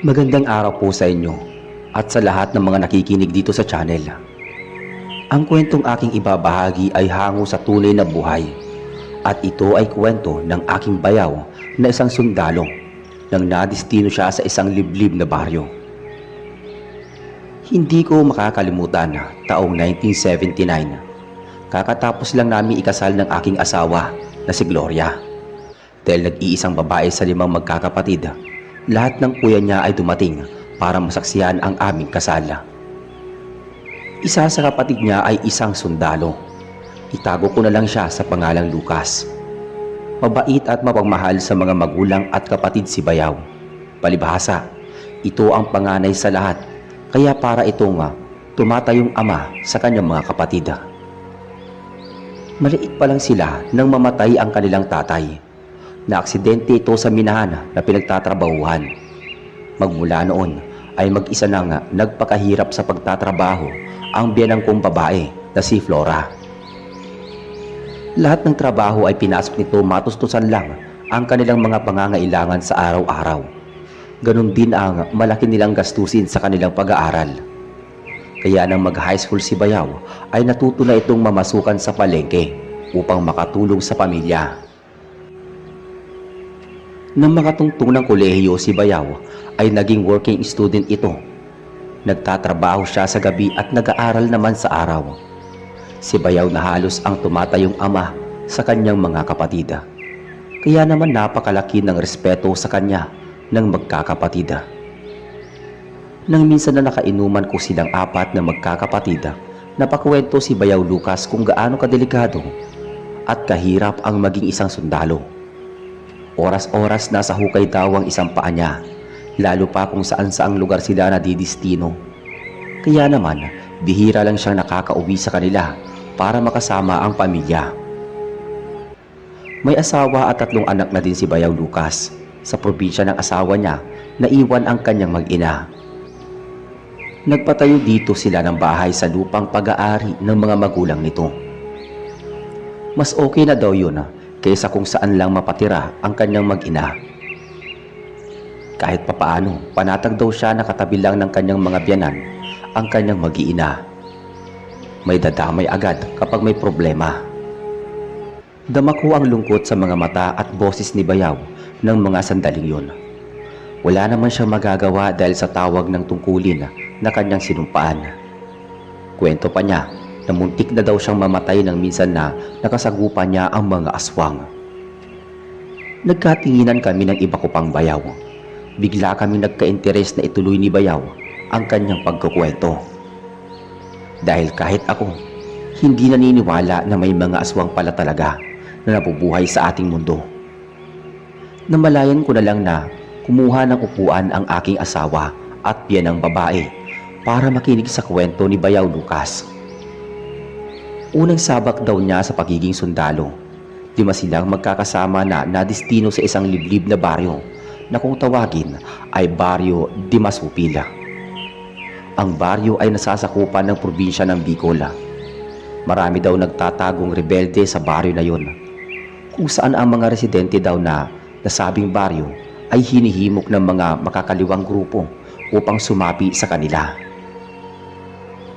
Magandang araw po sa inyo at sa lahat ng mga nakikinig dito sa channel. Ang kwentong aking ibabahagi ay hango sa tunay na buhay at ito ay kwento ng aking bayaw na isang sundalo nang nadistino siya sa isang liblib na baryo. Hindi ko makakalimutan taong 1979. Kakatapos lang namin ikasal ng aking asawa na si Gloria. Dahil nag-iisang babae sa 5 magkakapatid, lahat ng kuya niya ay dumating para masaksihan ang aming kasal. Isa sa kapatid niya ay isang sundalo. Itago ko na lang siya sa pangalang Lucas. Mabait at mapagmahal sa mga magulang at kapatid si Bayaw. Palibhasa, ito ang panganay sa lahat, kaya para itong tumatayong ama sa kanyang mga kapatid. Maliit pa lang sila nang mamatay ang kanilang tatay. Naaksidente ito sa minahan na pinagtatrabahuhan. Magmula noon ay mag-isa nang nagpakahirap sa pagtatrabaho ang biyanang kong babae na si Flora. Lahat ng trabaho ay pinasok nito matustusan lang ang kanilang mga pangangailangan sa araw-araw. Ganon din ang malaki nilang gastusin sa kanilang pag-aaral. Kaya nang mag-high school si Bayaw ay natuto na itong mamasukan sa palengke upang makatulong sa pamilya. Nang makatungtong ng kolehiyo si Bayaw ay naging working student ito. Nagtatrabaho siya sa gabi at nag-aaral naman sa araw. Si Bayaw na halos ang tumatayong ama sa kanyang mga kapatid. Kaya naman napakalaki ng respeto sa kanya ng magkakapatid. Nang minsan na nakainuman ko silang 4 na magkakapatid, napakwento si Bayaw Lucas kung gaano kadelikado at kahirap ang maging isang sundalo. Oras-oras nasa hukay daw ang isang paa niya, lalo pa kung saan-saang lugar sila nadidistino. Kaya naman, bihira lang siyang nakakauwi sa kanila para makasama ang pamilya. May asawa at 3 anak na din si Bayaw Lucas. Sa probinsya ng asawa niya, naiwan ang kanyang mag-ina. Nagpatayo dito sila ng bahay sa lupang pag-aari ng mga magulang nito. Mas okay na daw yun kaysa kung saan lang mapatira ang kanyang mag-ina. Kahit papaano, panatag daw siya na katabi lang ng kanyang mga biyanan ang kanyang mag-iina. May dadamay agad kapag may problema. Dama ko ang lungkot sa mga mata at boses ni Bayaw ng mga sandaling yun. Wala naman siya magagawa dahil sa tawag ng tungkulin na kanyang sinumpaan. Kwento pa niya na muntik na daw siyang mamatay nang minsan na nakasagupan niya ang mga aswang. Nagkatinginan kami ng iba ko pang Bayaw. Bigla kami nagka-interes na ituloy ni Bayaw ang kanyang pagkukwento. Dahil kahit ako, hindi naniniwala na may mga aswang pala talaga na nabubuhay sa ating mundo. Namalayan ko na lang na kumuha ng upuan ang aking asawa at biyanang babae para makinig sa kwento ni Bayaw Lucas. Unang sabak daw niya sa pagiging sundalo, 5 silang magkakasama na nadistino sa isang liblib na baryo na kung tawagin ay Baryo Dimasupil. Ang baryo ay nasasakupan ng probinsya ng Bicol. Marami daw nagtatagong rebelde sa baryo na yun, kung saan ang mga residente daw na nasabing baryo ay hinihimok ng mga makakaliwang grupo upang sumapi sa kanila.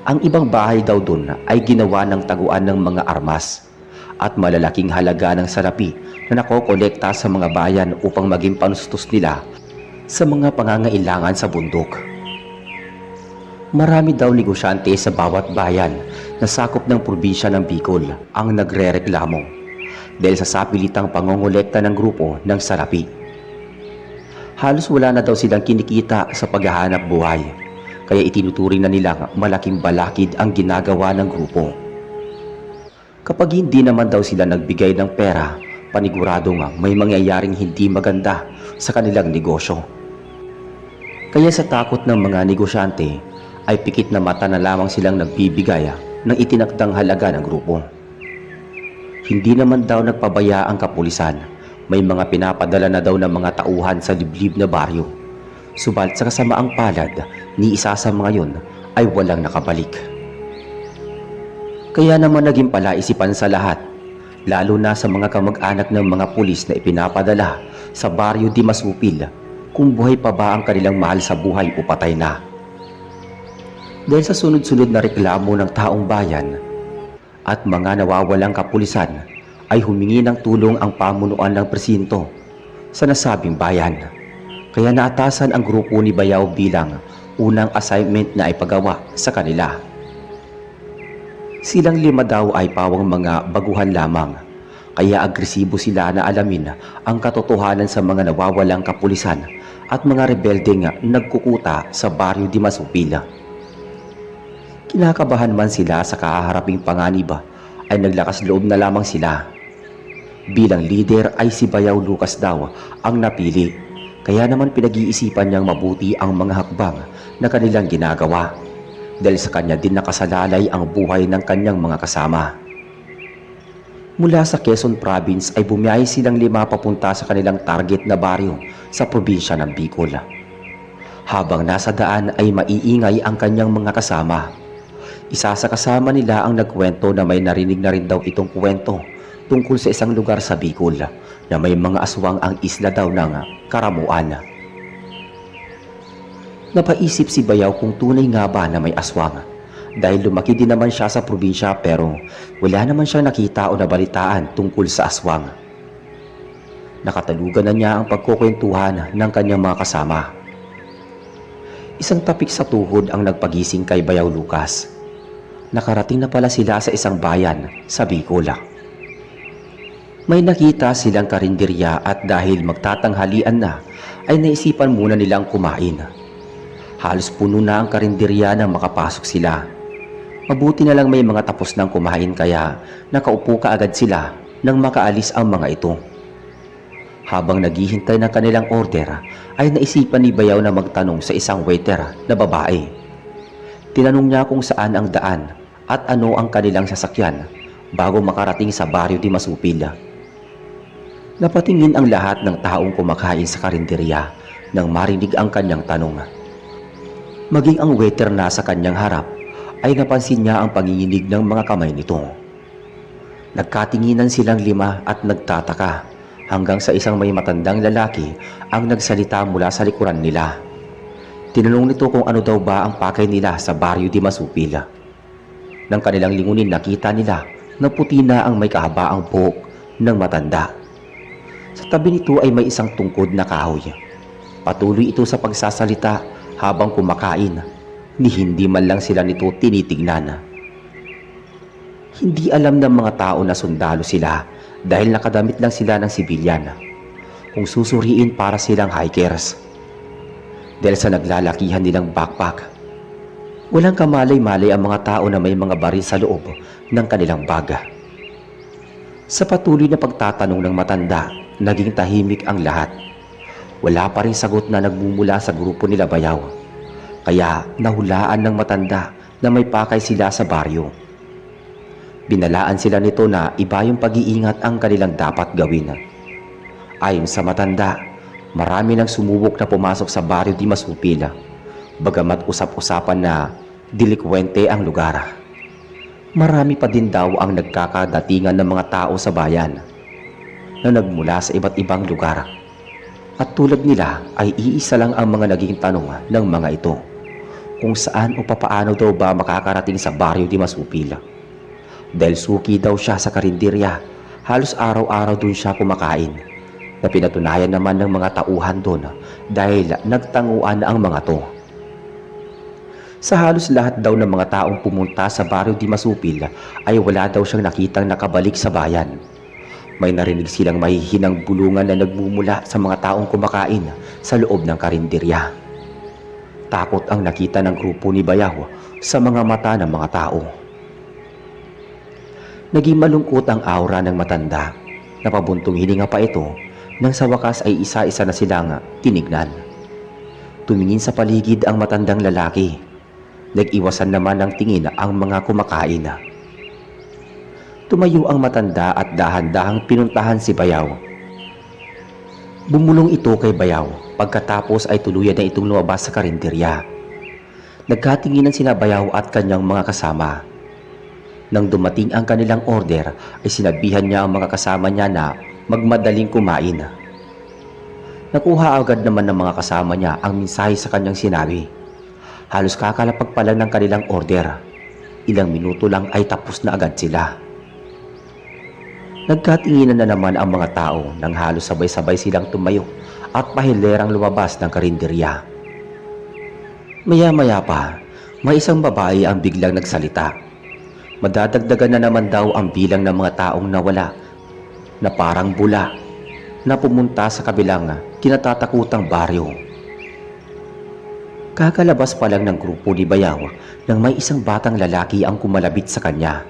Ang ibang bahay daw doon ay ginawa ng taguan ng mga armas at malalaking halaga ng salapi na nakokolekta sa mga bayan upang maging panustos nila sa mga pangangailangan sa bundok. Marami daw negosyante sa bawat bayan na sakop ng probinsya ng Bicol ang nagrereklamo dahil sa sapilitang pangongolekta ng grupo ng salapi. Halos wala na daw silang kinikita sa paghahanap buhay, kaya itinuturing na nilang malaking balakid ang ginagawa ng grupo. Kapag hindi naman daw sila nagbigay ng pera, paniguradong may mangyayaring hindi maganda sa kanilang negosyo. Kaya sa takot ng mga negosyante, ay pikit na mata na lamang silang nagbibigay ng itinakdang halaga ng grupo. Hindi naman daw nagpabaya ang kapulisan. May mga pinapadala na daw ng mga tauhan sa liblib na baryo. Subalit sa kasamaang palad, ni isa sa mga yon ay walang nakabalik. Kaya naman naging palaisipan sa lahat, lalo na sa mga kamag-anak ng mga pulis na ipinapadala sa Baryo Dimasupil kung buhay pa ba ang kanilang mahal sa buhay o patay na. Dahil sa sunod-sunod na reklamo ng taong bayan at mga nawawalang kapulisan, ay humingi ng tulong ang pamunuan ng presinto sa nasabing bayan. Kaya naatasan ang grupo ni Bayaw bilang unang assignment na ipagawa sa kanila. Silang 5 daw ay pawang mga baguhan lamang, kaya agresibo sila na alamin ang katotohanan sa mga nawawalang kapulisan at mga rebeldeng nagkukuta sa baryo Dimasupil. Kinakabahan man sila sa kahaharaping panganib, ay naglakas loob na lamang sila. Bilang leader ay si Bayaw Lucas daw ang napili, kaya naman pinag-iisipan niyang mabuti ang mga hakbang na kanilang ginagawa, dahil sa kanya din nakasalalay ang buhay ng kanyang mga kasama. Mula sa Quezon Province ay bumiyahe silang 5 papunta sa kanilang target na baryo sa probinsya ng Bicol. Habang nasa daan ay maiingay ang kanyang mga kasama. Isa sa kasama nila ang nagkwento na may narinig na rin daw itong kwento tungkol sa isang lugar sa Bicol na may mga aswang ang isla daw ng Karamuan. Napaisip si Bayaw kung tunay nga ba na may aswang, dahil lumaki din naman siya sa probinsya pero wala naman siyang nakita o nabalitaan tungkol sa aswang. Nakatalugan na niya ang pagkukwentuhan ng kanyang mga kasama. Isang tapik sa tuhod ang nagpagising kay Bayaw Lucas. Nakarating na pala sila sa isang bayan sa Bicol. May nakita silang karinderya at dahil magtatanghalian na ay naisipan muna nilang kumain. Halos puno na ang karinderya nang makapasok sila. Mabuti na lang may mga tapos nang kumain kaya nakaupo kaagad sila nang makaalis ang mga ito. Habang naghihintay ng kanilang order ay naisipan ni Bayaw na magtanong sa isang waiter na babae. Tinanong niya kung saan ang daan at ano ang kanilang sasakyan bago makarating sa baryo Dimasupil. Napatingin ang lahat ng taong kumakain sa karinderya nang marinig ang kanyang tanong. Maging ang waiter na sa kanyang harap ay napansin niya ang panginginig ng mga kamay nito. Nagkatinginan silang 5 at nagtataka hanggang sa isang may matandang lalaki ang nagsalita mula sa likuran nila. Tinanong nito kung ano daw ba ang pakay nila sa baryo Dimasupil. Nang kanilang lingunin, nakita nila na puti na ang may kahabaang buhok ng matanda. Sa tabi nito ay may isang tungkod na kahoy. Patuloy ito sa pagsasalita habang kumakain, ni hindi man lang sila nito tinitignan. Hindi alam ng mga tao na sundalo sila dahil nakadamit lang sila ng sibilyan. Kung susuriin, para silang hikers. Dahil sa naglalakihan nilang backpack, walang kamalay-malay ang mga tao na may mga baril sa loob ng kanilang baga. Sa patuloy na pagtatanong ng matanda, naging tahimik ang lahat. Wala pa rin sagot na nagmumula sa grupo nila Bayaw. Kaya nahulaan ng matanda na may pakay sila sa baryo. Binalaan sila nito na iba yung pag-iingat ang kanilang dapat gawin. Ayon sa matanda, marami nang sumubok na pumasok sa baryo Dimasupil, bagamat usap-usapan na delikwente ang lugar. Marami pa din daw ang nagkakadatingan ng mga tao sa bayan na nagmula sa iba't ibang lugar. At tulad nila ay iisa lang ang mga naging tanong ng mga ito, kung saan o papaano daw ba makakarating sa baryo Dimasupil. Dahil suki daw siya sa karinderya, halos araw-araw dun siya kumakain, na pinatunayan naman ng mga tauhan doon dahil nagtanguan ang mga to. Sa halos lahat daw ng mga taong pumunta sa baryo Dimasupil ay wala daw siyang nakitang nakabalik sa bayan. May narinig silang mahihinang bulungan na nagmumula sa mga taong kumakain sa loob ng karinderya. Takot ang nakita ng grupo ni Bayaw sa mga mata ng mga tao. Naging malungkot ang aura ng matanda. Napabuntong hininga pa ito nang sa wakas ay isa-isa na silang tinignan. Tumingin sa paligid ang matandang lalaki. Nag-iwasan naman ng tingin ang mga kumakain. Tumayo ang matanda at dahan-dahang pinuntahan si Bayaw. Bumulong ito kay Bayaw, pagkatapos ay tuluyan na itong lumabas sa karinderya. Nagkatinginan sina Bayaw at kanyang mga kasama. Nang dumating ang kanilang order ay sinabihan niya ang mga kasama niya na magmadaling kumain. Nakuha agad naman ng mga kasama niya ang mensahe sa kanyang sinabi. Halos kakalapag pa lang ng kanilang order. Ilang minuto lang ay tapos na agad sila. Nagkatinginan na naman ang mga tao nang halos sabay-sabay silang tumayo at pahilerang lumabas ng karinderya. Maya-maya pa, may isang babae ang biglang nagsalita. Madadagdagan na naman daw ang bilang ng mga taong nawala na parang bula na pumunta sa kabilang kinatatakutang baryo. Kakalabas pa lang ng grupo ni Bayaw nang may isang batang lalaki ang kumalabit sa kanya.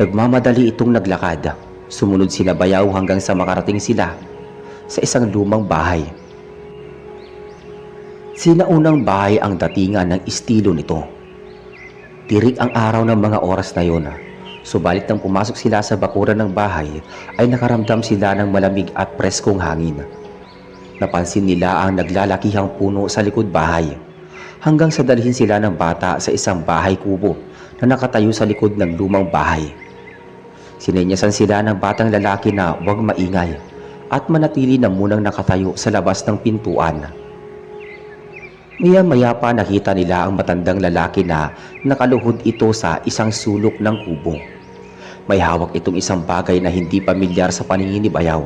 Nagmamadali itong naglakad. Sumunod sina Bayaw hanggang sa makarating sila sa isang lumang bahay. Sinaunang bahay ang datingan ng estilo nito. Tirik ang araw ng mga oras na yun. Subalit nang pumasok sila sa bakuran ng bahay ay nakaramdam sila ng malamig at preskong hangin. Napansin nila ang naglalakihang puno sa likod bahay hanggang sa dalhin sila ng bata sa isang bahay kubo na nakatayo sa likod ng lumang bahay. Sinenyasan sila ng batang lalaki na huwag maingay at manatili na munang nakatayo sa labas ng pintuan. Maya-maya pa nakita nila ang matandang lalaki na nakaluhod ito sa isang sulok ng kubo. May hawak itong isang bagay na hindi pamilyar sa paningin ni Bayaw.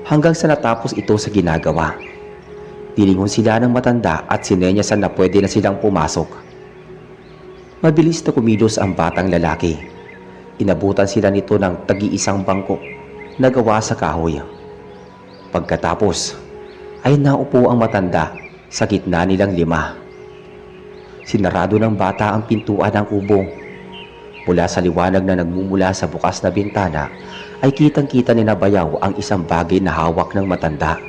Hanggang sa natapos ito sa ginagawa. Tilingon sila ng matanda at sinenyasan na pwede na silang pumasok. Mabilis na kumilos ang batang lalaki. Inabutan sila nito ng tagi-isang bangko na gawa sa kahoy. Pagkatapos ay naupo ang matanda sa gitna nilang lima. Sinarado ng bata ang pintuan ng kubo. Mula sa liwanag na nagmumula sa bukas na bintana ay kitang-kita ni Bayaw ang isang bagay na hawak ng matanda.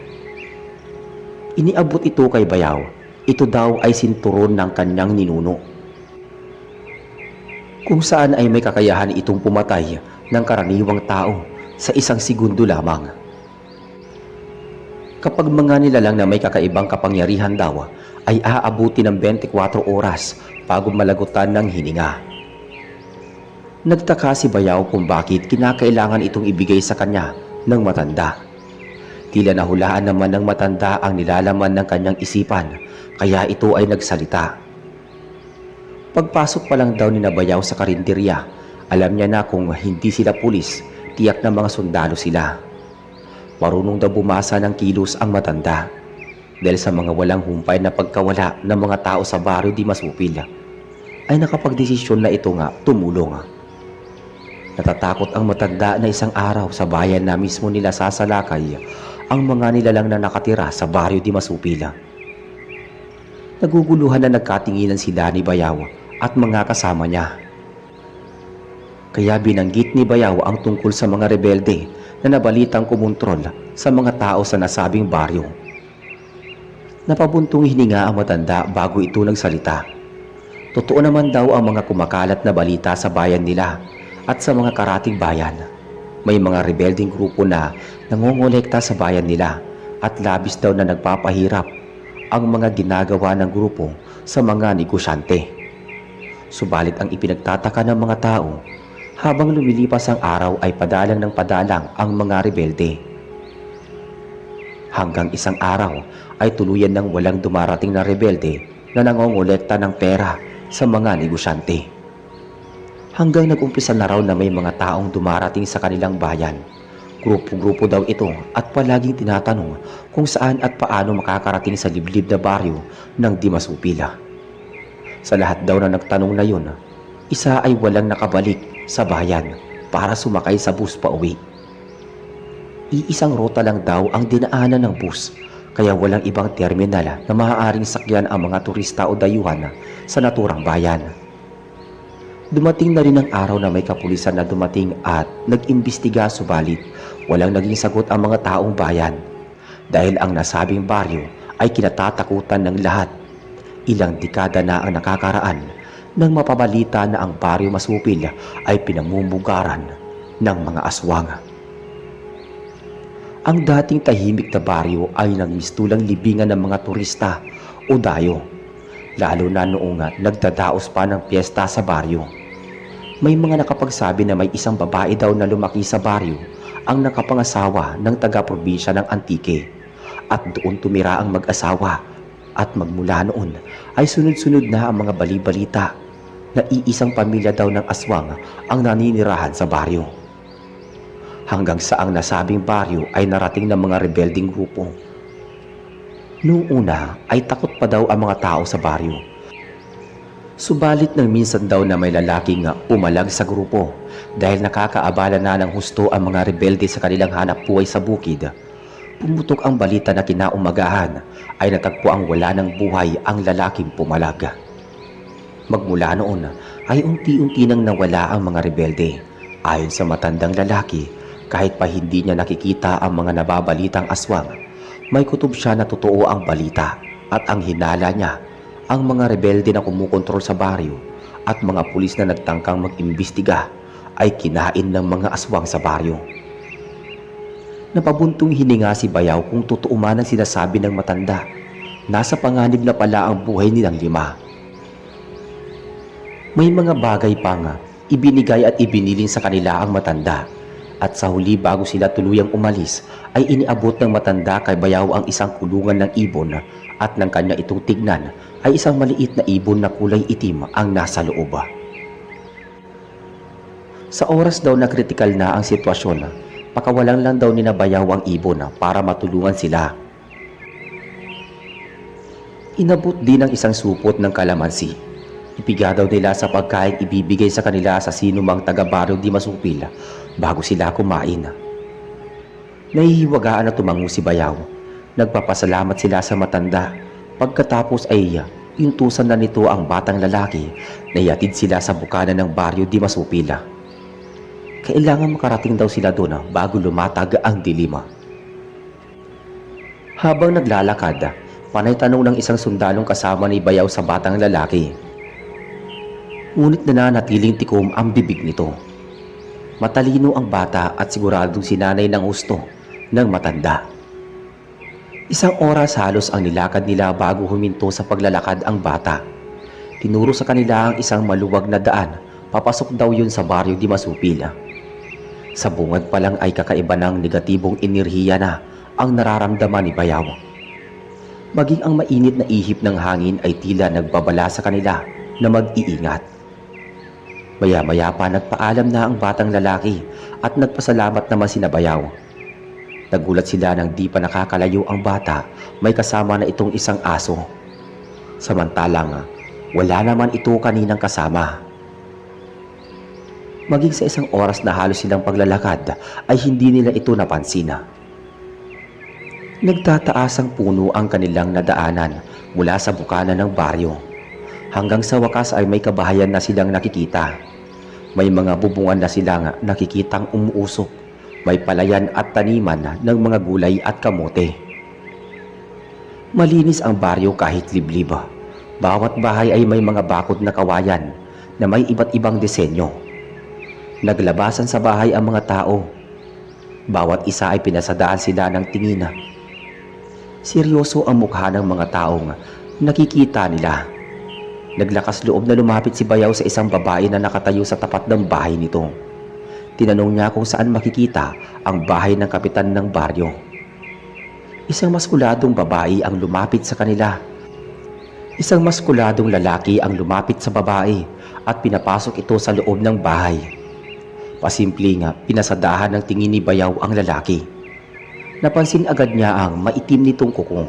Iniabot ito kay Bayaw. Ito daw ay sinturon ng kanyang ninuno, kung saan ay may kakayahan itong pumatay ng karaniwang tao sa isang segundo lamang. Kapag mga nilalang na may kakaibang kapangyarihan daw ay aabuti ng 24 oras bago malagutan ng hininga. Nagtaka si Bayaw kung bakit kinakailangan itong ibigay sa kanya ng matanda. Tila nahulaan naman ng matanda ang nilalaman ng kanyang isipan, kaya ito ay nagsalita. Pagpasok pa lang daw ni Bayaw sa karinderya, alam niya na kung hindi sila pulis, tiyak na mga sundalo sila. Marunong daw bumasa ng kilos ang matanda dahil sa mga walang humpay na pagkawala ng mga tao sa baryo di Masupil, ay nakapagdesisyon na ito nga tumulong. Natatakot ang matanda na isang araw sa bayan na mismo nila sasalakay ang mga nilalang na nakatira sa baryo di Masupil. Naguguluhan na nagkatinginan sila ni Bayaw at mga kasama niya. Kaya binanggit ni Bayaw ang tungkol sa mga rebelde na nabalitang kumontrol sa mga tao sa nasabing baryo. Napabuntong hininga ang matanda bago ito nagsalita. Totoo naman daw ang mga kumakalat na balita sa bayan nila at sa mga karating bayan. May mga rebelding grupo na nangongolekta sa bayan nila at labis daw na nagpapahirap ang mga ginagawa ng grupo sa mga negosyante. Subalit ang ipinagtataka ng mga tao, habang lumilipas ang araw ay padalang ng padalang ang mga rebelde. Hanggang isang araw ay tuluyan ng walang dumarating na rebelde na nangongolekta ng pera sa mga negosyante. Hanggang nag-umpisa na raw na may mga taong dumarating sa kanilang bayan. Grupo-grupo daw ito at palaging tinatanong kung saan at paano makakarating sa liblib na baryo ng Di Masupil. Sa lahat daw na nagtanong na yun, isa ay walang nakabalik sa bayan para sumakay sa bus pa uwi. Iisang rota lang daw ang dinaanan ng bus, kaya walang ibang terminal na maaaring sakyan ang mga turista o dayuhan sa naturang bayan. Dumating na rin ang araw na may kapulisan na dumating at nag-imbestiga, subalit walang naging sagot ang mga taong bayan dahil ang nasabing baryo ay kinatatakutan ng lahat. Ilang dekada na ang nakakaraan nang mapabalita na ang baryo Masupil ay pinamumugaran ng mga aswang. Ang dating tahimik na baryo ay nagmistulang libingan ng mga turista o dayo, lalo na noong nagdadaos pa ng piyesta sa baryo. May mga nakapagsabi na may isang babae daw na lumaki sa baryo ang nakapangasawa ng taga-probinsya ng Antique at doon tumira ang mag-asawa. At magmula noon ay sunod-sunod na ang mga bali-balita na iisang pamilya daw ng aswang ang naninirahan sa baryo. Hanggang sa ang nasabing baryo ay narating ng mga rebelding grupo. Noong una ay takot pa daw ang mga tao sa baryo. Subalit nang minsan daw na may lalaking umalag sa grupo dahil nakakaabala na ng husto ang mga rebelde sa kanilang hanap buhay sa bukid, pumutok ang balita na kinaumagahan ay natagpo ang wala ng buhay ang lalaking pumalag. Magmula noon ay unti-unti nang nawala ang mga rebelde. Ayon sa matandang lalaki, kahit pa hindi niya nakikita ang mga nababalitang aswang, may kutob siya na totoo ang balita at ang hinala niya, ang mga rebelde na kumukontrol sa baryo at mga pulis na nagtangkang mag-imbestiga ay kinain ng mga aswang sa baryo. Napabuntong hininga si Bayaw kung totoo man ang sinasabi ng matanda. Nasa panganib na pala ang buhay nilang lima. May mga bagay pa nga ibinigay at ibiniling sa kanila ang matanda. At sa huli bago sila tuluyang umalis ay iniabot ng matanda kay Bayaw ang isang kulungan ng ibon at nang kanya itong tignan ay isang maliit na ibon na kulay itim ang nasa loob. Sa oras daw na kritikal na ang sitwasyon, pakawalan lang daw nina Bayaw ang ibon para matulungan sila. Inabot din ang isang supot ng kalamansi. Ipiga daw nila sa pagkain ibibigay sa kanila sa sinumang taga-baryo di masupil bago sila kumain. Nahihiwagaan na tumango si Bayaw. Nagpapasalamat sila sa matanda. Pagkatapos ay intusan na nito ang batang lalaki na ihatid sila sa bukana ng baryo di masupil. Kailangan makarating daw sila doon bago lumatag ang dilima. Habang naglalakad, panay tanong ng isang sundalong kasama ni Bayaw sa batang lalaki. Ngunit nananatiling tikom ang bibig nito. Matalino ang bata at siguradong sinanay ng husto ng matanda. Isang oras halos ang nilakad nila bago huminto sa paglalakad ang bata. Tinuro sa kanila ang isang maluwag na daan, papasok daw yun sa baryo di masupil. Sa bungad pa lang ay kakaiba ng negatibong enerhiya na ang nararamdaman ni Bayaw. Maging ang mainit na ihip ng hangin ay tila nagbabala sa kanila na mag-iingat. Maya-maya pa nagpaalam na ang batang lalaki at nagpasalamat naman sina Bayaw. Nagulat sila nang di pa nakakalayo ang bata, may kasama na itong isang aso. Samantalang wala naman ito kaninang kasama. Maging sa isang oras na halos silang paglalakad ay hindi nila ito napansin. Nagtataas ang puno ang kanilang nadaanan mula sa bukana ng baryo. Hanggang sa wakas ay may kabahayan na silang nakikita. May mga bubungan na silang nakikitang umuusok. May palayan at taniman ng mga gulay at kamote. Malinis ang baryo kahit liblib. Bawat bahay ay may mga bakod na kawayan na may iba't ibang disenyo. Naglabasan sa bahay ang mga tao. Bawat isa ay pinasadaan sila ng tingin. Seryoso ang mukha ng mga taong nakikita nila. Naglakas loob na lumapit si Bayaw sa isang babae na nakatayo sa tapat ng bahay nito. Tinanong niya kung saan makikita ang bahay ng kapitan ng baryo. Isang maskuladong babae ang lumapit sa kanila. Isang maskuladong lalaki ang lumapit sa babae at pinapasok ito sa loob ng bahay. Pasimple nga, pinasadahan ng tingin ni Bayaw ang lalaki. Napansin agad niya ang maitim nitong kuko.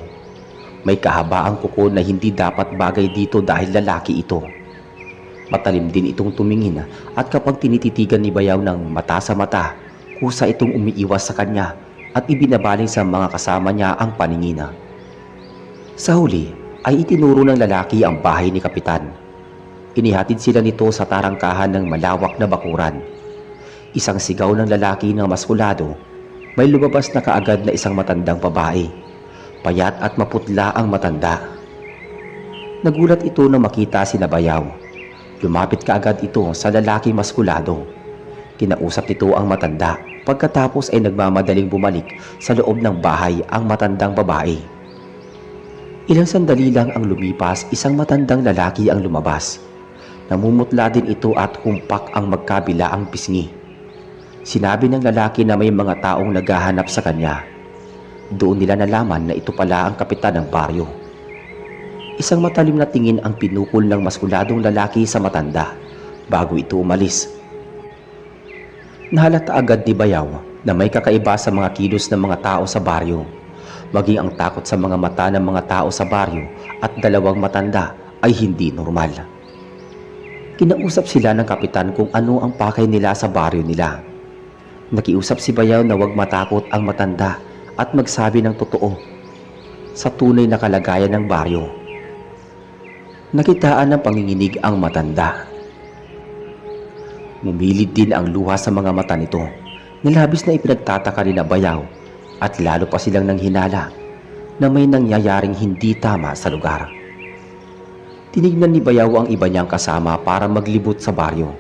May kahabaang kuko na hindi dapat bagay dito dahil lalaki ito. Matalim din itong tumingin at kapag tinititigan ni Bayaw ng mata sa mata, kusa itong umiiwas sa kanya at ibinabaling sa mga kasama niya ang paningin. Sa huli ay itinuro ng lalaki ang bahay ni kapitan. Inihatid sila nito sa tarangkahan ng malawak na bakuran. Isang sigaw ng lalaki na maskulado, may lumabas na kaagad na isang matandang babae. Payat at maputla ang matanda. Nagulat ito na makita si Bayaw. Lumapit kaagad ito sa lalaki maskulado. Kinausap nito ang matanda. Pagkatapos ay nagmamadaling bumalik sa loob ng bahay ang matandang babae. Ilang sandali lang ang lumipas, isang matandang lalaki ang lumabas. Namumutla din ito at humpak ang magkabila ang pisngi. Sinabi ng lalaki na may mga taong naghahanap sa kanya. Doon nila nalaman na ito pala ang kapitan ng baryo. Isang matalim na tingin ang pinukol ng maskuladong lalaki sa matanda bago ito umalis. Nahalata agad ni Bayaw na may kakaiba sa mga kilos ng mga tao sa baryo, maging ang takot sa mga mata ng mga tao sa baryo at dalawang matanda ay hindi normal. Kinausap sila ng kapitan kung ano ang pakay nila sa baryo nila. Nakiusap si Bayaw na huwag matakot ang matanda at magsabi ng totoo sa tunay na kalagayan ng baryo. Nakitaan ng panginginig ang matanda. Mumilid din ang luha sa mga mata nito na labis na ipinagtataka ni Bayaw at lalo pa silang nanghinala na may nangyayaring hindi tama sa lugar. Tinignan ni Bayaw ang iba niyang kasama para maglibot sa baryo.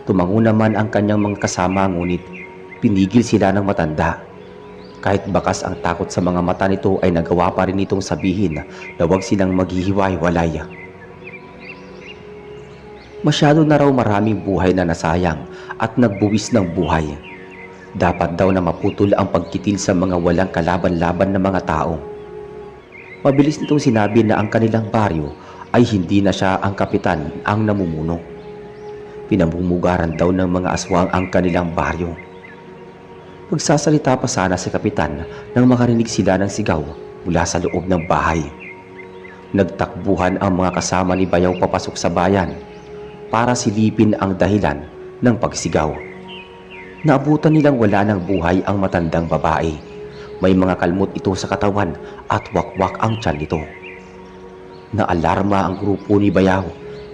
Tumango naman ang kanyang mga kasama ngunit pinigil sila ng matanda. Kahit bakas ang takot sa mga mata nito ay nagawa pa rin itong sabihin na huwag silang maghihiwa-hiwalay. Masyado na raw maraming buhay na nasayang at nagbuwis ng buhay. Dapat daw na maputol ang pagkitil sa mga walang kalaban-laban na mga tao. Mabilis nitong sinabi na ang kanilang baryo ay hindi na siya ang kapitan ang namumuno. Pinamumugaran daw ng mga aswang ang kanilang baryo. Magsasalita pa sana si kapitan nang makarinig sila ng sigaw mula sa loob ng bahay. Nagtakbuhan ang mga kasama ni Bayaw papasok sa bayan para silipin ang dahilan ng pagsigaw. Naabutan nilang wala ng buhay ang matandang babae. May mga kalmot ito sa katawan at wakwak ang tiyan nito. Naalarma ang grupo ni Bayaw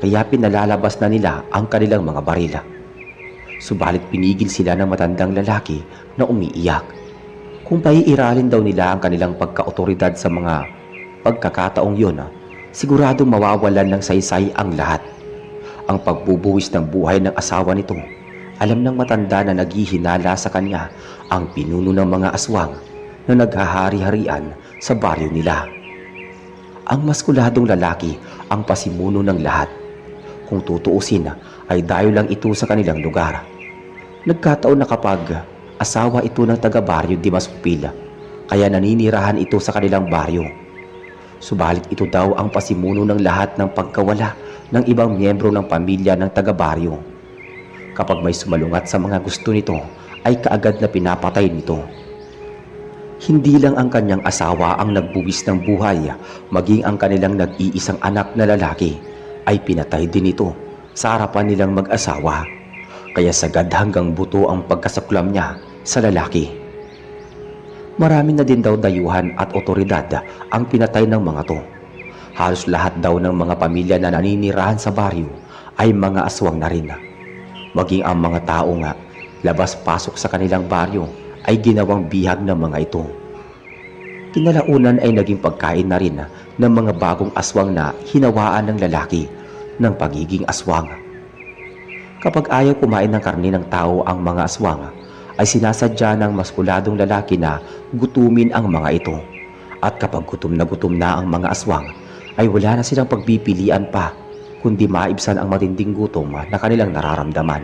kaya pinalalabas na nila ang kanilang mga barila. Subalit pinigil sila ng matandang lalaki na umiiyak. Kung paiiralin daw nila ang kanilang pagkaotoridad sa mga pagkakataong yun, siguradong mawawalan ng saysay ang lahat. Ang pagbubuwis ng buhay ng asawa nito, alam ng matanda na naghihinala sa kanya ang pinuno ng mga aswang na naghahari-harian sa baryo nila. Ang maskuladong lalaki ang pasimuno ng lahat. Kung tutuusin ay dayo lang ito sa kanilang lugar. Nagkataon na kapag asawa ito ng taga-baryo di Masupil, kaya naninirahan ito sa kanilang baryo. Subalit ito daw ang pasimuno ng lahat ng pagkawala ng ibang miyembro ng pamilya ng taga-baryo. Kapag may sumalungat sa mga gusto nito, ay kaagad na pinapatay nito. Hindi lang ang kanyang asawa ang nagbuwis ng buhay, maging ang kanilang nag-iisang anak na lalaki ay pinatay din ito sa harapan nilang mag-asawa. Kaya sagad hanggang buto ang pagkasaklam niya sa lalaki. Marami na din daw dayuhan at otoridad ang pinatay ng mga to. Halos lahat daw ng mga pamilya na naninirahan sa baryo ay mga aswang na rin. Maging ang mga tao nga labas-pasok sa kanilang baryo ay ginawang bihag ng mga ito. Kinalaunan ay naging pagkain na rin ng mga bagong aswang na hinawaan ng lalaki ng pagiging aswang. Kapag ayaw kumain ng karne ng tao ang mga aswang, ay sinasadya ng maskuladong lalaki na gutumin ang mga ito. At kapag gutom na ang mga aswang, ay wala na silang pagpipilian pa kundi maibsan ang matinding gutom na kanilang nararamdaman.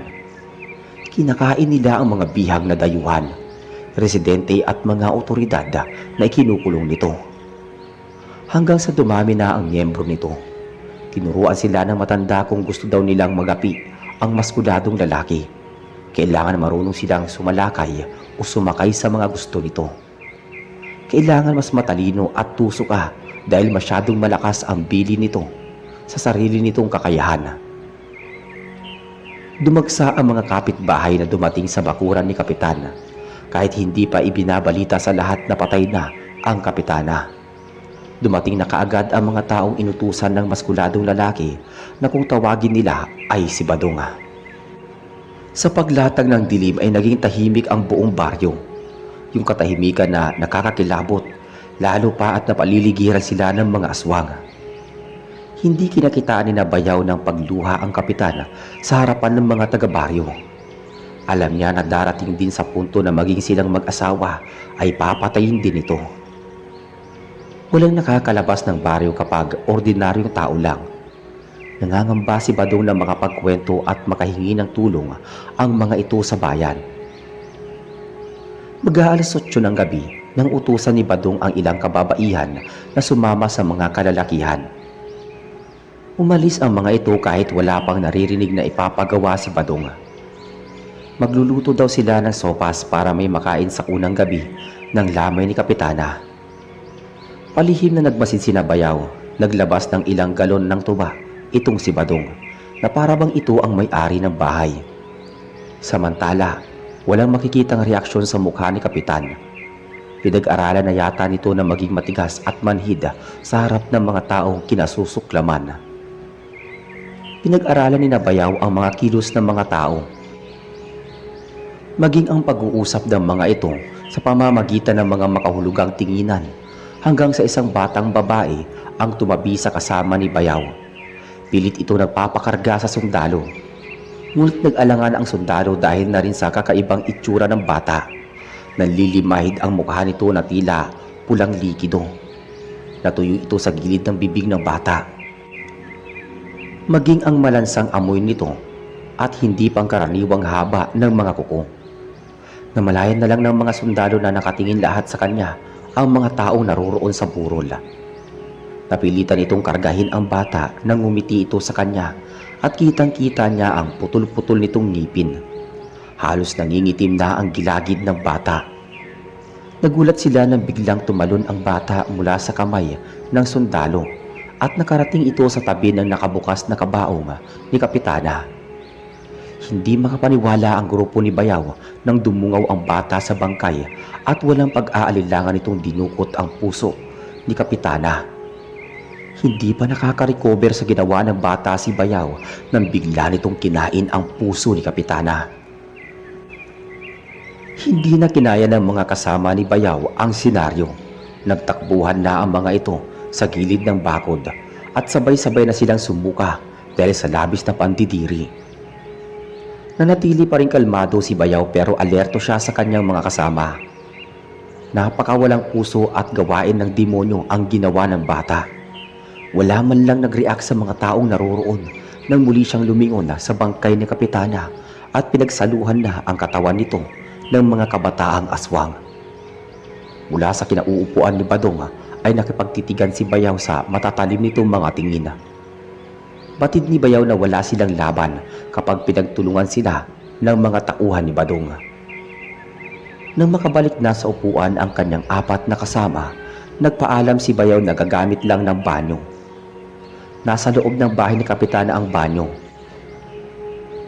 Kinakain nila ang mga bihag na dayuhan, residente at mga otoridad na ikinukulong nito. Hanggang sa dumami na ang miyembro nito, tinuruan sila ng matanda kung gusto daw nilang magapi ang maskuladong lalaki. Kailangan marunong silang sumalakay o sumakay sa mga gusto nito. Kailangan mas matalino at tuso ka dahil masyadong malakas ang bili nito sa sarili nitong kakayahan. Dumagsa ang mga kapitbahay na dumating sa bakuran ni Kapitan kahit hindi pa ibinabalita sa lahat na patay na ang kapitana. Dumating na kaagad ang mga taong inutusan ng maskuladong lalaki na kung tawagin nila ay si Badong. Sa paglatag ng dilim ay naging tahimik ang buong baryo. Yung katahimikan na nakakakilabot, lalo pa at napaliligiran sila ng mga aswang. Hindi kinakitaan ni Bayaw ng pagluha ang kapitan sa harapan ng mga taga-baryo. Alam niya na darating din sa punto na maging silang mag-asawa ay papatayin din ito. Walang nakakalabas ng baryo kapag ordinaryong tao lang. Nangangamba si Badong na makapagkwento at makahingi ng tulong ang mga ito sa bayan. Mag-aalas 8 ng gabi nang utusan ni Badong ang ilang kababaihan na sumama sa mga kalalakihan. Umalis ang mga ito kahit wala pang naririnig na ipapagawa si Badong. Magluluto daw sila ng sopas para may makain sa unang gabi ng lamay ni Kapitana. Palihim na nagmasid sina Bayaw, naglabas ng ilang galon ng tuba itong si Badong na para bang ito ang may-ari ng bahay. Samantala, walang makikitang reaksyon sa mukha ni Kapitan. Pinag-aralan na yata nito na maging matigas at manhid sa harap ng mga taong kinasusuklaman. Pinag-aralan ni Bayaw ang mga kilos ng mga tao, maging ang pag-uusap ng mga ito sa pamamagitan ng mga makahulugang tinginan hanggang sa isang batang babae ang tumabi sa kasama ni Bayaw. Pilit ito nagpapakarga sa sundalo. Ngunit nag-alangan ang sundalo dahil na rin sa kakaibang itsura ng bata. Nanlilimahid ang mukha nito na tila pulang likido. Natuyo ito sa gilid ng bibig ng bata. Maging ang malansang amoy nito at hindi pangkaraniwang haba ng mga kuko. Namalayan na lang ng mga sundalo na nakatingin lahat sa kanya ang mga taong naroroon sa burol. Napilitan itong kargahin ang bata nang ngumiti ito sa kanya at kitang-kita niya ang putol-putol nitong ngipin. Halos nangingitim na ang gilagid ng bata. Nagulat sila nang biglang tumalon ang bata mula sa kamay ng sundalo at nakarating ito sa tabi ng nakabukas na kabaong ni Kapitana. Hindi makapaniwala ang grupo ni Bayaw nang dumungaw ang bata sa bangkay at walang pag-aalilangan itong dinukot ang puso ni Kapitana. Hindi pa nakaka-recover sa ginawa ng bata si Bayaw nang bigla nitong kinain ang puso ni Kapitana. Hindi na kinaya ng mga kasama ni Bayaw ang senaryo. Nagtakbuhan na ang mga ito sa gilid ng bakod at sabay-sabay na silang sumuka dahil sa labis na pandidiri. Nanatili pa rin kalmado si Bayaw pero alerto siya sa kanyang mga kasama. Napakawalang puso at gawain ng demonyo ang ginawa ng bata. Wala man lang nag-react sa mga taong naroroon nang muli siyang lumingon sa bangkay ni Kapitana at pinagsaluhan na ang katawan nito ng mga kabataang aswang. Mula sa kinauupuan ni Badong ay nakipagtitigan si Bayaw sa matatalim nitong mga tingin. Batid ni Bayaw na wala silang laban kapag pinagtulungan sila ng mga tauhan ni Badong. Nang makabalik na sa upuan ang kanyang apat na kasama, nagpaalam si Bayaw na gagamit lang ng banyo. Nasa loob ng bahay ni Kapitana ang banyo,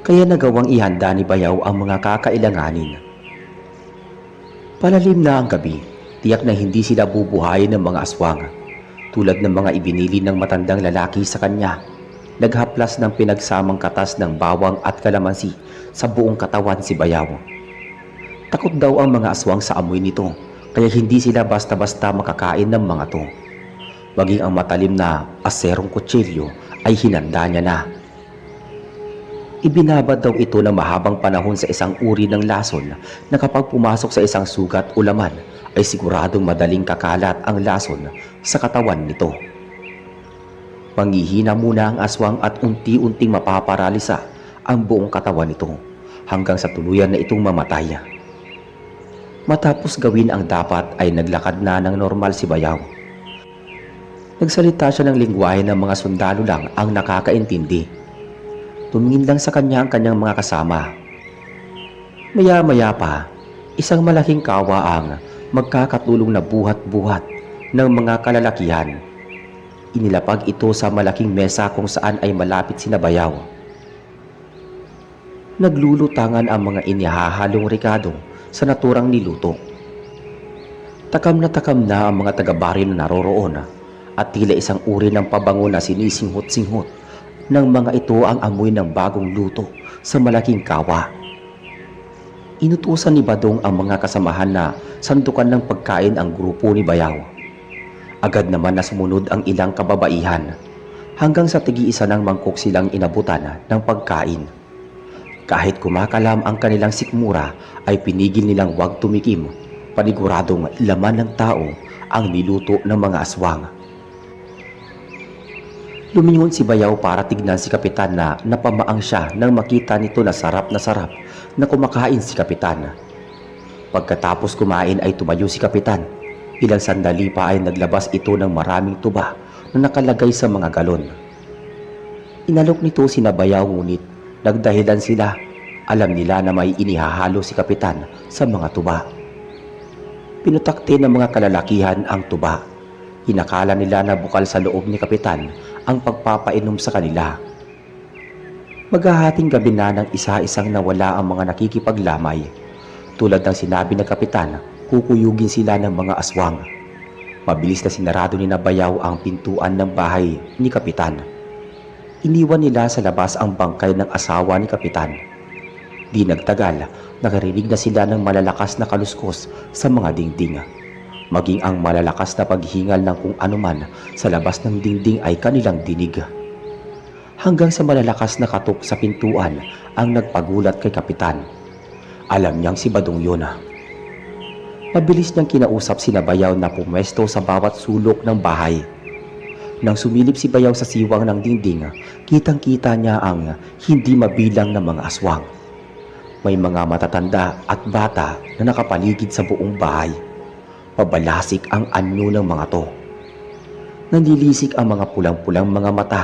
kaya nagawang ihanda ni Bayaw ang mga kakailanganin. Palalim na ang gabi, tiyak na hindi sila bubuhayin ng mga aswang, tulad ng mga ibinili ng matandang lalaki sa kanya. Naghaplas ng pinagsamang katas ng bawang at kalamansi sa buong katawan si Bayaw. Takot daw ang mga aswang sa amoy nito, kaya hindi sila basta-basta makakain ng mga to. Maging ang matalim na aserong kutsilyo ay hinanda niya na. Ibinabad daw ito ng mahabang panahon sa isang uri ng lason na kapag pumasok sa isang sugat o laman ay siguradong madaling kakalat ang lason sa katawan nito. Manghihina muna ang aswang at unti-unting mapaparalisa ang buong katawan nito hanggang sa tuluyan na itong mamatay. Matapos gawin ang dapat ay naglakad na ng normal si Bayaw. Nagsalita siya ng lingwahe ng mga sundalo lang ang nakakaintindi. Tumingin lang sa kanya ang kanyang mga kasama. Maya-maya pa, isang malaking kawa ang magkakatulong na buhat-buhat ng mga kalalakihan. Inilapag ito sa malaking mesa kung saan ay malapit sina Bayaw. Naglulutangan ang mga inihahalong rekado sa naturang niluto. Takam na ang mga taga-baryo na naroroon at tila isang uri ng pabango na sinisinghot-singhot ng mga ito ang amoy ng bagong luto sa malaking kawa. Inutusan ni Badong ang mga kasamahan na sandukan ng pagkain ang grupo ni Bayaw. Agad naman na sumunod ang ilang kababaihan hanggang sa tigi-isa ng mangkok silang inabutan ng pagkain. Kahit kumakalam ang kanilang sikmura ay pinigil nilang huwag tumikim, paniguradong laman ng tao ang niluto ng mga aswang. Lumingon si Bayaw para tignan si Kapitan na napamaang siya nang makita nito na sarap na kumakain si Kapitan. Pagkatapos kumain ay tumayo si Kapitan. Ilang sandali pa ay naglabas ito ng maraming tuba na nakalagay sa mga galon. Inalok nito sina Bayaw ngunit nagdahilan sila. Alam nila na may inihahalo si Kapitan sa mga tuba. Pinutakte ng mga kalalakihan ang tuba. Inakala nila na bukal sa loob ni Kapitan ang pagpapainom sa kanila. Maghahating gabi na ng isa-isang nawala ang mga nakikipaglamay. Tulad ng sinabi ng Kapitan, kukuyugin sila ng mga aswang. Mabilis na sinarado ni Bayaw ang pintuan ng bahay ni Kapitan. Iniwan nila sa labas ang bangkay ng asawa ni Kapitan. Di nagtagal, nakarinig na sila ng malalakas na kaluskos sa mga dingding. Maging ang malalakas na paghingal ng kung anuman sa labas ng dingding ay kanilang dinig. Hanggang sa malalakas na katok sa pintuan ang nagpagulat kay Kapitan. Alam niyang si Badong yun. Mabilis niyang kinausap si Bayaw na pumwesto sa bawat sulok ng bahay. Nang sumilip si Bayaw sa siwang ng dingding, kitang-kita niya ang hindi mabilang na mga aswang. May mga matatanda at bata na nakapaligid sa buong bahay. Pabalasik ang anyo ng mga to. Nanlilisik ang mga pulang-pulang mga mata,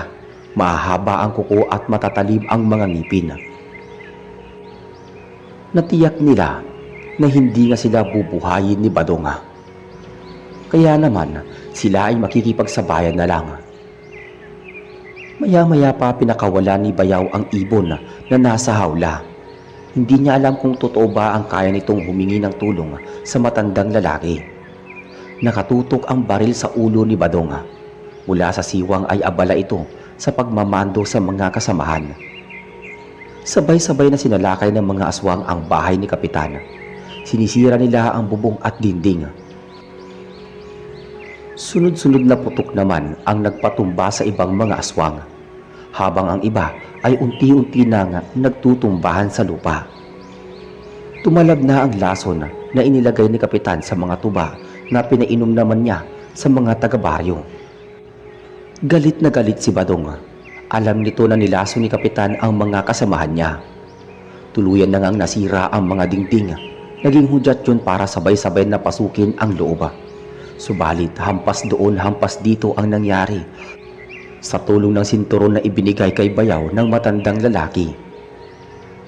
mahahaba ang kuko at matatalim ang mga ngipin. Natiyak nila na hindi nga sila bubuhayin ni Badong. Kaya naman sila ay makikipagsabayan na lang. Maya-maya pa pinakawala ni Bayaw ang ibon na nasa hawla. Hindi niya alam kung totoo ba ang kaya nitong humingi ng tulong sa matandang lalaki. Nakatutok ang baril sa ulo ni Badong. Mula sa siwang ay abala ito sa pagmamando sa mga kasamahan. Sabay-sabay na sinalakay ng mga aswang ang bahay ni Kapitan. Sinisira nila ang bubong at dinding. Sunod-sunod na putok naman ang nagpatumba sa ibang mga aswang, habang ang iba ay unti-unti nang nagtutumbahan sa lupa. Tumalab na ang lason na inilagay ni Kapitan sa mga tuba na pinainom naman niya sa mga taga-baryo. Galit na galit si Badong. Alam nito na nilaso ni Kapitan ang mga kasamahan niya. Tuluyan na ngang nasira ang mga dingding. Naging hudyat yun para sabay-sabay na pasukin ang loob. Subalit hampas doon hampas dito ang nangyari sa tulong ng sinturon na ibinigay kay Bayaw ng matandang lalaki.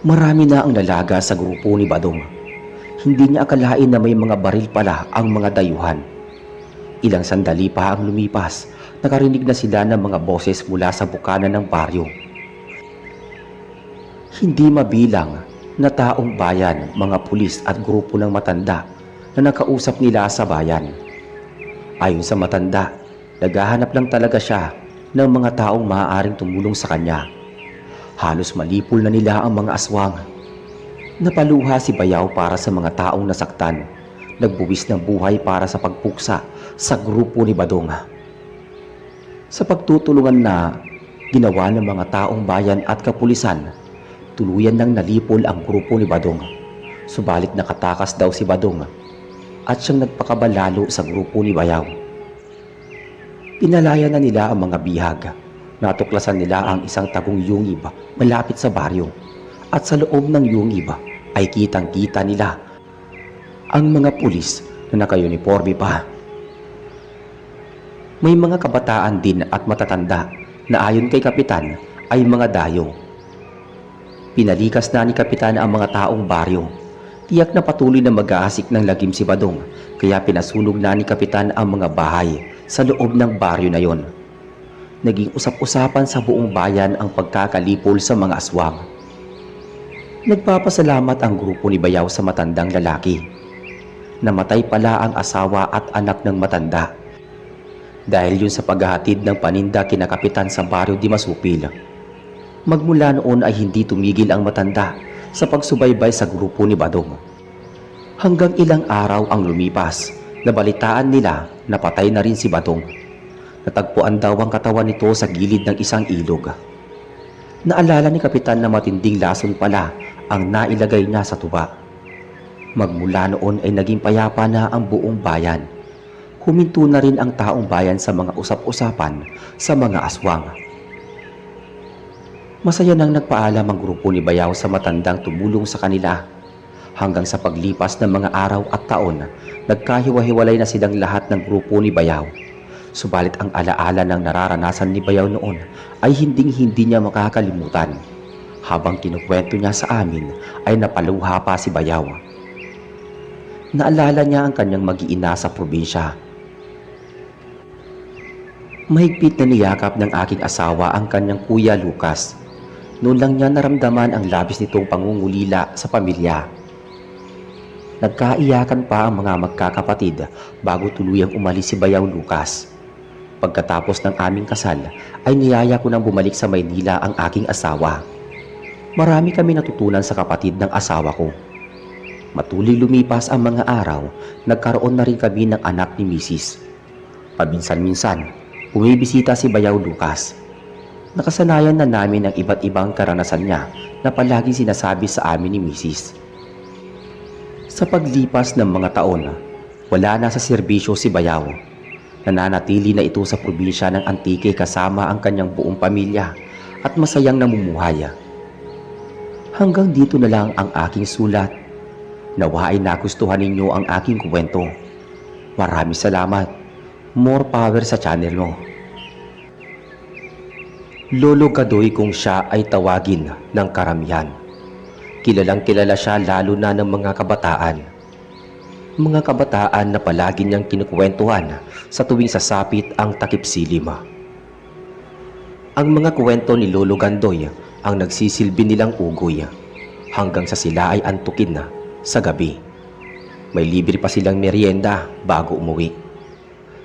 Marami na ang lalaga sa grupo ni Badong. Hindi niya akalain na may mga baril pala ang mga dayuhan. Ilang sandali pa ang lumipas, nakarinig na sila ng mga boses mula sa bukana ng baryo. Hindi mabilang na taong bayan, mga pulis at grupo ng matanda na nakausap nila sa bayan. Ayon sa matanda, naghahanap lang talaga siya ng mga taong maaaring tumulong sa kanya. Halos malipol na nila ang mga aswang. Napaluha si Bayaw para sa mga taong nasaktan. Nagbuwis ng buhay para sa pagpuksa sa grupo ni Badong. Sa pagtutulungan na ginawa ng mga taong bayan at kapulisan, tuluyan nang nalipol ang grupo ni Badong. Subalit nakatakas daw si Badong at siyang nagpakabalalo sa grupo ni Bayaw. Pinalaya na nila ang mga bihag. Natuklasan nila ang isang tagong yungib malapit sa baryo. At sa loob ng yungib ay kitang-kita nila ang mga pulis na naka-uniforme pa. May mga kabataan din at matatanda na ayon kay Kapitan ay mga dayo. Pinalikas na ni Kapitan ang mga taong baryo. Tiyak na patuloy na mag-aasik ng lagim si Badong, kaya pinasunog na ni Kapitan ang mga bahay sa loob ng baryo na yon. Naging usap-usapan sa buong bayan ang pagkakalipol sa mga aswang. Nagpapasalamat ang grupo ni Bayaw sa matandang lalaki. Namatay pala ang asawa at anak ng matanda. Dahil yun sa paghahatid ng paninda kina Kapitan sa baryo Di Masupil. Magmula noon ay hindi tumigil ang matanda sa pagsubaybay sa grupo ni Badong. Hanggang ilang araw ang lumipas, nabalitaan nila na patay na rin si Badong. Natagpuan daw ang katawan nito sa gilid ng isang ilog. Naalala ni Kapitan na matinding lason pala ang nailagay niya sa tuba. Magmula noon ay naging payapa na ang buong bayan. Huminto na rin ang taong bayan sa mga usap-usapan sa mga aswang. Masaya nang nagpaalam ang grupo ni Bayaw sa matandang tumulong sa kanila. hanggang sa paglipas ng mga araw at taon, nagkahiwa-hiwalay na silang lahat ng grupo ni Bayaw. Subalit ang alaala ng nararanasan ni Bayaw noon ay hinding-hindi niya makakalimutan. Habang kinukwento niya sa amin ay napaluha pa si Bayaw. Naalala niya ang kanyang mag-iina sa probinsya. Mahigpit na niyakap ng aking asawa ang kanyang kuya Lucas. Noon lang niya naramdaman ang labis nitong pangungulila sa pamilya. Nagkaiyakan pa ang mga magkakapatid bago tuluyang umalis si Bayaw Lucas. Pagkatapos ng aming kasal ay niyaya ko nang bumalik sa Maynila ang aking asawa. Marami kami natutunan sa kapatid ng asawa ko. Matuloy lumipas ang mga araw, nagkaroon na rin kami ng anak ni Mrs. Paminsan-minsan, bumibisita si Bayaw Lucas. Nakasanayan na namin ang iba't ibang karanasan niya na palaging sinasabi sa amin ni Mrs. Sa paglipas ng mga taon, wala na sa serbisyo si Bayaw. Nananatili na ito sa probinsya ng Antique kasama ang kanyang buong pamilya at masayang namumuhay. Hanggang dito na lang ang aking sulat. Nawa ay nagustuhan ninyo ang aking kwento. Maraming salamat. More power sa channel mo. Lolo Gadoy kung siya ay tawagin ng karamihan. Kilalang kilala siya lalo na ng mga kabataan. Mga kabataan na palagi niyang kinukwentuhan sa tuwing sasapit ang takip silim. Ang mga kwento ni Lolo Gandoy ang nagsisilbi nilang ugoy hanggang sa sila ay antukin na sa gabi. May libre pa silang merienda bago umuwi.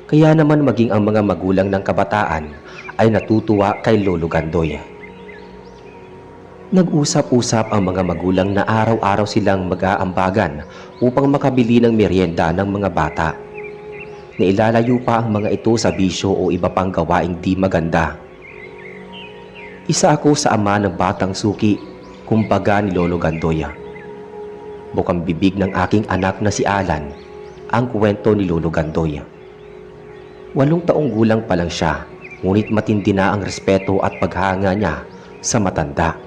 Kaya naman maging ang mga magulang ng kabataan ay natutuwa kay Lolo Gandoy. Nag-usap-usap ang mga magulang na araw-araw silang mag-aambagan upang makabili ng merienda ng mga bata. Nailalayo pa ang mga ito sa bisyo o iba pang gawaing di maganda. Isa ako sa ama ng batang suki, kumbaga ni Lolo Gandoy. Bukang bibig ng aking anak na si Alan, ang kwento ni Lolo Gandoy. 8 taong gulang pa lang siya, ngunit matindi na ang respeto at paghanga niya sa matanda.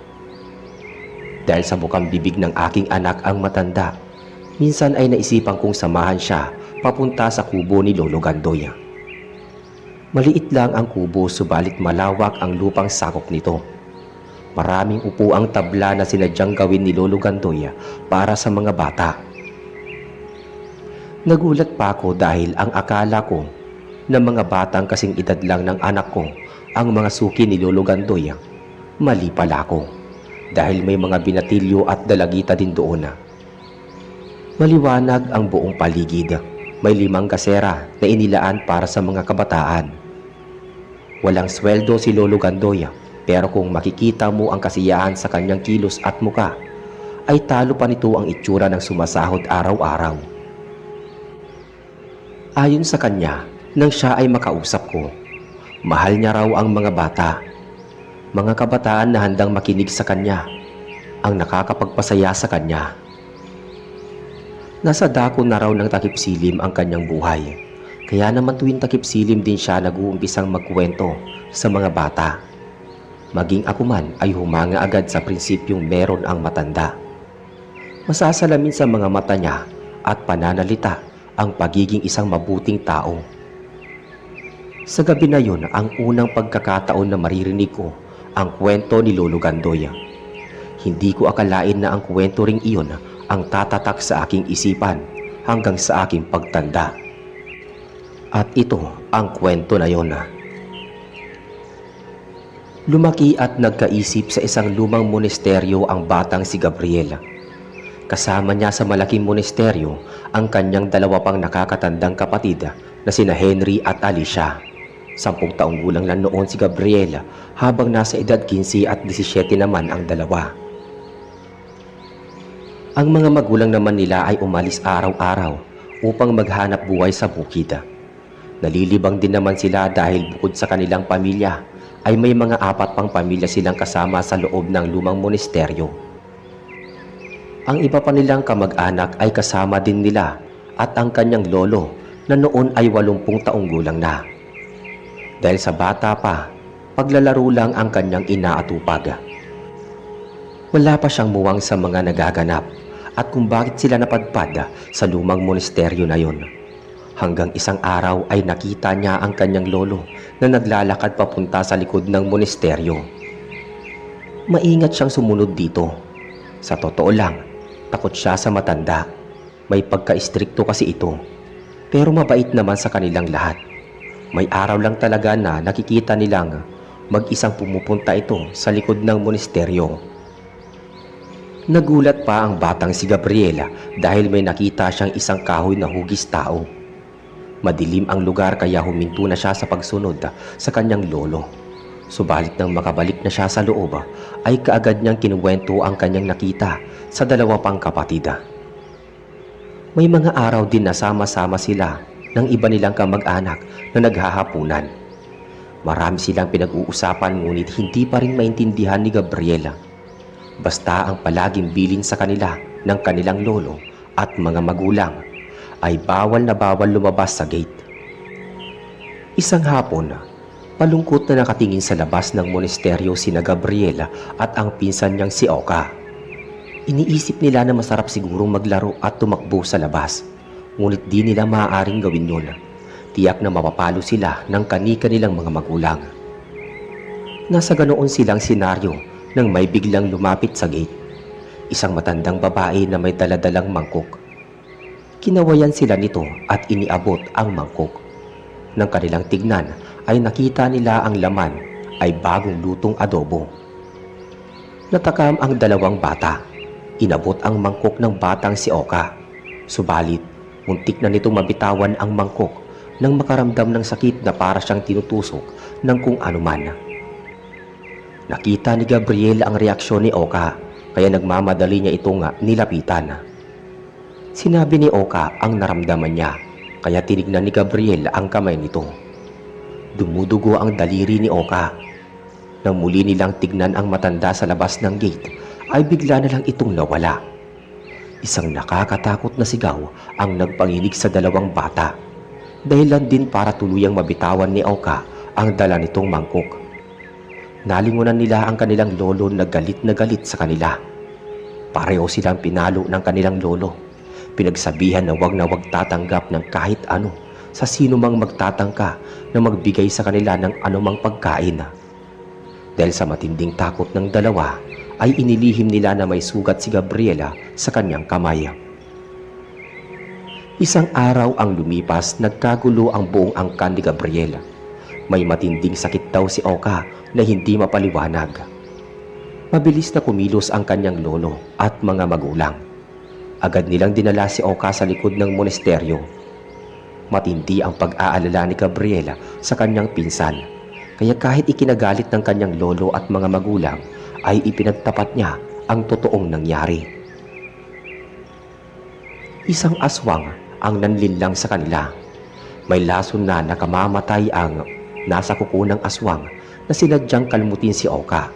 Dahil sa bukang bibig ng aking anak ang matanda, minsan ay naisipan kong samahan siya papunta sa kubo ni Lolo Gandoy. Maliit lang ang kubo subalit malawak ang lupang sakop nito. Maraming upuang tabla na sinadyang gawin ni Lolo Gandoy para sa mga bata. Nagulat pa ako dahil ang akala ko na mga batang kasing edad lang ng anak ko ang mga suki ni Lolo Gandoy. Mali pala ako dahil may mga binatilyo at dalagita din doon. Maliwanag ang buong paligid. May 5 kasera na inilaan para sa mga kabataan. Walang sweldo si Lolo Gandoy, pero kung makikita mo ang kasiyahan sa kanyang kilos at muka, ay talo pa nito ang itsura ng sumasahod araw-araw. Ayon sa kanya, nang siya ay makausap ko, mahal niya raw ang mga bata. Mga kabataan na handang makinig sa kanya, ang nakakapagpasaya sa kanya. Nasa dako na raw ng takip silim ang kanyang buhay, kaya naman tuwing takip silim din siya nag-uumpisang magkwento sa mga bata. Maging ako man ay humanga agad sa prinsipyong meron ang matanda. Masasalamin sa mga mata niya at pananalita ang pagiging isang mabuting tao. Sa gabi na yon ang unang pagkakataon na maririnig ko ang kwento ni Lolo Gandoy. Hindi ko akalain na ang kwento ring iyon ang tatatak sa aking isipan hanggang sa aking pagtanda. At ito ang kwento na yon. Lumaki at nagkaisip sa isang lumang monasteryo ang batang si Gabriel. Kasama niya sa malaking monasteryo ang kanyang 2 pang nakakatandang kapatid na sina Henry at Alicia. 10 taong gulang lang noon si Gabriel habang nasa edad 15 at 17 naman ang dalawa. Ang mga magulang naman nila ay umalis araw-araw upang maghanap buhay sa bukid. Nalilibang din naman sila dahil bukod sa kanilang pamilya ay may mga 4 pang pamilya silang kasama sa loob ng lumang monasteryo. Ang iba pa nilang kamag-anak ay kasama din nila at ang kanyang lolo na noon ay 80 taong gulang na. Dahil sa bata pa, paglalaro lang ang kanyang inaatupag. Wala pa siyang muwang sa mga nagaganap at kung bakit sila napadpad sa lumang monasteryo na yon. Hanggang isang araw ay nakita niya ang kanyang lolo na naglalakad papunta sa likod ng monasteryo. Maingat siyang sumunod dito. Sa totoo lang, takot siya sa matanda. May pagka-istrikto kasi ito. Pero mabait naman sa kanilang lahat. May araw lang talaga na nakikita nilang mag-isang pumupunta ito sa likod ng monasteryo. Nagulat pa ang batang si Gabriela dahil may nakita siyang isang kahoy na hugis tao. Madilim ang lugar kaya huminto na siya sa pagsunod sa kanyang lolo. Subalit nang makabalik na siya sa loob ay kaagad niyang kinuwento ang kanyang nakita sa dalawa pang kapatid. May mga araw din na sama-sama sila ng iba nilang kamag-anak na naghahapunan. Marami silang pinag-uusapan ngunit hindi pa rin maintindihan ni Gabriela. Basta ang palaging bilin sa kanila ng kanilang lolo at mga magulang ay bawal na bawal lumabas sa gate. Isang hapon, palungkot na nakatingin sa labas ng monasteryo sina Gabriela at ang pinsan niyang si Oka. Iniisip nila na masarap sigurong maglaro at tumakbo sa labas, ngunit di nila maaaring gawin yun. Tiyak na mapapalo sila ng kani-kanilang mga magulang. Nasa ganoon silang senaryo nang may biglang lumapit sa gate. Isang matandang babae na may daladalang mangkok. Kinawayan sila nito at iniabot ang mangkok. Nang kanilang tignan ay nakita nila ang laman ay bagong lutong adobo. Natakam ang dalawang bata. Inabot ang mangkok ng batang si Oka. Subalit, muntik na nitong mabitawan ang mangkok nang makaramdam ng sakit na para siyang tinutusok ng kung anuman. Nakita ni Gabriel ang reaksyon ni Oka kaya nagmamadali niya itong nilapitan. Sinabi ni Oka ang naramdaman niya kaya tinignan ni Gabriel ang kamay nito. Dumudugo ang daliri ni Oka. Nang muli nilang tignan ang matanda sa labas ng gate, ay bigla na lang itong nawala. Isang nakakatakot na sigaw ang nagpanginig sa dalawang bata. Dahilan din para tuluyang mabitawan ni Oka ang dala nitong mangkok. Nalingunan nila ang kanilang lolo na galit sa kanila. Pareho silang pinalo ng kanilang lolo. Pinagsabihan na wag tatanggap ng kahit ano sa sino mang magtatangka na magbigay sa kanila ng anumang pagkain. Dahil sa matinding takot ng dalawa, ay inilihim nila na may sugat si Gabriela sa kanyang kamay. Isang araw ang lumipas, nagkagulo ang buong angkan ni Gabriela. May matinding sakit daw si Oka na hindi mapaliwanag. Mabilis na kumilos ang kanyang lolo at mga magulang. Agad nilang dinala si Oka sa likod ng monasteryo. Matindi ang pag-aalala ni Gabriela sa kanyang pinsan, kaya kahit ikinagalit ng kanyang lolo at mga magulang, ay ipinagtapat niya ang totoong nangyari. Isang aswang ang nanlinlang sa kanila. May lason na nakamamatay ang nasa kuko ng aswang na sinadyang kalmutin si Oka.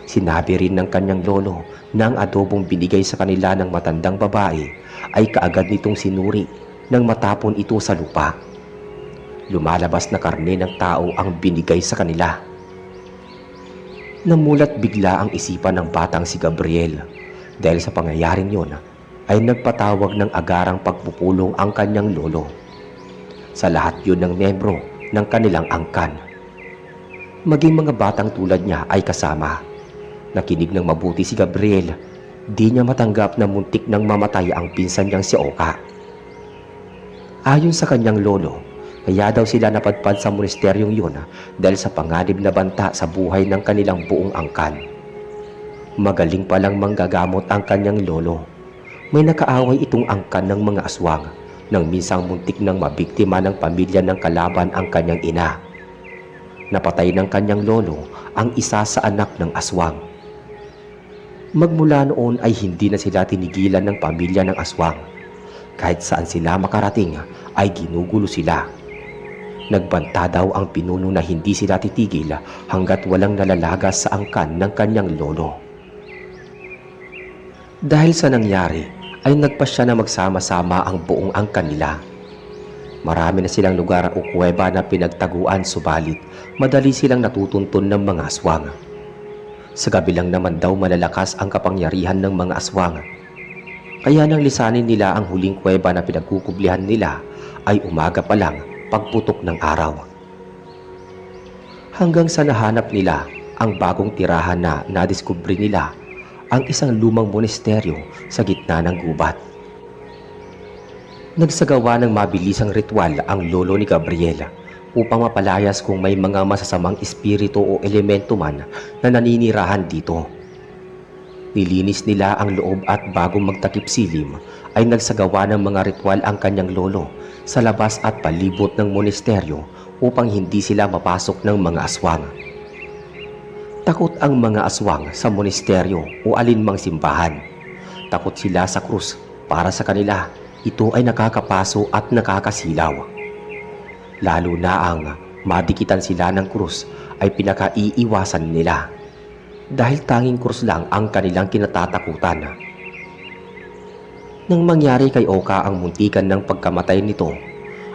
Sinabi rin ng kanyang lolo na ang adobong binigay sa kanila ng matandang babae ay kaagad nitong sinuri nang matapon ito sa lupa. Lumalabas na karne ng tao ang binigay sa kanila. Namulat bigla ang isipan ng batang si Gabriel. Dahil sa pangyayaring yon ay nagpatawag ng agarang pagpupulong ang kanyang lolo. Sa lahat yun ng membro ng kanilang angkan. Maging mga batang tulad niya ay kasama. Nakinig ng mabuti si Gabriel. Di niya matanggap na muntik nang mamatay ang pinsan niyang si Oka. Ayon sa kanyang lolo, kaya daw sila napadpad sa monesteryong yun dahil sa panganib na banta sa buhay ng kanilang buong angkan. Magaling palang manggagamot ang kanyang lolo. May nakaaway itong angkan ng mga aswang nang minsang muntik nang mabiktima ng pamilya ng kalaban ang kanyang ina. Napatay ng kanyang lolo ang isa sa anak ng aswang. Magmula noon ay hindi na sila tinigilan ng pamilya ng aswang. Kahit saan sila makarating ay ginugulo sila. Nagbanta daw ang pinuno na hindi sila titigil hanggat walang nalalagas sa angkan ng kanyang lolo. Dahil sa nangyari ay nagpasya na magsama-sama ang buong angkan nila. Marami na silang lugar o kuweba na pinagtaguan subalit madali silang natutuntun ng mga aswang. Sa gabi lang naman daw malalakas ang kapangyarihan ng mga aswang. Kaya nang lisanin nila ang huling kuweba na pinagkukublihan nila ay umaga pa lang pagputok ng araw. Hanggang sa nahanap nila ang bagong tirahan na nadiskubre nila, ang isang lumang monasteryo sa gitna ng gubat. Nagsagawa ng mabilisang ritual ang lolo ni Gabriela upang mapalayas kung may mga masasamang espiritu o elemento man na naninirahan dito. Nilinis nila ang loob at bago magtakip silim ay nagsagawa ng mga ritual ang kanyang lolo sa labas at palibot ng monasteryo upang hindi sila mapasok ng mga aswang. Takot ang mga aswang sa monasteryo o alinmang simbahan. Takot sila sa krus. Para sa kanila, ito ay nakakapaso at nakakasilaw. Lalo na ang madikitan sila ng krus ay pinakaiiwasan nila. Dahil tanging krus lang ang kanilang kinatatakutan. Nang mangyari kay Oka ang muntikan ng pagkamatay nito,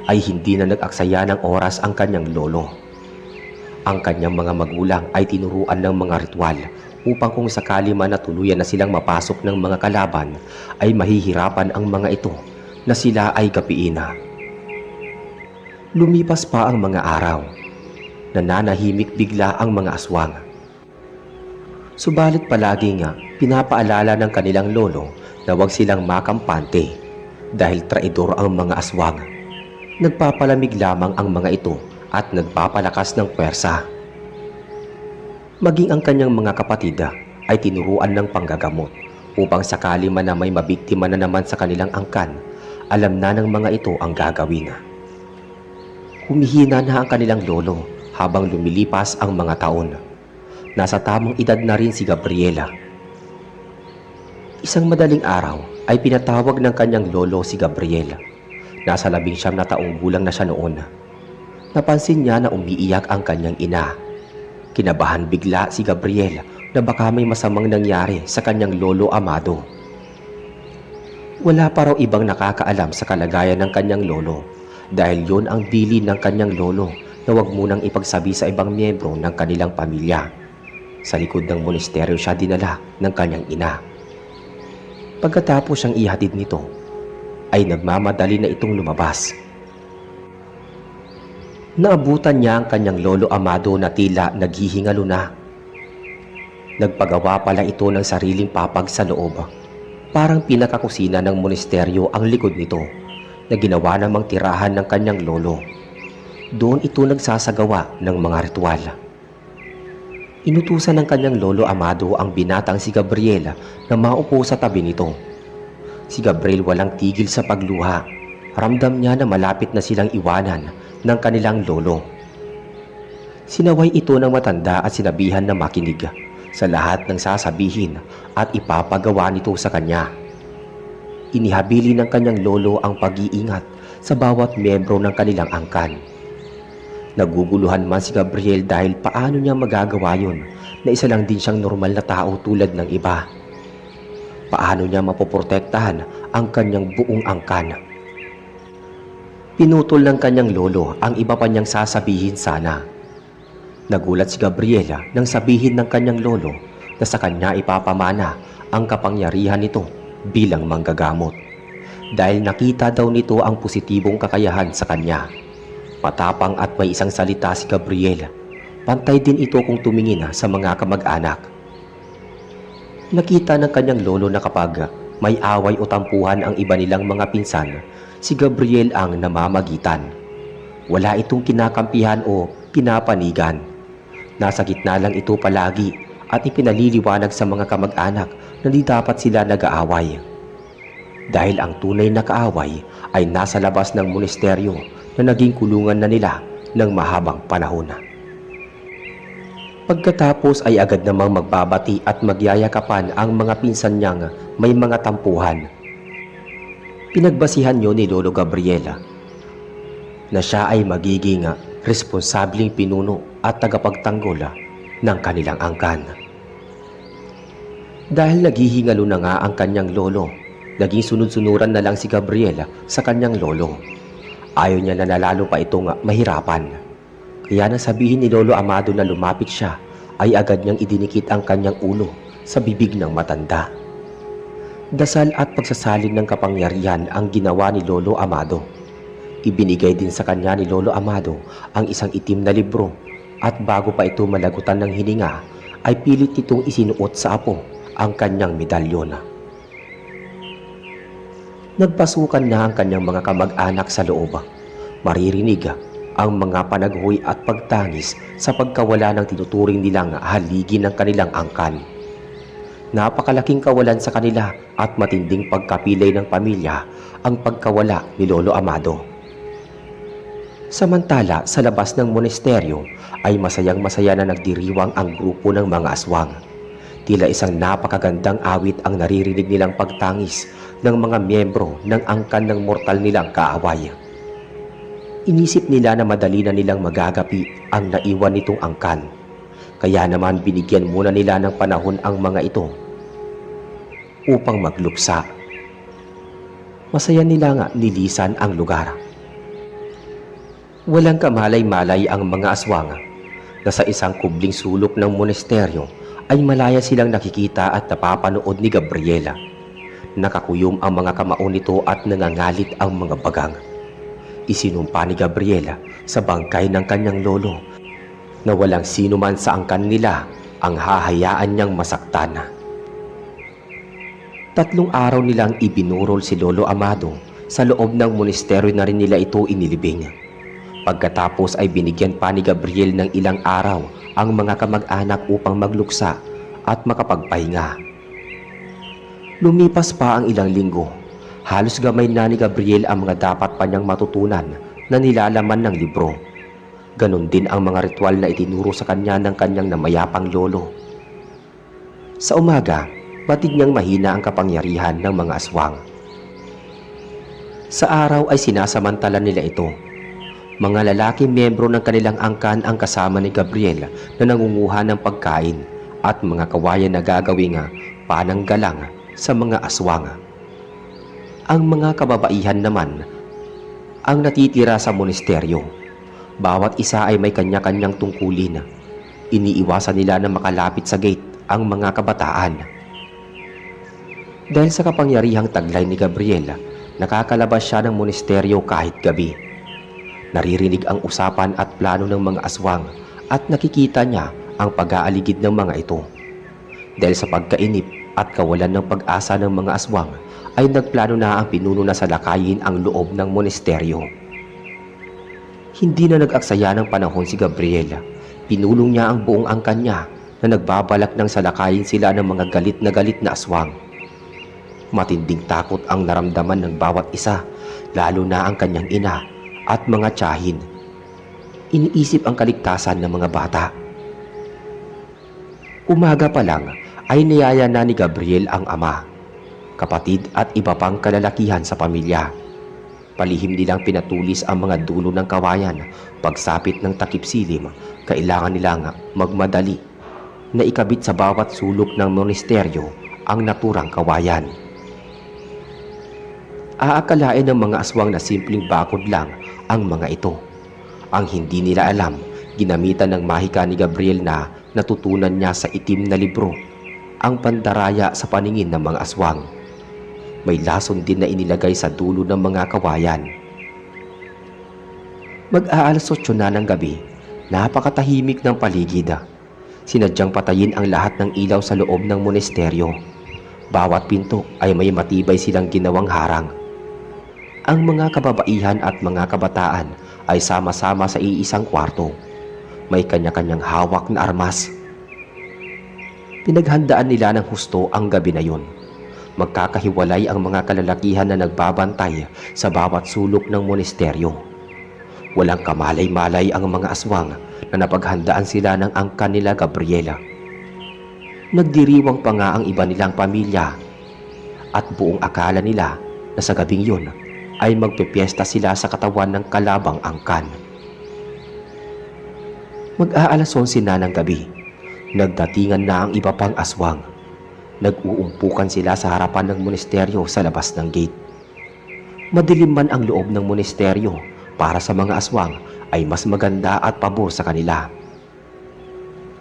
ay hindi na nag-aksaya ng oras ang kanyang lolo. Ang kanyang mga magulang ay tinuruan ng mga ritual upang kung sakali man na tuluyan na silang mapasok ng mga kalaban, ay mahihirapan ang mga ito na sila ay gapiin na. Lumipas pa ang mga araw. Nananahimik bigla ang mga aswang. Subalit palagi nga pinapaalala ng kanilang lolo na huwag silang makampante dahil traidor ang mga aswang. Nagpapalamig lamang ang mga ito at nagpapalakas ng puwersa. Maging ang kanyang mga kapatid ay tinuruan ng panggagamot upang sakali man na may mabiktima na naman sa kanilang angkan, alam na ng mga ito ang gagawin. Humihina na ang kanilang lolo habang lumilipas ang mga taon. Nasa tamang edad na rin si Gabriela. Isang madaling araw ay pinatawag ng kanyang lolo si Gabriela. Nasa 19 na taong gulang na siya noon. Napansin niya na umiiyak ang kanyang ina. Kinabahan bigla si Gabriela na baka may masamang nangyari sa kanyang lolo Amado. Wala pa raw ibang nakakaalam sa kalagayan ng kanyang lolo dahil yon ang bilin ng kanyang lolo na huwag munang ipagsabi sa ibang miyembro ng kanilang pamilya. Sa likod ng monasteryo siya dinala ng kanyang ina. Pagkatapos siyang ihatid nito, ay nagmamadali na itong lumabas. Naabutan niya ang kanyang lolo Amado na tila naghihingalo na. Nagpagawa pala ito ng sariling papag sa loob. Parang pinakakusina ng monasteryo ang likod nito na ginawa namang tirahan ng kanyang lolo. Doon ito nagsasagawa ng mga ritual. Inutusan ng kanyang lolo Amado ang binatang si Gabriela na maupo sa tabi nito. Si Gabriel walang tigil sa pagluha. Ramdam niya na malapit na silang iwanan ng kanilang lolo. Sinaway ito ng matanda at sinabihan na makinig sa lahat ng sasabihin at ipapagawa nito sa kanya. Inihabili ng kanyang lolo ang pag-iingat sa bawat miyembro ng kanilang angkan. Naguguluhan man si Gabriel dahil paano niya magagawa yun na isa lang din siyang normal na tao tulad ng iba. Paano niya mapoprotektahan ang kanyang buong angkan? Pinutol ng kanyang lolo ang iba pa niyang sasabihin sana. Nagulat si Gabriela nang sabihin ng kanyang lolo na sa kanya ipapamana ang kapangyarihan nito bilang manggagamot. Dahil nakita daw nito ang positibong kakayahan sa kanya. Matapang at may isang salita si Gabriela. Pantay din ito kung tumingin sa mga kamag-anak. Nakita ng kanyang lolo na kapag may away o tampuhan ang iba nilang mga pinsan, si Gabriel ang namamagitan. Wala itong kinakampihan o pinapanigan. Nasa gitna lang ito palagi at ipinaliliwanag sa mga kamag-anak na di dapat sila nag-aaway. Dahil ang tunay na kaaway ay nasa labas ng monasteryo na naging kulungan na nila ng mahabang panahon. Pagkatapos ay agad namang magbabati at magyayakapan ang mga pinsan niyang may mga tampuhan. Pinagbasihan niyo ni Lolo Gabriela na siya ay magiging responsableng pinuno at tagapagtanggol ng kanilang angkan. Dahil naghihingalo na nga ang kanyang lolo, naging sunod-sunuran na lang si Gabriela sa kanyang lolo. Ayaw niya na lalo pa itong mahirapan. Kaya nang sabihin ni Lolo Amado na lumapit siya, ay agad niyang idinikit ang kanyang ulo sa bibig ng matanda. Dasal at pagsasalin ng kapangyarihan ang ginawa ni Lolo Amado. Ibinigay din sa kanya ni Lolo Amado ang isang itim na libro at bago pa ito malagutan ng hininga ay pilit itong isinuot sa apo ang kanyang medalyon. Nagpasukan na ang kanyang mga kamag-anak sa loob. Maririnig ang mga panaghoy at pagtangis sa pagkawala ng tinuturing nilang haligi ng kanilang angkan. Napakalaking kawalan sa kanila at matinding pagkapilay ng pamilya ang pagkawala ni Lolo Amado. Samantala, sa labas ng monasteryo ay masayang-masaya na nagdiriwang ang grupo ng mga aswang. Tila isang napakagandang awit ang naririnig nilang pagtangis ng mga miyembro ng angkan ng mortal nilang kaaway. Inisip nila na madali na nilang magagapi ang naiwan nitong angkan. Kaya naman binigyan muna nila ng panahon ang mga ito upang magluksa. Masaya nila nga nilisan ang lugar. Walang kamalay-malay ang mga aswang na sa isang kubling sulok ng monasteryo ay malaya silang nakikita at napapanood ni Gabriela. Nakakuyom ang mga kamao nito at nangangalit ang mga bagang. Isinumpa ni Gabriela sa bangkay ng kanyang lolo na walang sino man sa angkan nila ang hahayaan niyang masaktan. 3 araw nilang ibinurol si Lolo Amado sa loob ng monasteryo na rin nila ito inilibing. Pagkatapos ay binigyan pa ni Gabriel ng ilang araw ang mga kamag-anak upang magluksa at makapagpahinga. Lumipas pa ang ilang linggo. Halos gamay na ni Gabriel ang mga dapat pa niyang matutunan na nilalaman ng libro. Ganon din ang mga ritual na itinuro sa kanya ng kanyang namayapang lolo. Sa umaga, batid niyang mahina ang kapangyarihan ng mga aswang. Sa araw ay sinasamantala nila ito. Mga lalaki miyembro ng kanilang angkan ang kasama ni Gabriel na nangunguha ng pagkain at mga kawayan na gagawing pananggalang sa mga aswang. Ang mga kababaihan naman ang natitira sa monasteryo. Bawat isa ay may kanya-kanyang tungkulin. Iniiwasan nila na makalapit sa gate ang mga kabataan. Dahil sa kapangyarihang taglay ni Gabriela, nakakalabas siya ng monasteryo kahit gabi. Naririnig ang usapan at plano ng mga aswang at nakikita niya ang pag-aaligid ng mga ito. Dahil sa pagkainip at kawalan ng pag-asa ng mga aswang, ay nagplano na ang pinuno na salakayin ang loob ng monasteryo. Hindi na nag-aksaya ng panahon si Gabriela. Pinulong niya ang buong angkan niya na nagbabalak ng salakayin sila ng mga galit na aswang. Matinding takot ang naramdaman ng bawat isa, lalo na ang kanyang ina at mga tiyahin. Iniisip ang kaligtasan ng mga bata. Umaga pa lang ay niyaya na ni Gabriel ang ama, kapatid at iba pang kalalakihan sa pamilya. Palihim nilang pinatulis ang mga dulo ng kawayan. Pagsapit ng takip silim, kailangan nilang magmadali na ikabit sa bawat sulok ng monasteryo ang naturang kawayan. Aakalain ng mga aswang na simpleng bakod lang ang mga ito. Ang hindi nila alam, ginamitan ng mahika ni Gabriel na natutunan niya sa itim na libro ang pandaraya sa paningin ng mga aswang. May lason din na inilagay sa dulo ng mga kawayan. Mag-aalas 8 na ng gabi, napakatahimik ng paligid. Sinadyang patayin ang lahat ng ilaw sa loob ng monasteryo. Bawat pinto ay may matibay silang ginawang harang. Ang mga kababaihan at mga kabataan ay sama-sama sa iisang kwarto. May kanya-kanyang hawak na armas. Pinaghandaan nila ng husto ang gabi na yun. Magkakahiwalay ang mga kalalakihan na nagbabantay sa bawat sulok ng monasteryo. Walang kamalay-malay ang mga aswang na napaghandaan sila ng angkan nila Gabriela. Nagdiriwang pa nga ang iba nilang pamilya at buong akala nila na sa gabing yun ay magpipiesta sila sa katawan ng kalabang angkan. Mag-aalas 11 na ng gabi. Nagdatingan na ang iba pang aswang. Nag-uumpukan sila sa harapan ng monasteryo sa labas ng gate. Madilim man ang loob ng monasteryo, para sa mga aswang ay mas maganda at pabor sa kanila.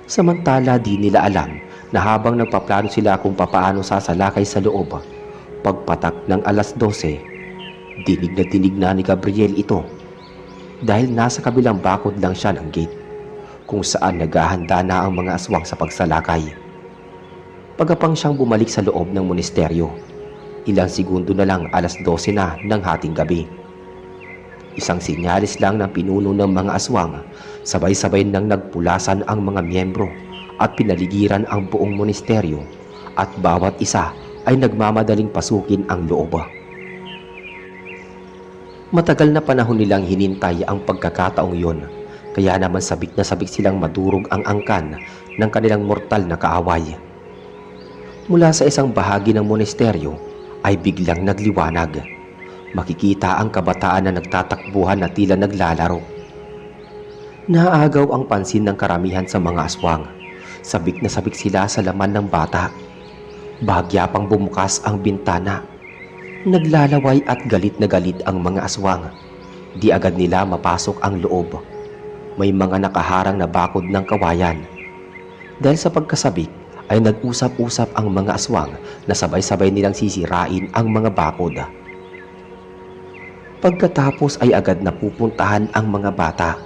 Samantala di nila alam na habang nagpaplano sila kung papaano sasalakay sa loob, Pagpatak ng alas 12, dinig na ni Gabriel ito dahil nasa kabilang bakod lang siya ng gate kung saan naghahanda na ang mga aswang sa pagsalakay. Pagkapang siyang bumalik sa loob ng monasteryo, ilang segundo na lang alas 12 na ng hating gabi. Isang sinyalis lang ng pinuno ng mga aswang, sabay-sabay nang nagpulasan ang mga miyembro at pinaligiran ang buong monasteryo at bawat isa ay nagmamadaling pasukin ang loob. Matagal na panahon nilang hinintay ang pagkakataong yun, kaya naman sabik na sabik silang madurog ang angkan ng kanilang mortal na kaaway. Mula sa isang bahagi ng monasteryo ay biglang nagliwanag. Makikita ang kabataan na nagtatakbuhan na tila naglalaro. Naagaw ang pansin ng karamihan sa mga aswang. Sabik na sabik sila sa laman ng bata. Bahagya pang bumukas ang bintana. Naglalaway at galit na galit ang mga aswang. Di agad nila mapasok ang loob. May mga nakaharang na bakod ng kawayan. Dahil sa pagkasabik ay nag-usap-usap ang mga aswang na sabay-sabay nilang sisirain ang mga bakod. Pagkatapos ay agad napupuntahan ang mga bata.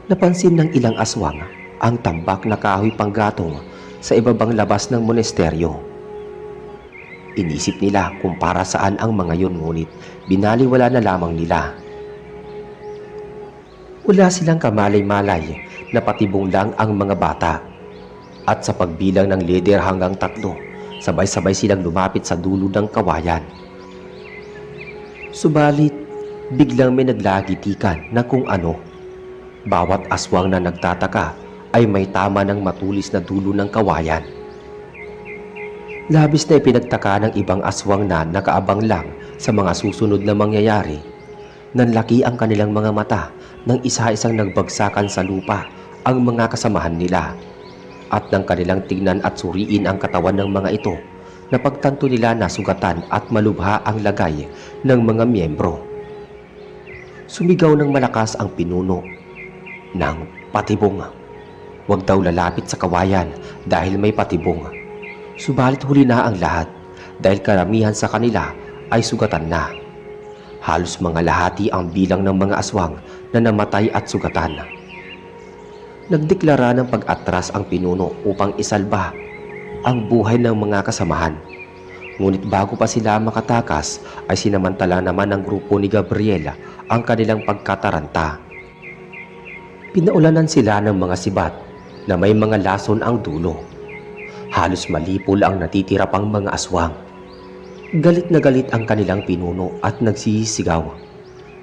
Napansin ng ilang aswang ang tambak na kahoy panggatong sa ibabang labas ng monasteryo. Inisip nila kung para saan ang mga yun, ngunit binaliwala na lamang nila. Wala silang kamalay-malay na patibong lang ang mga bata. At sa pagbilang ng leader hanggang 3, sabay-sabay silang lumapit sa dulo ng kawayan. Subalit, biglang may naglagitikan na kung ano. Bawat aswang na nagtataka ay may tama ng matulis na dulo ng kawayan. Labis na ipinagtaka ng ibang aswang na nakaabang lang sa mga susunod na mangyayari. Nanlaki ang kanilang mga mata nang isa-isang nagbagsakan sa lupa ang mga kasamahan nila. At nang kanilang tignan at suriin ang katawan ng mga ito, napagtanto nila na sugatan at malubha ang lagay ng mga miyembro. Sumigaw ng malakas ang pinuno ng patibong. Huwag daw lalapit sa kawayan dahil may patibong. Subalit huli na ang lahat dahil karamihan sa kanila ay sugatan na. Halos mga lahati ang bilang ng mga aswang na namatay at sugatan. Nagdeklara ng pag-atras ang pinuno upang isalba ang buhay ng mga kasamahan. Ngunit bago pa sila makatakas ay sinamantala naman ng grupo ni Gabriela ang kanilang pagkataranta. Pinaulanan sila ng mga sibat na may mga lason ang dulo. Halos malipol ang natitira pang mga aswang. Galit na galit ang kanilang pinuno at nagsisigaw.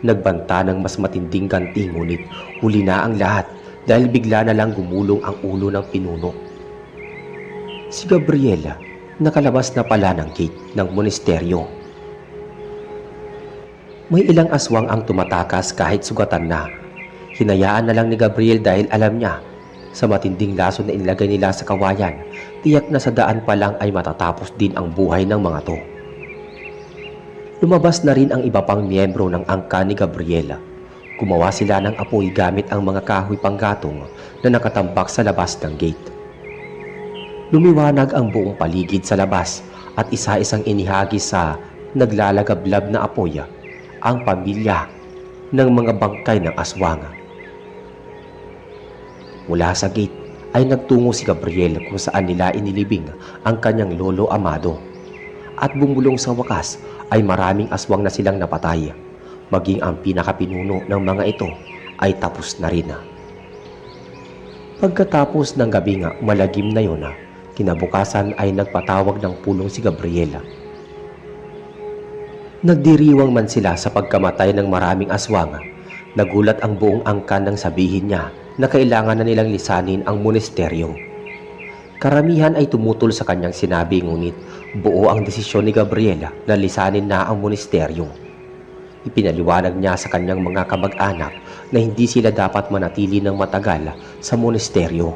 Nagbanta ng mas matinding ganti, ngunit huli na ang lahat dahil bigla na lang gumulong ang ulo ng pinuno. Si Gabriela nakalabas na pala ng gate ng monasteryo. May ilang aswang ang tumatakas kahit sugatan na. Hinayaan na lang ni Gabriel dahil alam niya sa matinding lason na inilagay nila sa kawayan, tiyak na sa daan pa lang ay matatapos din ang buhay ng mga to. Lumabas na rin ang iba pang miyembro ng angka ni Gabriela. Gumawa sila ng apoy gamit ang mga kahoy panggatong na nakatambak sa labas ng gate. Lumiwanag ang buong paligid sa labas at isa-isang inihagis sa naglalagablab na apoy ang pamilya ng mga bangkay ng aswang. Mula sa gate ay nagtungo si Gabriel kung saan nila inilibing ang kanyang lolo amado. At bumulong sa wakas ay maraming aswang na silang napatay. Maging ang pinakapinuno ng mga ito ay tapos na rin. Pagkatapos ng gabi nga malagim na yun, kinabukasan ay nagpatawag ng pulong si Gabriela. Nagdiriwang man sila sa pagkamatay ng maraming aswang. Nagulat ang buong angkan nang sabihin niya na kailangan na nilang lisanin ang monasteryo. Karamihan ay tumutol sa kanyang sinabi, ngunit buo ang desisyon ni Gabriela na lisanin na ang monasteryo. Ipinaliwanag niya sa kanyang mga kamag-anak na hindi sila dapat manatili ng matagal sa monasteryo.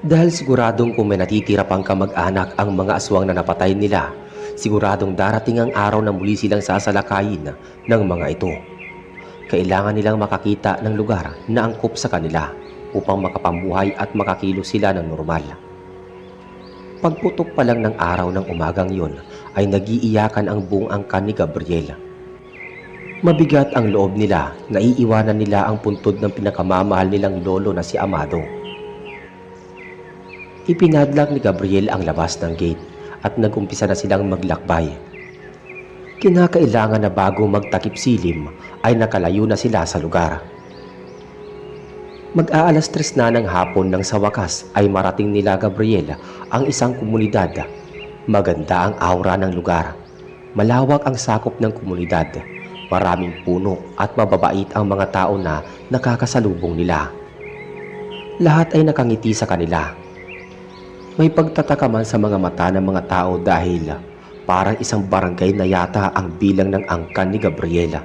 Dahil siguradong kung may natitira pang kamag-anak ang mga aswang na napatay nila, siguradong darating ang araw na muli silang sasalakayin ng mga ito. Kailangan nilang makakita ng lugar na angkop sa kanila upang makapambuhay at makakilos sila ng normal. Pagputok pa lang ng araw ng umagang yon ay nagiiyakan ang buong angkan ni Gabriel. Mabigat ang loob nila na iiwanan nila ang puntod ng pinakamamahal nilang lolo na si Amado. Ipinadlock ni Gabriel ang labas ng gate at nagumpisa na silang maglakbay. Kinakailangan na bago magtakip silim ay nakalayo na sila sa lugar. Mag-aalas 3 na ng hapon nang sa wakas ay marating nila Gabriel ang isang komunidad. Maganda ang aura ng lugar. Malawak ang sakop ng komunidad. Maraming puno at mababait ang mga tao na nakakasalubong nila. Lahat ay nakangiti sa kanila. May pagtataka man sa mga mata ng mga tao dahil parang isang barangay na yata ang bilang ng angkan ni Gabriela.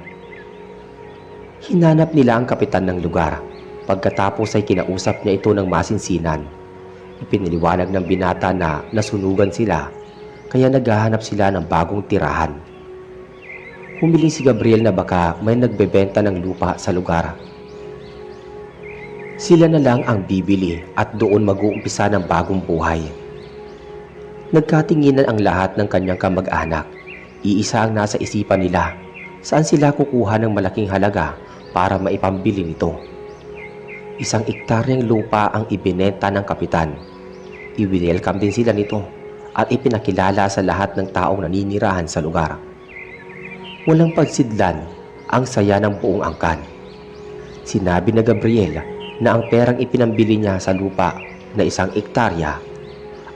Hinanap nila ang kapitan ng lugar. Pagkatapos ay kinausap niya ito ng masinsinan. Ipiniliwanag ng binata na nasunugan sila, kaya naghahanap sila ng bagong tirahan. Humiling si Gabriel na baka may nagbebenta ng lupa sa lugar. Sila na lang ang bibili at doon mag-uumpisa ng bagong buhay. Nagkatinginan ang lahat ng kanyang kamag-anak. Iisa ang nasa isipan nila, saan sila kukuha ng malaking halaga para maipambili nito. Isang ektaryang lupa ang ibinenta ng kapitan. I-welcome din sila nito at ipinakilala sa lahat ng taong naninirahan sa lugar. Walang pagsidlan, ang saya ng buong angkan. Sinabi na Gabriel na ang perang ipinambili niya sa lupa na 1 ektarya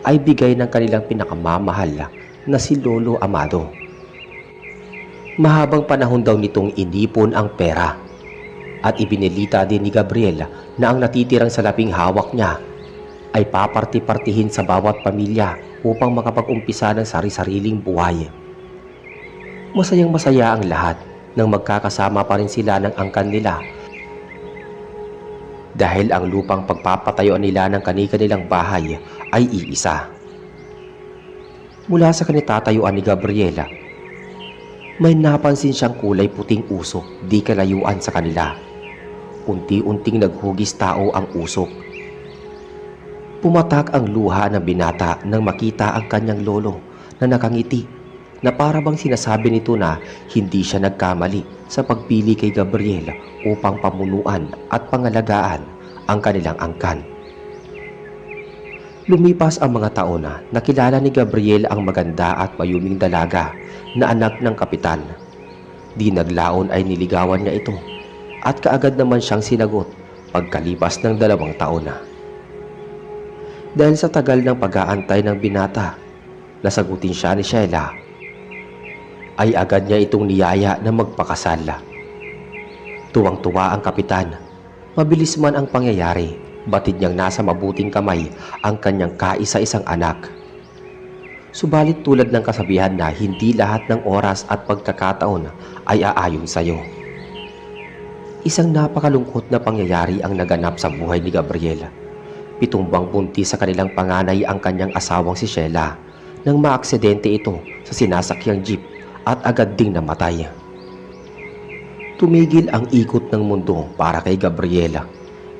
ay bigay ng kanilang pinakamamahal na si Lolo Amado. Mahabang panahon daw nitong inipon ang pera. At ibinilita din ni Gabriel na ang natitirang salaping hawak niya ay paparti-partihin sa bawat pamilya upang makapag-umpisa ng sari-sariling buhay. Masayang masaya ang lahat nang magkakasama pa rin sila ng angkan nila dahil ang lupang pagpapatayuan nila ng kani-kanilang bahay ay iisa. Mula sa kanitatayuan ni Gabriela, may napansin siyang kulay puting usok di kalayuan sa kanila. Unti-unting naghugis tao ang usok. Pumatak ang luha ng binata nang makita ang kanyang lolo na nakangiti na para bang sinasabi nito na hindi siya nagkamali sa pagpili kay Gabriel upang pamunuan at pangalagaan ang kanilang angkan. Lumipas ang mga taon na nakilala ni Gabriel ang maganda at mayuming dalaga na anak ng kapitan. Di naglaon ay niligawan niya ito at kaagad naman siyang sinagot pagkalipas ng 2 taon na. Dahil sa tagal ng pag-aantay ng binata, nasagutin siya ni Sheila, ay agad niya itong niyaya na magpakasal. Tuwang-tuwa ang kapitan. Mabilis man ang pangyayari, batid niyang nasa mabuting kamay ang kanyang kaisa-isang anak. Subalit tulad ng kasabihan na hindi lahat ng oras at pagkakataon ay aayon sa iyo. Isang napakalungkot na pangyayari ang naganap sa buhay ni Gabriel. 7 buwang buntis sa kanilang panganay ang kanyang asawang si Sheila nang maaksidente ito sa sinasakyang jeep at agad ding namatay. Tumigil ang ikot ng mundo para kay Gabriela.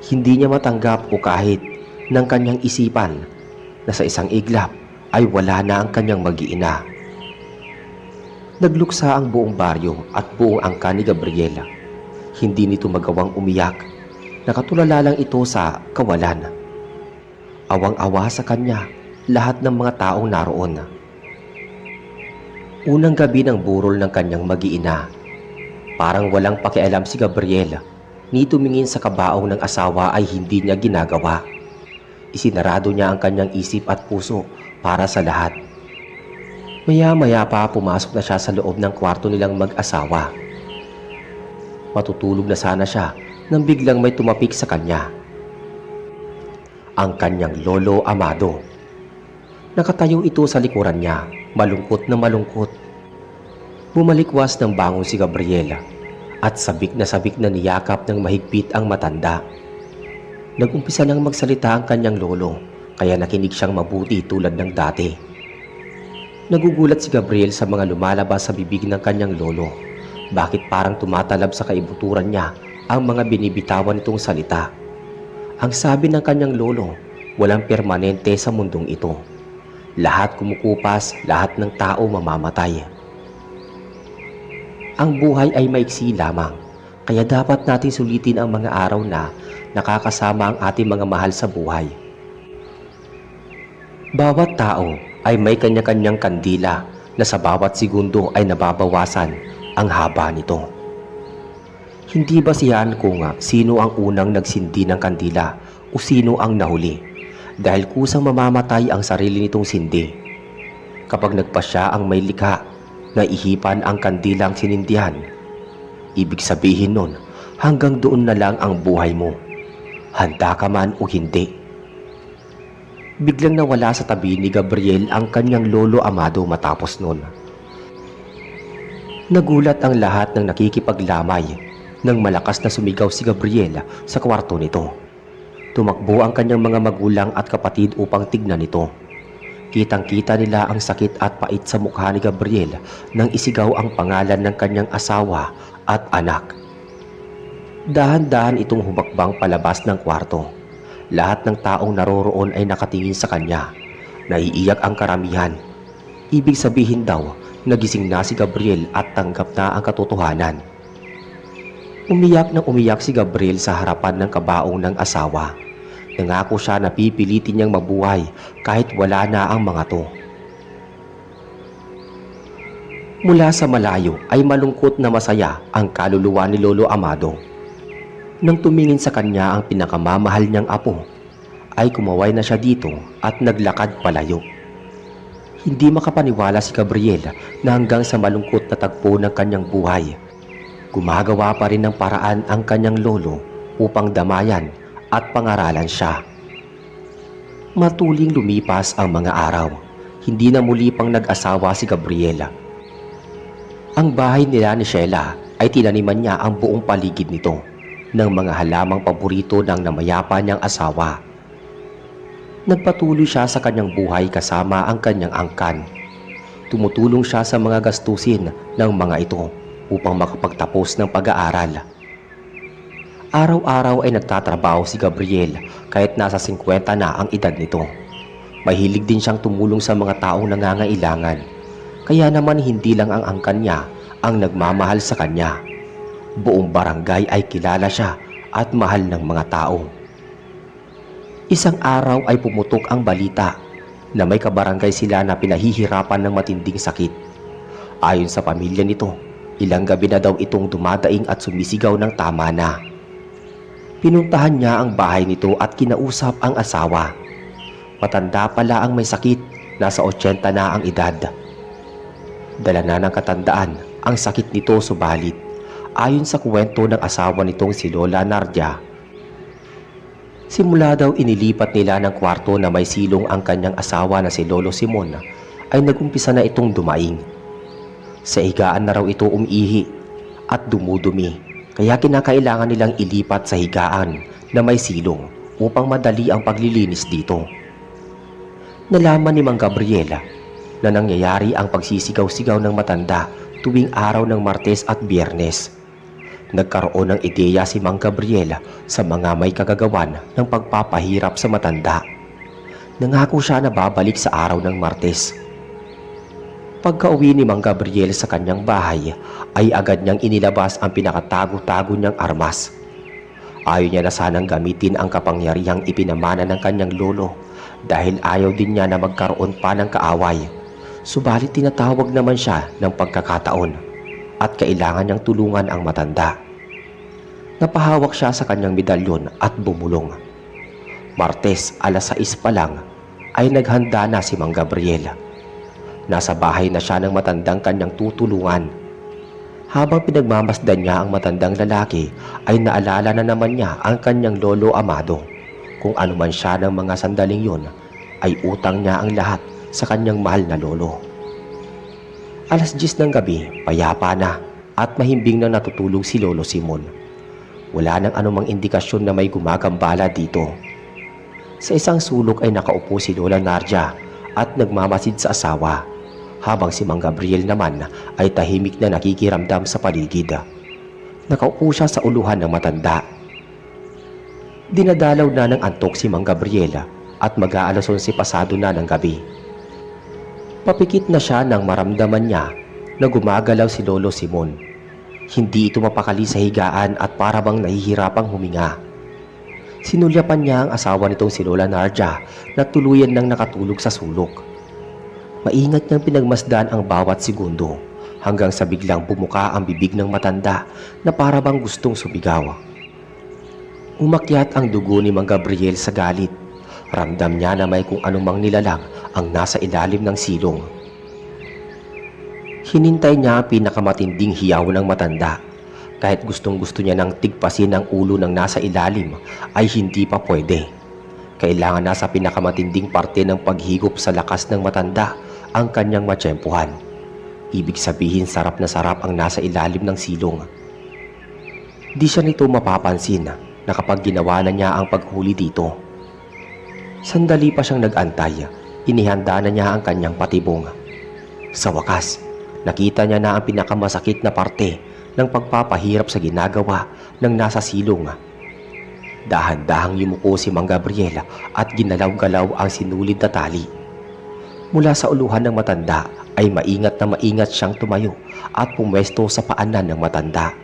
Hindi niya matanggap o kahit ng kanyang isipan na sa isang iglap ay wala na ang kanyang mag-iina. Nagluksa ang buong baryo at buong angkan ni Gabriela. Hindi nito magawang umiyak. Nakatulala lang ito sa kawalan. Awang-awa sa kanya lahat ng mga taong naroon. Unang gabi ng burol ng kanyang mag-iina. Parang walang pakialam si Gabriela. Ni tumingin sa kabaong ng asawa ay hindi niya ginagawa. Isinarado niya ang kanyang isip at puso para sa lahat. Maya-maya pa pumasok na siya sa loob ng kwarto nilang mag-asawa. Matutulog na sana siya nang biglang may tumapik sa kanya. Ang kanyang lolo Amado. Nakatayo ito sa likuran niya, malungkot na malungkot. Bumalikwas ng bangon si Gabriela at sabik na niyakap ng mahigpit ang matanda. Nagumpisa nang magsalita ang kanyang lolo, kaya nakinig siyang mabuti tulad ng dati. Nagugulat si Gabriel sa mga lumalabas sa bibig ng kanyang lolo. Bakit parang tumatalab sa kaibuturan niya ang mga binibitawan nitong salita? Ang sabi ng kanyang lolo, walang permanente sa mundong ito. Lahat kumukupas, lahat ng tao mamamatay. Ang buhay ay maiksi lamang, kaya dapat natin sulitin ang mga araw na nakakasama ang ating mga mahal sa buhay. Bawat tao ay may kanya-kanyang kandila na sa bawat segundo ay nababawasan ang haba nito. Hindi basihan kung sino ang unang nagsindi ng kandila o sino ang nahuli, dahil kusang mamamatay ang sarili nitong sindi. Kapag nagpasya ang may likha na ihipan ang kandilang sinindihan, ibig sabihin nun hanggang doon na lang ang buhay mo, handa ka man o hindi. Biglang nawala sa tabi ni Gabriel ang kanyang lolo amado matapos nun. Nagulat ang lahat ng nakikipaglamay nang malakas na sumigaw si Gabriel sa kwarto nito. Tumakbo ang kanyang mga magulang at kapatid upang tignan ito. Kitang-kita nila ang sakit at pait sa mukha ni Gabriel nang isigaw ang pangalan ng kanyang asawa at anak. Dahan-dahan itong humakbang palabas ng kwarto. Lahat ng taong naroroon ay nakatingin sa kanya. Naiiyak ang karamihan. Ibig sabihin daw, nagising na si Gabriel at tanggap na ang katotohanan. Umiyak na umiyak si Gabriel sa harapan ng kabaong ng asawa. Nangako siya na pipilitin niyang mabuhay kahit wala na ang mga to. Mula sa malayo ay malungkot na masaya ang kaluluwa ni Lolo Amado. Nang tumingin sa kanya ang pinakamamahal niyang apo, ay kumaway na siya dito at naglakad palayo. Hindi makapaniwala si Gabriel na hanggang sa malungkot na tagpo ng kanyang buhay, gumagawa pa rin ng paraan ang kanyang lolo upang damayan at pangaralan siya. Matuling lumipas ang mga araw. Hindi na muli pang nag-asawa si Gabriela. Ang bahay nila ni Sheila ay tinaniman niya ang buong paligid nito ng mga halamang paborito ng namayapa niyang asawa. Nagpatuloy siya sa kanyang buhay kasama ang kanyang angkan. Tumutulong siya sa mga gastusin ng mga ito upang makapagtapos ng pag-aaral. Araw-araw ay nagtatrabaho si Gabriel kahit nasa 50 na ang edad nito. Mahilig din siyang tumulong sa mga taong nangangailangan. Kaya naman hindi lang ang angkan niya ang nagmamahal sa kanya. Buong barangay ay kilala siya at mahal ng mga tao. Isang araw ay pumutok ang balita na may kabarangay sila na pinahihirapan ng matinding sakit. Ayon sa pamilya nito, ilang gabi na daw itong dumadaing at sumisigaw ng tama na. Pinuntahan niya ang bahay nito at kinausap ang asawa. Matanda pala ang may sakit, nasa 80 na ang edad. Dala na ng katandaan ang sakit nito, subalit ayon sa kwento ng asawa nitong si Lola Nardia, simula daw inilipat nila ng kwarto na may silong ang kanyang asawa na si Lolo Simon ay nagumpisa na itong dumaing. Sa higaan na raw ito umiihi at dumudumi, kaya kinakailangan nilang ilipat sa higaan na may silong upang madali ang paglilinis dito. Nalaman ni Mang Gabriela na nangyayari ang pagsisigaw-sigaw ng matanda tuwing araw ng Martes at Biyernes. Nagkaroon ng ideya si Mang Gabriela sa mga may kagagawan ng pagpapahirap sa matanda. Nangako siya na babalik sa araw ng Martes. Pagka-uwi ni Mang Gabriel sa kanyang bahay, ay agad niyang inilabas ang pinakatago-tago niyang armas. Ayaw niya na sanang gamitin ang kapangyarihang ipinamana ng kanyang lolo dahil ayaw din niya na magkaroon pa ng kaaway. Subalit tinatawag naman siya ng pagkakataon at kailangan niyang tulungan ang matanda. Napahawak siya sa kanyang medalyon at bumulong. Martes, alas 6 pa lang ay naghanda na si Mang Gabriel. Nasa bahay na siya ng matandang kanyang tutulungan. Habang pinagmamasdan niya ang matandang lalaki, ay naalala na naman niya ang kanyang lolo Amado. Kung ano man siya ng mga sandaling yon, ay utang niya ang lahat sa kanyang mahal na lolo. Alas 10 ng gabi, payapa na at mahimbing na natutulog si Lolo Simon. Wala nang anumang indikasyon na may gumagambala dito. Sa isang sulok ay nakaupo si Lola Nardia at nagmamasid sa asawa, habang si Mang Gabriel naman ay tahimik na nakikiramdam sa paligid. Nakaupo siya sa uluhan ng matanda. Dinadalaw na ng antok si Mang Gabriel at mag-aalas 11 pasado na ng gabi. Papikit na siya nang maramdaman niya na gumagalaw si Lolo Simon. Hindi ito mapakali sa higaan at para bang nahihirapang huminga. Sinulyapan niya ang asawa nitong si Lola Narja na tuluyan nang nakatulog sa sulok. Maingat niyang pinagmasdan ang bawat segundo hanggang sa biglang bumuka ang bibig ng matanda na para bang gustong sumigaw. Umakyat ang dugo ni Mang Gabriel sa galit. Ramdam niya na may kung anumang nilalang ang nasa ilalim ng silong. Hinintay niya ang pinakamatinding hiyaw ng matanda. Kahit gustong-gusto niya nang tigpasin ang ulo ng nasa ilalim ay hindi pa pwede. Kailangan nasa pinakamatinding parte ng paghigop sa lakas ng matanda ang kanyang matsyempuhan. Ibig sabihin sarap na sarap ang nasa ilalim ng silong. Di siya nito mapapansin na kapag ginawa na niya ang paghuli dito. Sandali pa siyang nag-antay, inihanda na niya ang kanyang patibong. Sa wakas, nakita niya na ang pinakamasakit na parte ng pagpapahirap sa ginagawa ng nasa silong. Dahan-dahang yumuko si Mang Gabriel at ginalaw-galaw ang sinulid na tali. Mula sa uluhan ng matanda ay maingat na maingat siyang tumayo at pumwesto sa paanan ng matanda.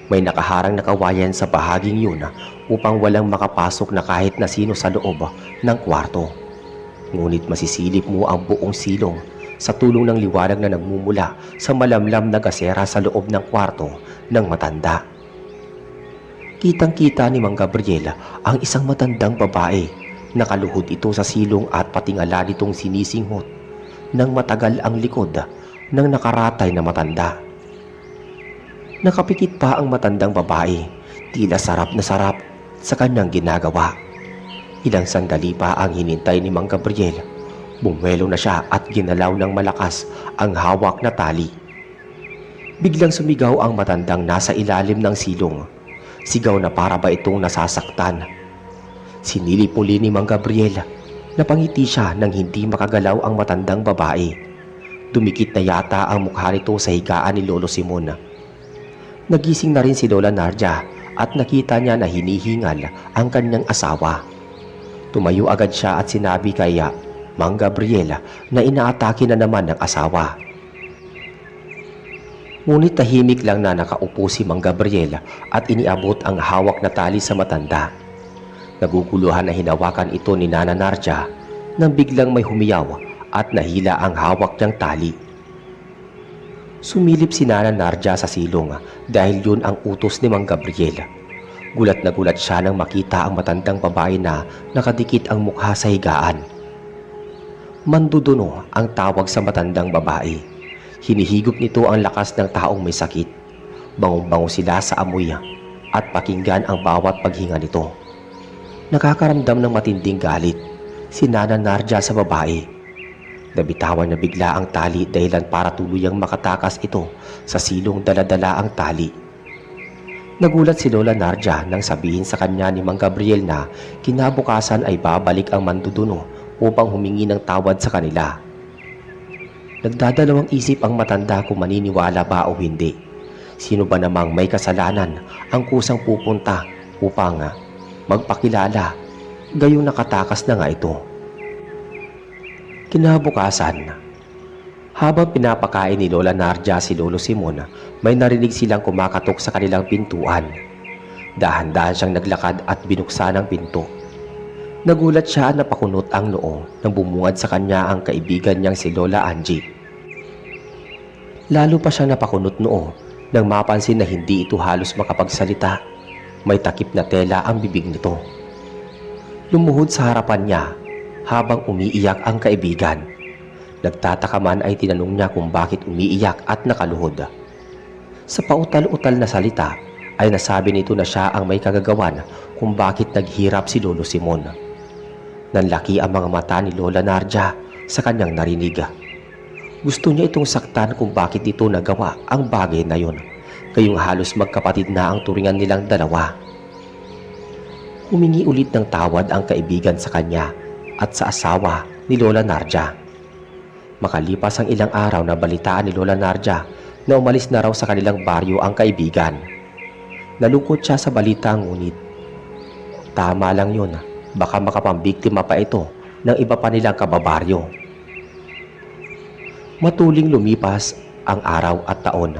May nakaharang na kawayan sa bahaging yun upang walang makapasok na kahit na sino sa loob ng kwarto. Ngunit masisilip mo ang buong silong sa tulong ng liwanag na nagmumula sa malamlam na gasera sa loob ng kwarto ng matanda. Kitang-kita ni Mang Gabriel ang isang matandang babae. Nakaluhod ito sa silong at patingala nitong sinisinghot ng matagal ang likod ng nakaratay na matanda. Nakapikit pa ang matandang babae, tila sarap na sarap sa kanyang ginagawa. Ilang sandali pa ang hinintay ni Mang Gabriel. Bumwelo na siya at ginalaw ng malakas ang hawak na tali. Biglang sumigaw ang matandang nasa ilalim ng silong. Sigaw na para ba itong nasasaktan. Sinilip muli ni Mang Gabriel. Napangiti siya nang hindi makagalaw ang matandang babae. Dumikit na yata ang mukha nito sa higaan ni Lolo Simon. Nagising na rin si Lola Narja at nakita niya na hinihingal ang kanyang asawa. Tumayo agad siya at sinabi kay Mang Gabriel na inaatake na naman ng asawa. Ngunit tahimik lang na nakaupo si Mang Gabriel at iniabot ang hawak na tali sa matanda. Naguguluhan na hinawakan ito ni Nana Narja nang biglang may humiyaw at nahila ang hawak niyang tali. Sumilip si Nana Narja sa silong dahil yun ang utos ni Mang Gabriel. Gulat na gulat siya nang makita ang matandang babae na nakadikit ang mukha sa higaan. Manduduno ang tawag sa matandang babae. Hinihigop nito ang lakas ng taong may sakit. Bangong-bango sila sa amoy at pakinggan ang bawat paghinga nito. Nakakaramdam ng matinding galit si Nana Narja sa babae. Nabitawan na bigla ang tali dahilan para tuluyang makatakas ito sa silong dala-dala ang tali. Nagulat si Lola Narja nang sabihin sa kanya ni Mang Gabriel na kinabukasan ay babalik ang manduduno upang humingi ng tawad sa kanila. Nagdadalawang isip ang matanda kung maniniwala ba o hindi. Sino ba namang may kasalanan ang kusang pupunta upang magpakilala, gayong nakatakas na nga ito. Kinabukasan, habang pinapakain ni Lola Narja si Lolo Simon, may narinig silang kumakatok sa kanilang pintuan. Dahan-dahan siyang naglakad at binuksan ang pinto. Nagulat siya na pakunot ang noo nang bumungad sa kanya ang kaibigan niyang si Lola Angie. Lalo pa siyang napakunot noo nang mapansin na hindi ito halos makapagsalita. May takip na tela ang bibig nito. Lumuhod sa harapan niya habang umiiyak ang kaibigan. Nagtataka man ay tinanong niya kung bakit umiiyak at nakaluhod. Sa pautal-utal na salita ay nasabi nito na siya ang may kagagawan kung bakit naghirap si Lolo Simon. Nanlaki ang mga mata ni Lola Narja sa kanyang narinig. Gusto niya itong saktan kung bakit ito nagawa ang bagay na yon, kayong halos magkapatid na ang turingan nilang dalawa. Humingi ulit ng tawad ang kaibigan sa kanya at sa asawa ni Lola Narja. Makalipas ang ilang araw na balitaan ni Lola Narja na umalis na raw sa kanilang baryo ang kaibigan. Nalungkot siya sa balita ngunit tama lang yun, baka makapambiktima pa ito ng iba pa nilang kababaryo. Matuling lumipas ang araw at taon,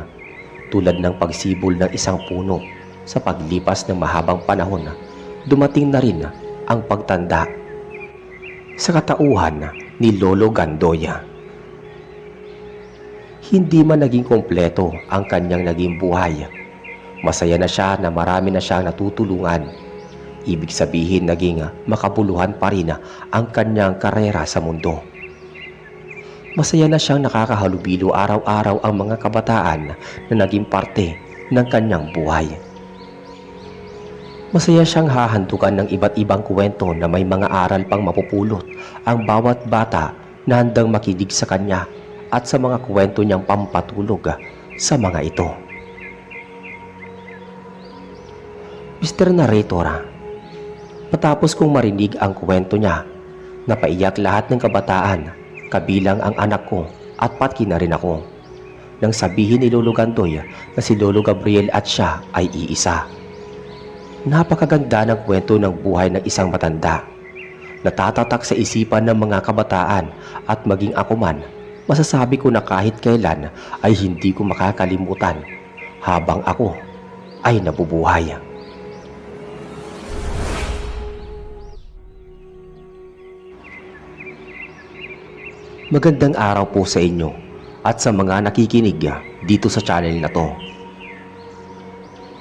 tulad ng pagsibol ng isang puno sa paglipas ng mahabang panahon. Dumating na rin ang pagtanda sa katauhan ni Lolo Gandoya. Hindi man naging kompleto ang kanyang naging buhay. Masaya na siya na marami na siyang natutulungan. Ibig sabihin naging makabuluhan pa rin ang kanyang karera sa mundo. Masaya na siyang nakakahalubilo araw-araw ang mga kabataan na naging parte ng kanyang buhay. Masaya siyang hahantukan ng iba't ibang kwento na may mga aral pang mapupulot ang bawat bata na handang makinig sa kanya at sa mga kwento niyang pampatulog sa mga ito. Mr. Narrator, matapos kong marinig ang kwento niya, napaiyak lahat ng kabataan, kabilang ang anak ko at pati na rin ako, nang sabihin ni Lolo Gandoy na si Lolo Gabriel at siya ay iisa. Napakaganda ng kwento ng buhay ng isang matanda. Natatatak sa isipan ng mga kabataan at maging ako man, masasabi ko na kahit kailan ay hindi ko makakalimutan habang ako ay nabubuhay. Magandang araw po sa inyo at sa mga nakikinig dito sa channel na to.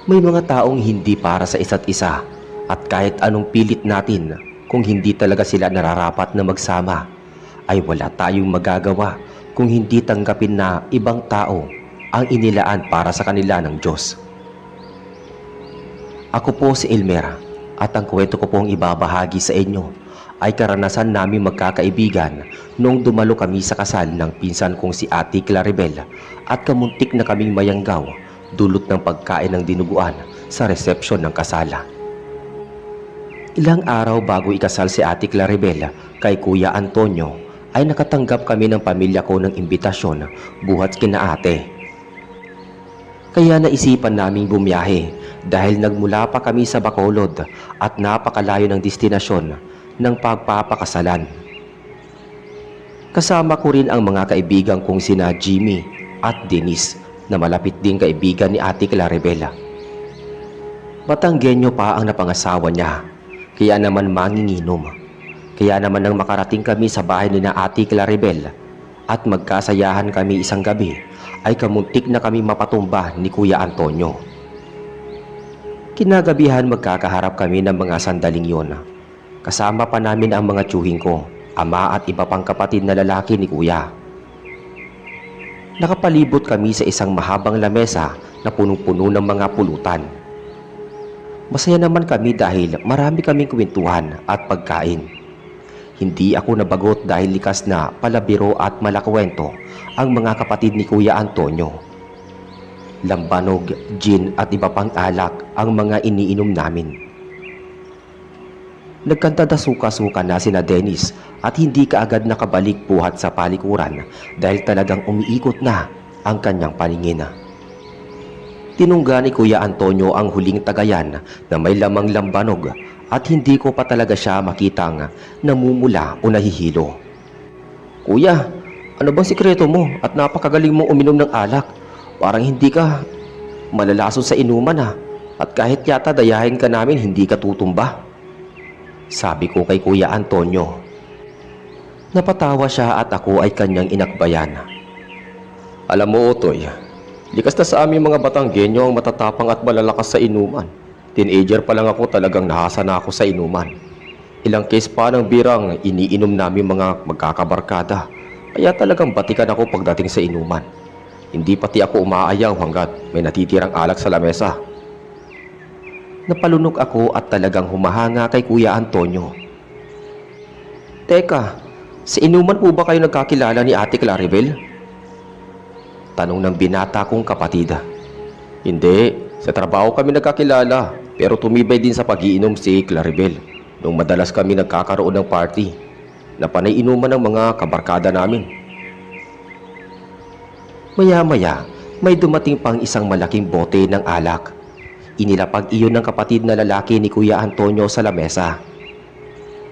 May mga taong hindi para sa isa't isa at kahit anong pilit natin kung hindi talaga sila nararapat na magsama ay wala tayong magagawa kung hindi tanggapin na ibang tao ang inilaan para sa kanila ng Diyos. Ako po si Elmer at ang kwento ko pong ibabahagi sa inyo ay karanasan namin magkakaibigan noong dumalo kami sa kasal ng pinsan kong si Ate Claribel at kamuntik na kaming mayanggaw dulot ng pagkain ng dinuguan sa resepsyon ng kasala. Ilang araw bago ikasal si Ate Claribel kay Kuya Antonio ay nakatanggap kami ng pamilya ko ng imbitasyon buhat kina ate. Kaya naisipan naming bumiyahe dahil nagmula pa kami sa Bacolod at napakalayo ng destinasyon ng pagpapakasalan. Kasama ko rin ang mga kaibigan kong sina Jimmy at Denise na malapit ding kaibigan ni Ate Claribel. Batanggenyo pa ang napangasawa niya, kaya naman manginginom. Kaya naman nang makarating kami sa bahay ni na Ate Claribel at magkasayahan kami isang gabi, ay kamuntik na kami mapatumba ni Kuya Antonio. Kinagabihan magkakaharap kami ng mga sandaling yon. Kasama pa namin ang mga tiyuhin ko, ama at iba pang kapatid na lalaki ni Kuya. Nakapalibot kami sa isang mahabang lamesa na punong-puno ng mga pulutan. Masaya naman kami dahil marami kaming kwentuhan at pagkain. Hindi ako nabagot dahil likas na palabiro at malakwento ang mga kapatid ni Kuya Antonio. Lambanog, gin at iba pang alak ang mga iniinom namin. Nagkanta suka-suka na sina Dennis at hindi kaagad nakabalik buhat sa palikuran dahil talagang umiikot na ang kanyang paningin. Tinungga ni Kuya Antonio ang huling tagayan na may lamang lambanog at hindi ko pa talaga siya makitang namumula o nahihilo. Kuya, ano bang sikreto mo at napakagaling mong uminom ng alak? Parang hindi ka malalason sa inuman at kahit yata dayahin ka namin hindi ka tutumba. Sabi ko kay Kuya Antonio. Napatawa siya at ako ay kanyang inakbayan. Alam mo, Otoy, likas na sa aming mga Batanggenyo ang matatapang at malalakas sa inuman. Teenager pa lang ako, talagang nahasa na ako sa inuman. Ilang case pa ng birang iniinom namin mga magkakabarkada. Kaya talagang batikan ako pagdating sa inuman. Hindi pati ako umaayaw hanggat may natitirang alak sa lamesa. Napalunok ako at talagang humahanga kay Kuya Antonio. Teka, sa inuman po ba kayo nagkakilala ni Ate Claribel? Tanong ng binata kong kapatid. Hindi, sa trabaho kami nagkakilala, pero tumibay din sa pag-iinom si Claribel nung madalas kami nagkakaroon ng party na panay inuman ng mga kabarkada namin. Maya-maya, may dumating pang isang malaking bote ng alak. Inilapag iyon ng kapatid na lalaki ni Kuya Antonio sa lamesa.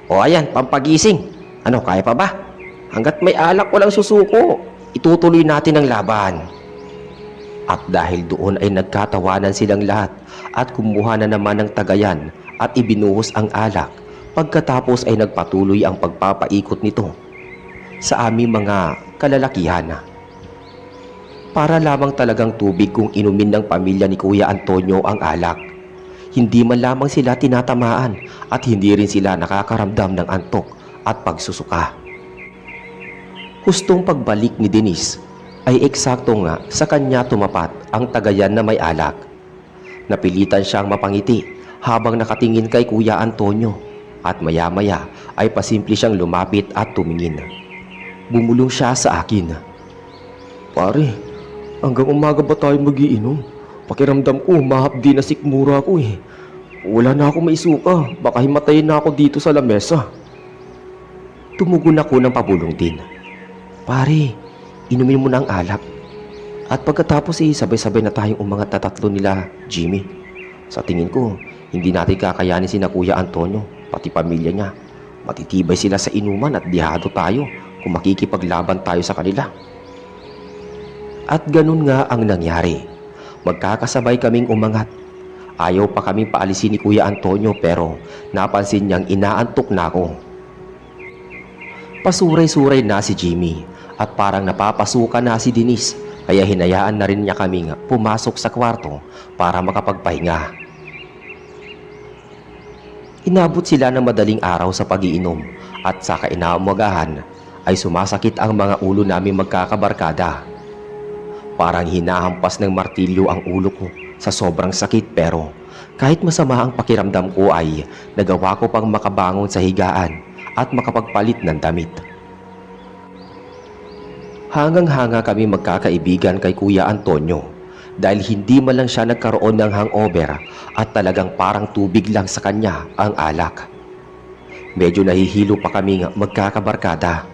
O ayan, pampagising. Ano, kaya pa ba? Hanggat may alak walang susuko. Itutuloy natin ang laban. At dahil doon ay nagkatawanan silang lahat at kumuha na naman ng tagayan at ibinuhos ang alak. Pagkatapos ay nagpatuloy ang pagpapaikot nito sa aming mga kalalakihan. Para lamang talagang tubig kung inumin ng pamilya ni Kuya Antonio ang alak. Hindi man lamang sila tinatamaan at hindi rin sila nakakaramdam ng antok at pagsusuka. Hustong pagbalik ni Denise ay eksakto nga sa kanya tumapat ang tagayan na may alak. Napilitan siyang mapangiti habang nakatingin kay Kuya Antonio at maya-maya ay pasimple siyang lumapit at tumingin. Bumulong siya sa akin. Pare, hanggang umaga ba tayo magiinom? Pakiramdam ko mahapdi na sikmura ko eh. Wala na ako maisuka, baka himatayin na ako dito sa lamesa. Tumugon ako ng pabulong din. Pare, inumin mo na ang alak. At pagkatapos sabay-sabay na tayong umangat na tatlo nila, Jimmy. Sa tingin ko, hindi natin kakayanin sina Kuya Antonio, pati pamilya niya. Matitibay sila sa inuman at dihado tayo kung makikipaglaban tayo sa kanila. At ganun nga ang nangyari. Magkakasabay kaming umangat. Ayaw pa kaming paalisin ni Kuya Antonio pero napansin niyang inaantok na ako. Pasuray-suray na si Jimmy at parang napapasukan na si Denise kaya hinayaan na rin niya kaming pumasok sa kwarto para makapagpahinga. Inabot sila ng madaling araw sa pag-iinom at sa kainaumagahan ay sumasakit ang mga ulo naming magkakabarkada. Parang hinahampas ng martilyo ang ulo ko sa sobrang sakit pero kahit masama ang pakiramdam ko ay nagawa ko pang makabangon sa higaan at makapagpalit ng damit. Hangang-hanga kami magkakaibigan kay Kuya Antonio dahil hindi man lang siya nagkaroon ng hangover at talagang parang tubig lang sa kanya ang alak. Medyo nahihilo pa kami magkakabarkada.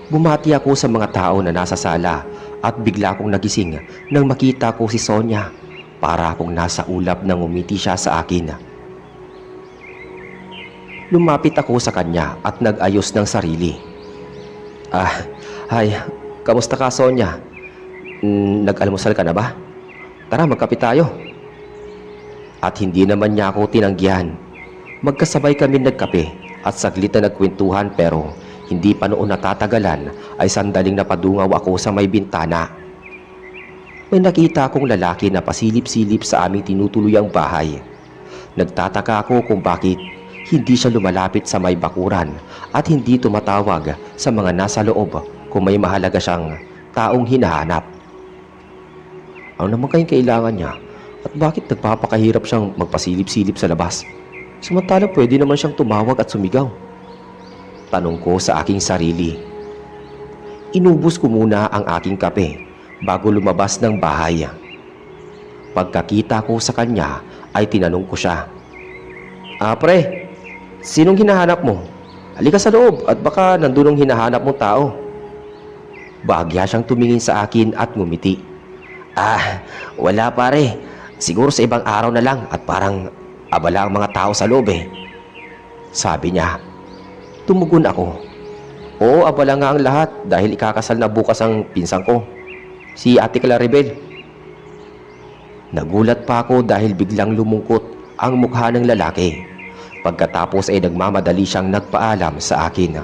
Bumati ako sa mga tao na nasa sala at bigla akong nagising nang makita ko si Sonia. Para akong nasa ulap nang umiti siya sa akin. Lumapit ako sa kanya at nag-ayos ng sarili. Hi, kamusta ka Sonia? Nag-almusal ka na ba? Tara magkape tayo. At hindi naman niya ako tinanggihan. Magkasabay kami nagkape at saglit na nagkwentuhan pero hindi pa noon natatagalan ay sandaling napadungaw ako sa may bintana. May nakita akong lalaki na pasilip-silip sa aming tinutuluyang bahay. Nagtataka ako kung bakit hindi siya lumalapit sa may bakuran at hindi tumatawag sa mga nasa loob kung may mahalaga siyang taong hinahanap. Ano naman kayong kailangan niya at bakit nagpapakahirap siyang magpasilip-silip sa labas? Samantala pwede naman siyang tumawag at sumigaw. Tanong ko sa aking sarili. Inubos ko muna ang aking kape bago lumabas ng bahay. Pagkakita ko sa kanya ay tinanong ko siya. Pre, sinong hinahanap mo? Halika sa loob at baka nandun ang hinahanap mong tao. Bahagya siyang tumingin sa akin at ngumiti. Wala pare. Siguro sa ibang araw na lang at parang abala ang mga tao sa loob eh. Sabi niya. Tumugon ako. Oo, abala nga ang lahat dahil ikakasal na bukas ang pinsang ko, si Ate Claribel. Nagulat pa ako dahil biglang lumungkot ang mukha ng lalaki. Pagkatapos ay nagmamadali siyang nagpaalam sa akin.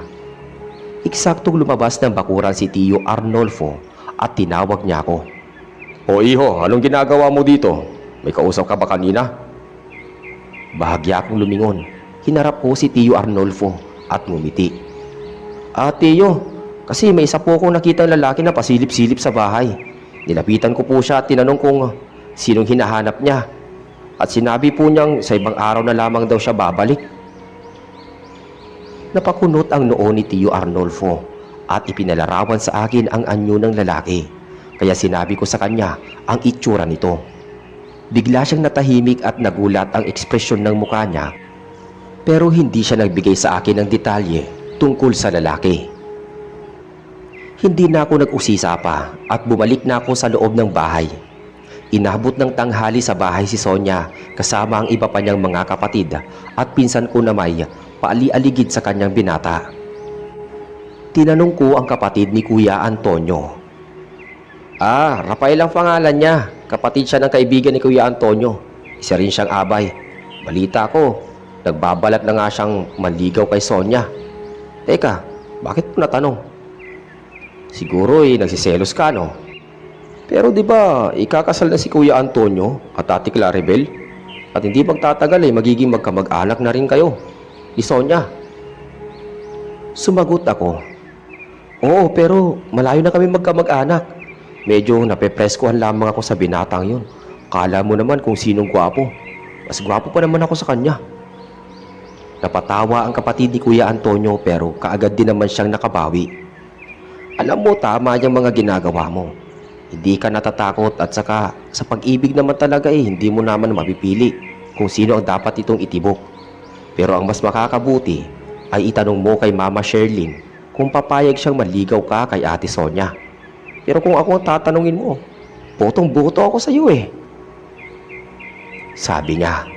Eksaktong lumabas ng bakuran si Tio Arnolfo at tinawag niya ako. O iho, anong ginagawa mo dito? May kausap ka ba kanina? Bahagya akong lumingon. Hinarap ko si Tio Arnolfo at ngumiti. Tio, kasi may isa po akong nakitang lalaki na pasilip-silip sa bahay. Nilapitan ko po siya at tinanong kung sinong hinahanap niya. At sinabi po niyang sa ibang araw na lamang daw siya babalik. Napakunot ang noo ni Tio Arnolfo at ipinalarawan sa akin ang anyo ng lalaki. Kaya sinabi ko sa kanya ang itsura nito. Bigla siyang natahimik at nagulat ang ekspresyon ng mukha niya. Pero hindi siya nagbigay sa akin ng detalye tungkol sa lalaki. Hindi na ako nag-usisa pa at bumalik na ako sa loob ng bahay. Inabot ng tanghali sa bahay si Sonia kasama ang iba pa niyang mga kapatid at pinsan ko na may paali-aligid sa kanyang binata. Tinanong ko ang kapatid ni Kuya Antonio. Rafael ang pangalan niya. Kapatid siya ng kaibigan ni Kuya Antonio. Isa rin siyang abay. Balita ko, nagbabalat na nga siyang manligaw kay Sonia. Teka, bakit mo natanong? Siguro nagsiselos ka, no? Pero di ba ikakasal na si Kuya Antonio at Ate Claribel? At hindi magtatagal magiging magkamag-anak na rin kayo ni Sonia. Sumagot ako. Oo, pero malayo na kami magkamag-anak. Medyo napepreskuhan lamang ako sa binatang yun. Kala mo naman kung sinong gwapo. Mas gwapo pa naman ako sa kanya. Napatawa ang kapatid ni Kuya Antonio pero kaagad din naman siyang nakabawi. Alam mo, tama yung mga ginagawa mo. Hindi ka natatakot at saka sa pag-ibig naman talaga hindi mo naman mapipili kung sino ang dapat itong itibok. Pero ang mas makakabuti ay itanong mo kay Mama Sherlyn kung papayag siyang maligaw ka kay Ate Sonia. Pero kung ako ang tatanungin mo, botong-boto ako sa iyo Sabi niya.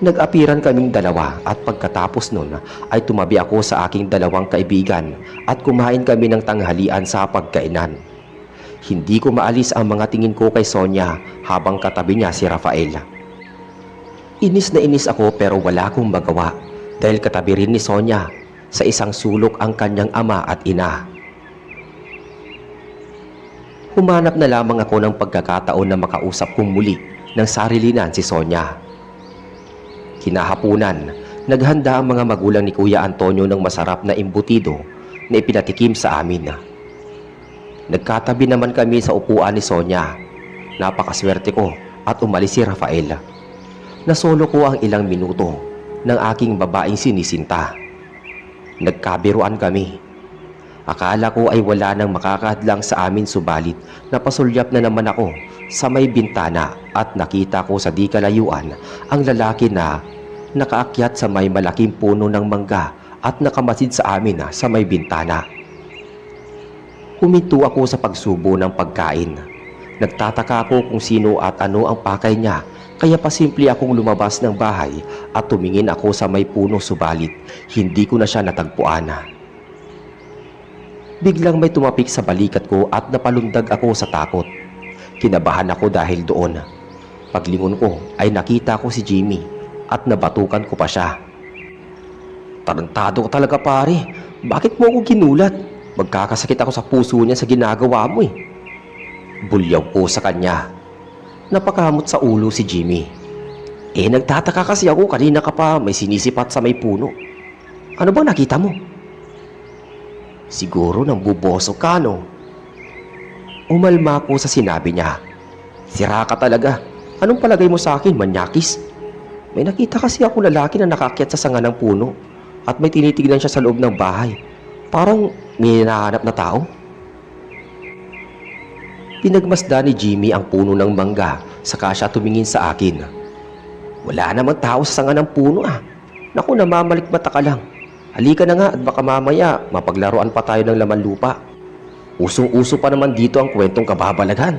Nag-apiran kaming dalawa at pagkatapos nun ay tumabi ako sa aking dalawang kaibigan at kumain kami ng tanghalian sa pagkainan. Hindi ko maalis ang mga tingin ko kay Sonia habang katabi niya si Rafael. Inis na inis ako pero wala akong magawa dahil katabi rin ni Sonia sa isang sulok ang kanyang ama at ina. Humanap na lamang ako ng pagkakataon na makausap kong muli ng sarilinan si Sonia. Kinahapunan, naghanda ang mga magulang ni Kuya Antonio ng masarap na imbutido na ipinatikim sa amin. Nagkatabi naman kami sa upuan ni Sonia. Napakaswerte ko at umalis si Rafael. Nasolo ko ang ilang minuto ng aking babaeng sinisinta. Nagkabiruan kami. Akala ko ay wala nang makakadlang sa amin subalit napasulyap na naman ako sa may bintana at nakita ko sa di kalayuan ang lalaki na nakaakyat sa may malaking puno ng mangga at nakamasid sa amin sa may bintana. Huminto ako sa pagsubo ng pagkain. Nagtataka ako kung sino at ano ang pakay niya kaya pasimple akong lumabas ng bahay at tumingin ako sa may puno subalit hindi ko na siya natagpuan. Biglang may tumapik sa balikat ko at napalundag ako sa takot. Kinabahan ako dahil doon. Paglingon ko ay nakita ko si Jimmy at nabatukan ko pa siya. Tarantado ka talaga pare. Bakit mo ako ginulat? Magkakasakit ako sa puso niya sa ginagawa mo Bulyaw ko sa kanya. Napakamot sa ulo si Jimmy. Nagtataka kasi ako kanina ka pa may sinisipat sa may puno. Ano ba nakita mo? Siguro nang buboso ka, no? Umalma ako sa sinabi niya. Sira ka talaga. Anong palagay mo sa akin, manyakis? May nakita kasi ako lalaki na nakakyat sa sanga ng puno at may tinitignan siya sa loob ng bahay. Parang may hinahanap na tao. Pinagmasdan ni Jimmy ang puno ng mangga saka siya tumingin sa akin. Wala namang tao sa sanga ng puno Naku, namamalikmata ka lang. Halika na nga at baka mamaya mapaglaruan pa tayo ng laman lupa. Usong-uso pa naman dito ang kwentong kababalaghan.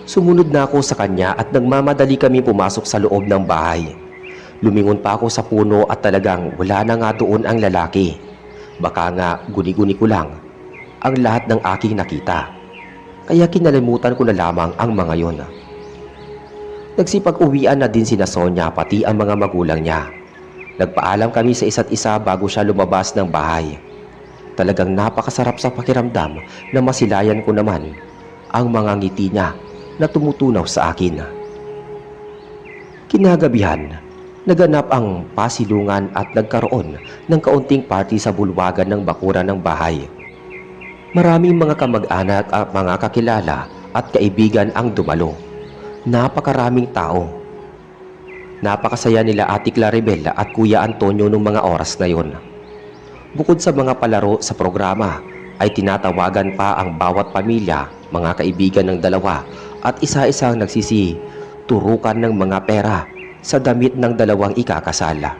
Sumunod na ako sa kanya at nagmamadali kami pumasok sa loob ng bahay. Lumingon pa ako sa puno at talagang wala na nga doon ang lalaki. Baka nga guni-guni ko lang ang lahat ng aking nakita. Kaya kinalimutan ko na lamang ang mga yon. Nagsipag-uwian na din sina Sonia pati ang mga magulang niya. Nagpaalam kami sa isa't isa bago siya lumabas ng bahay. Talagang napakasarap sa pakiramdam na masilayan ko naman ang mga ngiti niya na tumutunaw sa akin. Kinagabihan, naganap ang pasilungan at nagkaroon ng kaunting party sa bulwagan ng bakuran ng bahay. Maraming mga kamag-anak at mga kakilala at kaibigan ang dumalo. Napakaraming tao. Napakasaya nila Ate Claribel at Kuya Antonio nung mga oras na yon. Bukod sa mga palaro sa programa, ay tinatawagan pa ang bawat pamilya, mga kaibigan ng dalawa at isa-isang nagsisiturukan ng mga pera sa damit ng dalawang ikakasala.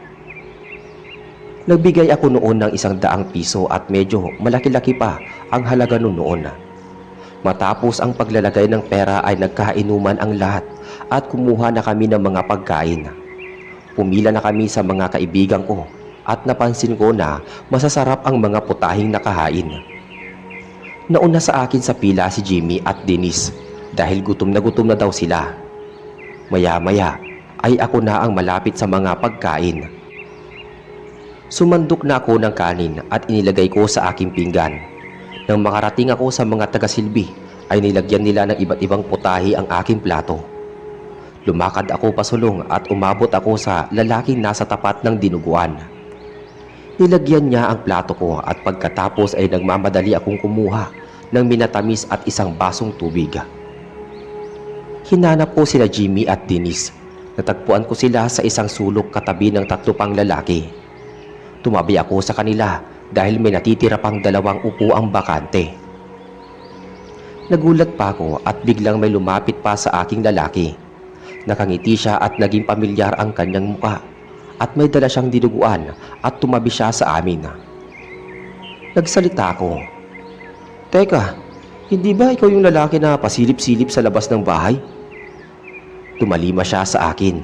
Nagbigay ako noon ng 100 piso at medyo malaki-laki pa ang halaga noon. Matapos ang paglalagay ng pera ay nagkainuman ang lahat at kumuha na kami ng mga pagkain. Pumila na kami sa mga kaibigan ko at napansin ko na masasarap ang mga putahing nakahain. Nauna sa akin sa pila si Jimmy at Denise dahil gutom na daw sila. Maya-maya ay ako na ang malapit sa mga pagkain. Sumandok na ako ng kanin at inilagay ko sa aking pinggan. Nang makarating ako sa mga tagasilbi ay nilagyan nila ng iba't ibang putahe ang aking plato. Lumakad ako pasulong at umabot ako sa lalaking nasa tapat ng dinuguan. Nilagyan niya ang plato ko at pagkatapos ay nagmamadali akong kumuha ng minatamis at isang basong tubig. Hinanap ko sila Jimmy at Denise. Natagpuan ko sila sa isang sulok katabi ng 3 pang lalaki. Tumabi ako sa kanila dahil may natitira pang 2 upuang bakante. Nagulat pa ako at biglang may lumapit pa sa aking lalaki. Nakangiti siya at naging pamilyar ang kanyang muka at may dala siyang dinuguan at tumabi siya sa amin. Nagsalita ako. "Teka, hindi ba ikaw yung lalaki na pasilip-silip sa labas ng bahay?" Tumalima siya sa akin.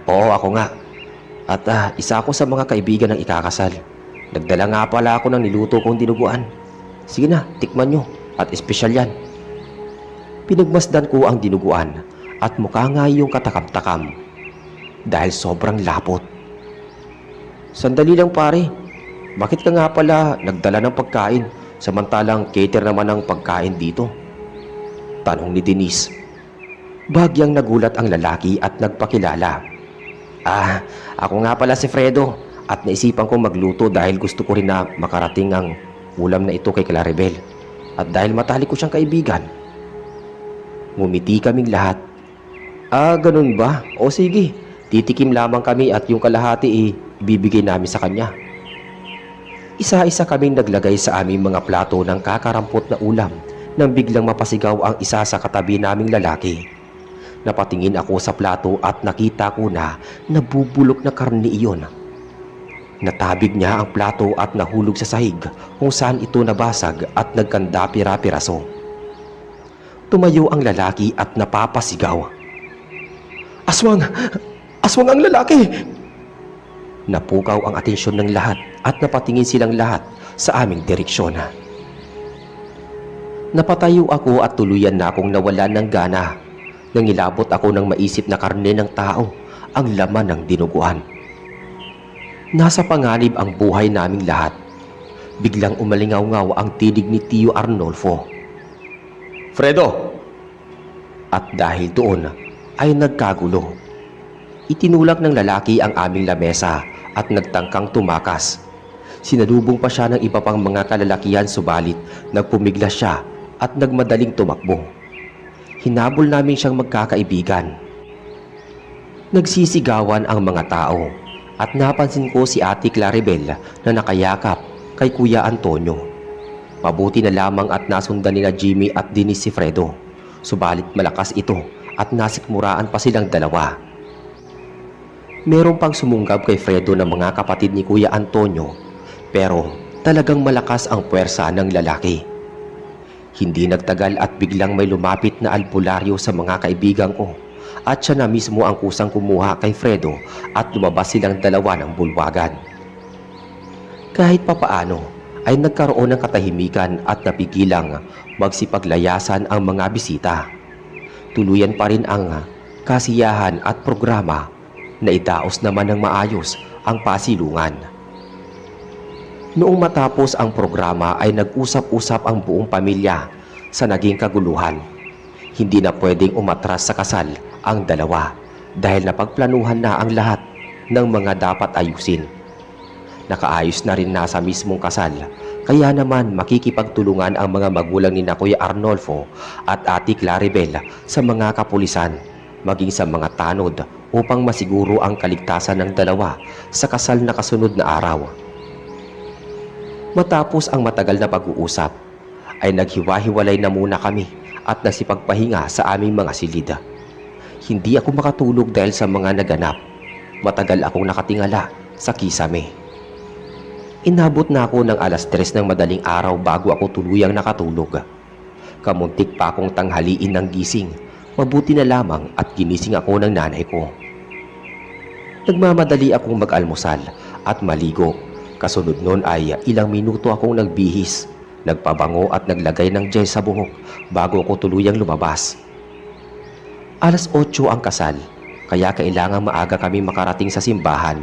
Oo, ako nga. At isa ako sa mga kaibigan ng ikakasal. Nagdala nga pala ako ng niluto kong dinuguan. Sige na, tikman nyo at espesyal yan. Pinagmasdan ko ang dinuguan at mukha nga yung katakam-takam dahil sobrang lapot. "Sandali lang pare, bakit ka nga pala nagdala ng pagkain samantalang cater naman ang pagkain dito?" Tanong ni Denise. Bagyang nagulat ang lalaki at nagpakilala. Ako nga pala si Fredo at naisipan kong magluto dahil gusto ko rin na makarating ang ulam na ito kay Claribel at dahil matalik ko siyang kaibigan." Ngumiti kaming lahat. Ganun ba? O sige, titikim lamang kami at yung kalahati ibibigay namin sa kanya. Isa-isa kaming naglagay sa aming mga plato ng kakarampot na ulam nang biglang mapasigaw ang isa sa katabi naming lalaki. Napatingin ako sa plato at nakita ko na nabubulok na karne iyon. Natabig niya ang plato at nahulog sa sahig kung saan ito nabasag at nagkanda pira-piraso. Tumayo ang lalaki at napapasigaw. Aswang! Aswang ang lalaki!" Napukaw ang atensyon ng lahat at napatingin silang lahat sa aming direksyon. Napatayo ako at tuluyan na akong nawalan ng gana nang ilabot ako ng maisip na karne ng tao ang laman ng dinuguan. Nasa panganib ang buhay naming lahat. Biglang umalingaw-ngaw ang tinig ni Tio Arnolfo. "Fredo!" At dahil doon ay nagkagulo. Itinulak ng lalaki ang aming lamesa at nagtangkang tumakas. Sinalubong pa siya ng iba pang mga kalalakihan subalit nagpumiglas siya at nagmadaling tumakbo. Hinabol namin siyang magkakaibigan. Nagsisigawan ang mga tao at napansin ko si Ate Claribel na nakayakap kay Kuya Antonio. Mabuti na lamang at nasundan nila Jimmy at Denise si Fredo. Subalit malakas ito at nasikmuraan pa silang dalawa. Meron pang sumunggab kay Fredo ng mga kapatid ni Kuya Antonio pero talagang malakas ang puwersa ng lalaki. Hindi nagtagal at biglang may lumapit na albularyo sa mga kaibigan ko at siya na mismo ang kusang kumuha kay Fredo at lumabas silang dalawa ng bulwagan. Kahit papaano ay nagkaroon ng katahimikan at napigilang magsipaglayasan ang mga bisita. Tuluyan pa rin ang kasiyahan at programa na idaos naman ng maayos ang pasilungan. Noong matapos ang programa ay nag-usap-usap ang buong pamilya sa naging kaguluhan. Hindi na pwedeng umatras sa kasal ang dalawa dahil napagplanuhan na ang lahat ng mga dapat ayusin. Nakaayos na rin nasa mismong kasal kaya naman makikipagtulungan ang mga magulang ni Kuya Arnolfo at Ate Claribel sa mga kapulisan maging sa mga tanod upang masiguro ang kaligtasan ng dalawa sa kasal na kasunod na araw. Matapos ang matagal na pag-uusap, ay naghiwa-hiwalay na muna kami at nasipagpahinga sa aming mga silid. Hindi ako makatulog dahil sa mga naganap. Matagal akong nakatingala sa kisame. Inabot na ako ng 3:00 ng madaling araw bago ako tuluyang nakatulog. Kamuntik pa akong tanghaliin ng gising. Mabuti na lamang at ginising ako ng nanay ko. Nagmamadali akong mag-almusal at maligo. Kasunod nun ay ilang minuto akong nagbihis, nagpabango at naglagay ng gel sa buhok bago ako tuluyang lumabas. Alas 8 ang kasal, kaya kailangang maaga kami makarating sa simbahan.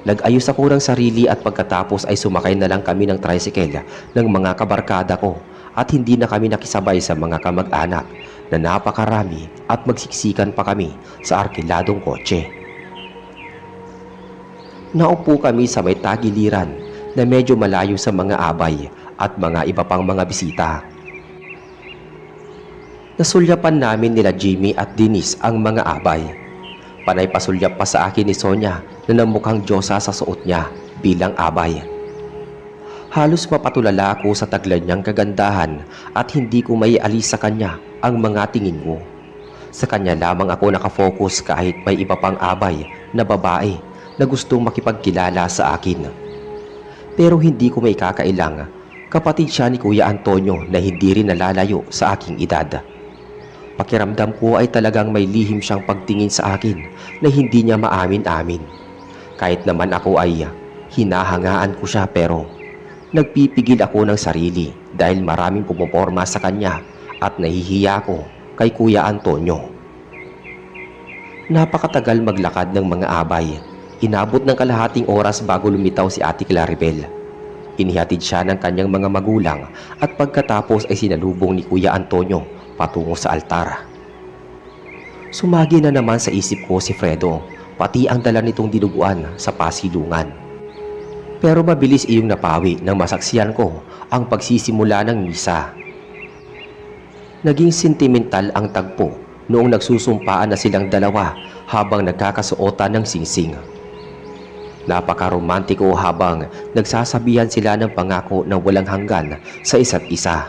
Nag-ayos ako ng sarili at pagkatapos ay sumakay na lang kami ng tricycle ng mga kabarkada ko at hindi na kami nakisabay sa mga kamag-anak na napakarami at magsiksikan pa kami sa arkiladong kotse. Naupo kami sa may tagiliran na medyo malayo sa mga abay at mga iba pang mga bisita. Nasulyapan namin nila Jimmy at Denise ang mga abay. Panay pasulyap pa sa akin ni Sonia na namukhang Diyosa sa suot niya bilang abay. Halos mapatulala ako sa taglay niyang kagandahan at hindi ko maialis sa kanya ang mga tingin ko. Sa kanya lamang ako nakafocus kahit may iba pang abay na babae na gustong makipagkilala sa akin. Pero hindi ko maikakailang kapatid siya ni Kuya Antonio na hindi rin nalalayo sa aking edad. Pakiramdam ko ay talagang may lihim siyang pagtingin sa akin na hindi niya maamin-amin. Kahit naman ako ay hinahangaan ko siya pero nagpipigil ako ng sarili dahil maraming pumuporma sa kanya at nahihiya ko kay Kuya Antonio. Napakatagal maglakad ng mga abay. Inabot ng kalahating oras bago lumitaw si Ate Claribel. Inihatid siya ng kanyang mga magulang at pagkatapos ay sinalubong ni Kuya Antonio patungo sa altar. Sumagi na naman sa isip ko si Fredo, pati ang dala nitong dinuguan sa pasilungan. Pero mabilis iyong napawi nang masaksiyan ko ang pagsisimula ng misa. Naging sentimental ang tagpo noong nagsusumpaan na silang dalawa habang nagkakasuotan ng singsing. Napaka-romantiko habang nagsasabihan sila ng pangako na walang hanggan sa isa't isa.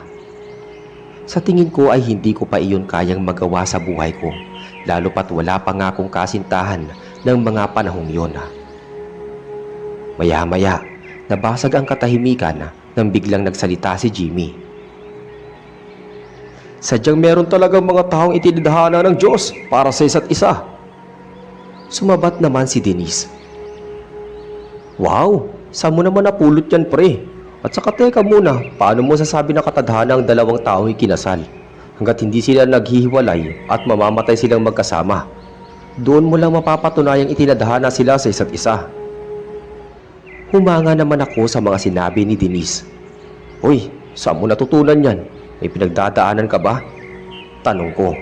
Sa tingin ko ay hindi ko pa iyon kayang magawa sa buhay ko, lalo pat wala pa nga akong kasintahan ng mga panahong yon. Maya-maya, nabasag ang katahimikan nang biglang nagsalita si Jimmy. Sadyang meron talagang mga taong itinadhana ng Diyos para sa isa't isa. Sumabat naman si Denise. Wow, saan mo naman napulot yan, pre? At saka teka muna, paano mo sasabi na katadhana ang dalawang taong ikinasal hanggat hindi sila naghihiwalay at mamamatay silang magkasama? Doon mo lang mapapatunayang itinadhana sila sa isa't isa. Humanga naman ako sa mga sinabi ni Denise. Hoy, saan mo natutunan yan? May pinagdadaanan ka ba? Tanong ko.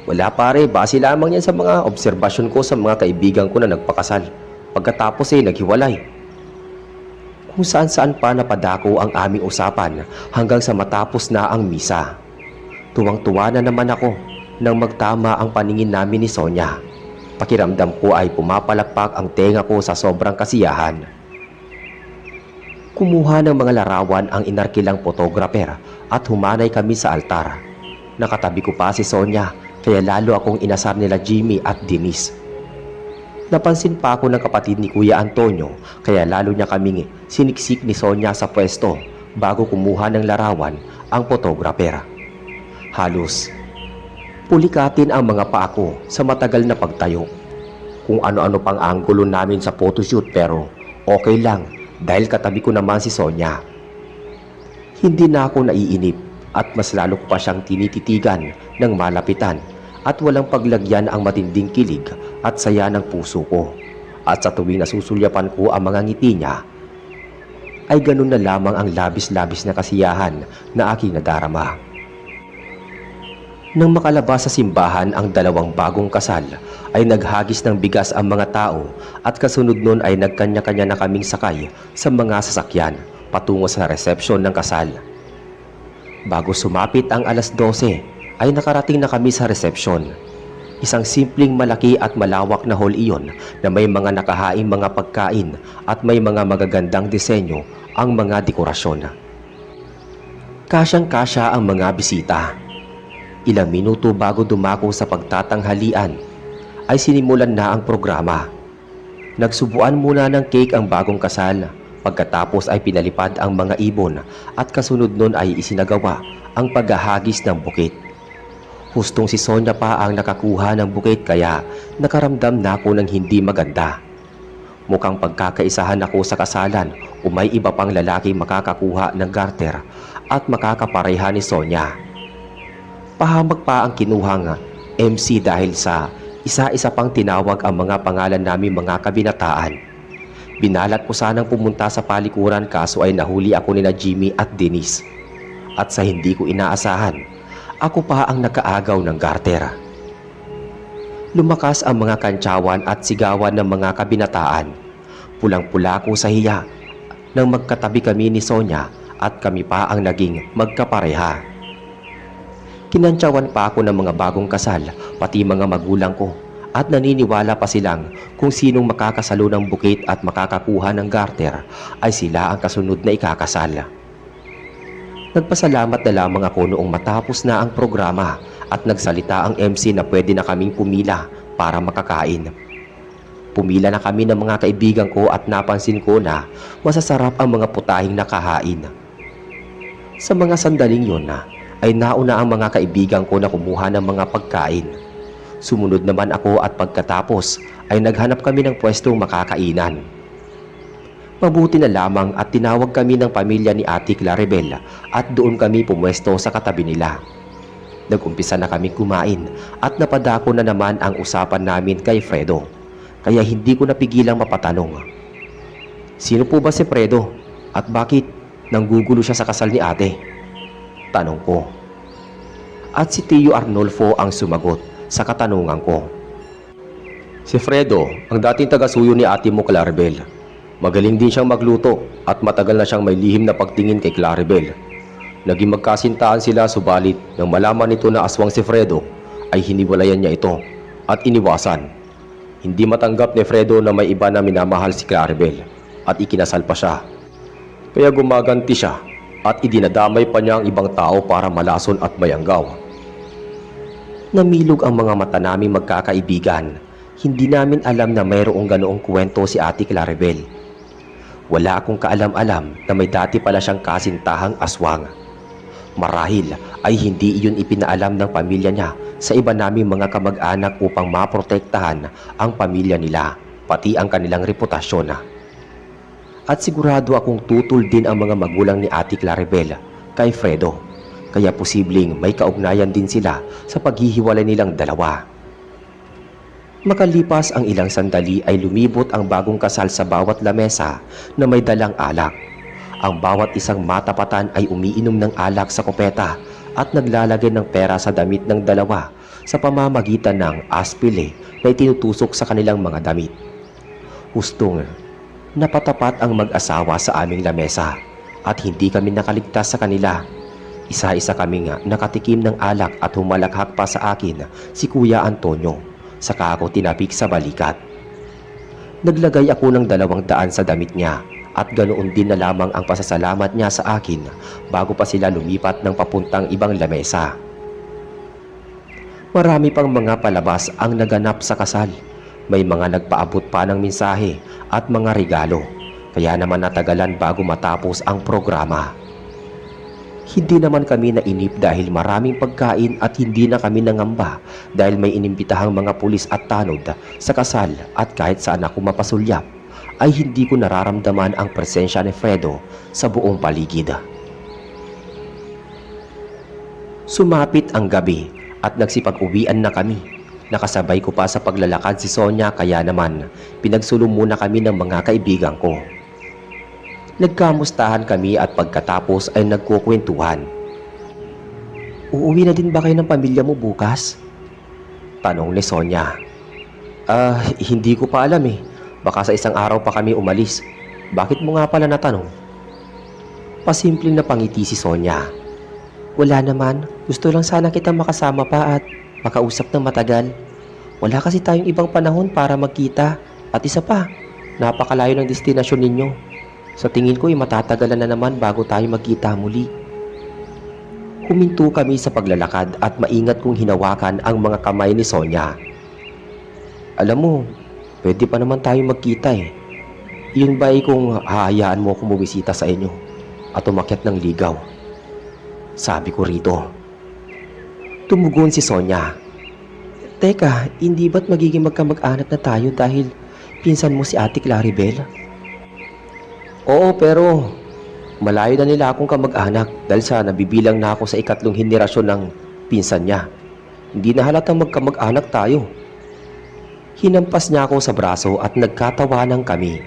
Wala pare, base lamang yan sa mga obserbasyon ko sa mga kaibigan ko na nagpakasal. Pagkatapos ay naghiwalay. Kung saan-saan pa napadako ang aming usapan hanggang sa matapos na ang misa. Tuwang-tuwa na naman ako nang magtama ang paningin namin ni Sonia. Pakiramdam ko ay pumapalakpak ang tenga ko sa sobrang kasiyahan. Kumuha ng mga larawan ang inarkilang photographer at humanay kami sa altar. Nakatabi ko pa si Sonia kaya lalo akong inasar nila Jimmy at Denise. Napansin pa ako ng kapatid ni Kuya Antonio kaya lalo niya kaming siniksik ni Sonia sa pwesto bago kumuha ng larawan ang photographer. Halos pulikatin ang mga paa ko sa matagal na pagtayo. Kung ano-ano pang anggulo namin sa photoshoot pero okay lang dahil katabi ko naman si Sonia. Hindi na ako naiinip at mas lalo ko pa siyang tinititigan ng malapitan at walang paglagyan ang matinding kilig at saya ng puso ko. At sa tuwing nasusulyapan ko ang mga ngiti niya, ay ganun na lamang ang labis-labis na kasiyahan na aking nadarama. Nang makalabas sa simbahan ang dalawang bagong kasal, ay naghagis ng bigas ang mga tao at kasunod nun ay nagkanya-kanya na kaming sakay sa mga sasakyan patungo sa resepsyon ng kasal. Bago sumapit ang alas 12, ay nakarating na kami sa resepsyon. Isang simpleng malaki at malawak na hall iyon na may mga nakahaing mga pagkain at may mga magagandang disenyo ang mga dekorasyon. Kasyang-kasya ang mga bisita. Ilang minuto bago dumako sa pagtatanghalian ay sinimulan na ang programa. Nagsubuan muna ng cake ang bagong kasal, pagkatapos ay pinalipad ang mga ibon at kasunod nun ay isinagawa ang paghahagis ng bukit. Hustong si Sonia pa ang nakakuha ng bukit kaya nakaramdam na ako ng hindi maganda. Mukhang pagkakaisahan ako sa kasalan o may iba pang lalaki makakakuha ng garter at makakapareha ni Sonia. Pahamak pa ang kinuhang MC dahil sa isa-isa pang tinawag ang mga pangalan namin mga kabinataan. Binalat ko sanang pumunta sa palikuran kaso ay nahuli ako nila Jimmy at Denise. At sa hindi ko inaasahan, ako pa ang nakaagaw ng garter. Lumakas ang mga kantsawan at sigawan ng mga kabinataan. Pulang-pula ko sa hiya nang magkatabi kami ni Sonia at kami pa ang naging magkapareha. Kinantsawan pa ako ng mga bagong kasal, pati mga magulang ko, at naniniwala pa silang kung sinong makakasalo ng bukit at makakakuha ng garter ay sila ang kasunod na ikakasal. Nagpasalamat na lamang ako noong matapos na ang programa at nagsalita ang MC na pwede na kaming pumila para makakain. Pumila na kami ng mga kaibigan ko at napansin ko na masasarap ang mga putahing nakahain. Sa mga sandaling yun ay nauna ang mga kaibigan ko na kumuha ng mga pagkain. Sumunod naman ako at pagkatapos ay naghanap kami ng pwestong makakainan. Mabuti na lamang at tinawag kami ng pamilya ni Ate Claribel at doon kami pumwesto sa katabi nila. Nag-umpisa na kami kumain at napadako na naman ang usapan namin kay Fredo. Kaya hindi ko napigilang mapatanong. Sino po ba si Fredo? At bakit nanggugulo siya sa kasal ni ate? Tanong ko. At si Tio Arnolfo ang sumagot sa katanungan ko. Si Fredo, ang dating taga-suyo ni ate mo Claribel. Magaling din siyang magluto at matagal na siyang may lihim na pagtingin kay Claribel. Naging magkasintahan sila subalit nang malaman nito na aswang si Fredo ay hiniwalayan niya ito at iniwasan. Hindi matanggap ni Fredo na may iba na minamahal si Claribel at ikinasal pa siya. Kaya gumaganti siya at idinadamay pa niya ang ibang tao para malason at mayanggaw. Namilog ang mga mata naming magkakaibigan. Hindi namin alam na mayroong ganoong kwento si Ate Claribel. Wala akong kaalam-alam na may dati pala siyang kasintahang aswang. Marahil ay hindi iyon ipinaalam ng pamilya niya sa iba naming mga kamag-anak upang maprotektahan ang pamilya nila, pati ang kanilang reputasyon. At sigurado akong tutol din ang mga magulang ni Ate Claribel kay Fredo, kaya posibleng may kaugnayan din sila sa paghihiwalay nilang dalawa. Makalipas ang ilang sandali ay lumibot ang bagong kasal sa bawat lamesa na may dalang alak. Ang bawat isang matapatan ay umiinom ng alak sa kopeta at naglalagay ng pera sa damit ng dalawa sa pamamagitan ng aspile na itinutusok sa kanilang mga damit. Hustong napatapat ang mag-asawa sa aming lamesa at hindi kami nakaligtas sa kanila. Isa-isa kaming nakatikim ng alak at humalakhak pa sa akin si Kuya Antonio. Saka ako tinapik sa balikat. Naglagay ako ng 200 sa damit niya at ganoon din na lamang ang pasasalamat niya sa akin bago pa sila lumipat ng papuntang ibang lamesa. Marami pang mga palabas ang naganap sa kasal. May mga nagpaabot pa ng mensahe at mga regalo. Kaya naman natagalan bago matapos ang programa. Hindi naman kami nainip dahil maraming pagkain at hindi na kami nangamba dahil may inimbitahang mga pulis at tanod sa kasal at kahit saan ako mapasulyap ay hindi ko nararamdaman ang presensya ni Fredo sa buong paligid. Sumapit ang gabi at nagsipag-uwian na kami. Nakasabay ko pa sa paglalakad si Sonia kaya naman pinagsulong muna kami ng mga kaibigan ko. Nagkamustahan kami at pagkatapos ay nagkukwentuhan. Uuwi na din ba kayo ng pamilya mo bukas? Tanong ni Sonia. Hindi ko pa alam eh. Baka sa isang araw pa kami umalis. Bakit mo nga pala natanong? Pasimpleng napangiti si Sonia. Wala naman. Gusto lang sana kita makasama pa at makausap ng matagal. Wala kasi tayong ibang panahon para magkita. At isa pa, napakalayo ng destinasyon ninyo. Sa tingin ko ay matatagalan na naman bago tayo magkita muli. Huminto kami sa paglalakad at maingat kong hinawakan ang mga kamay ni Sonia. Alam mo, pwede pa naman tayo magkita eh. Iyon ba ay kung hahayaan mo akong bumisita sa inyo at umakyat ng ligaw? Sabi ko rito. Tumugon si Sonia. Teka, hindi ba't magiging magkamag-anak na tayo dahil Pinsan mo si Ate Claribel? Oo, pero malayo na nila akong kamag-anak dahil sa nabibilang na ako sa ikatlong henerasyon ng pinsan niya. Hindi na halatang magkamag-anak tayo. Hinampas niya ako sa braso at nagkatawanan kami.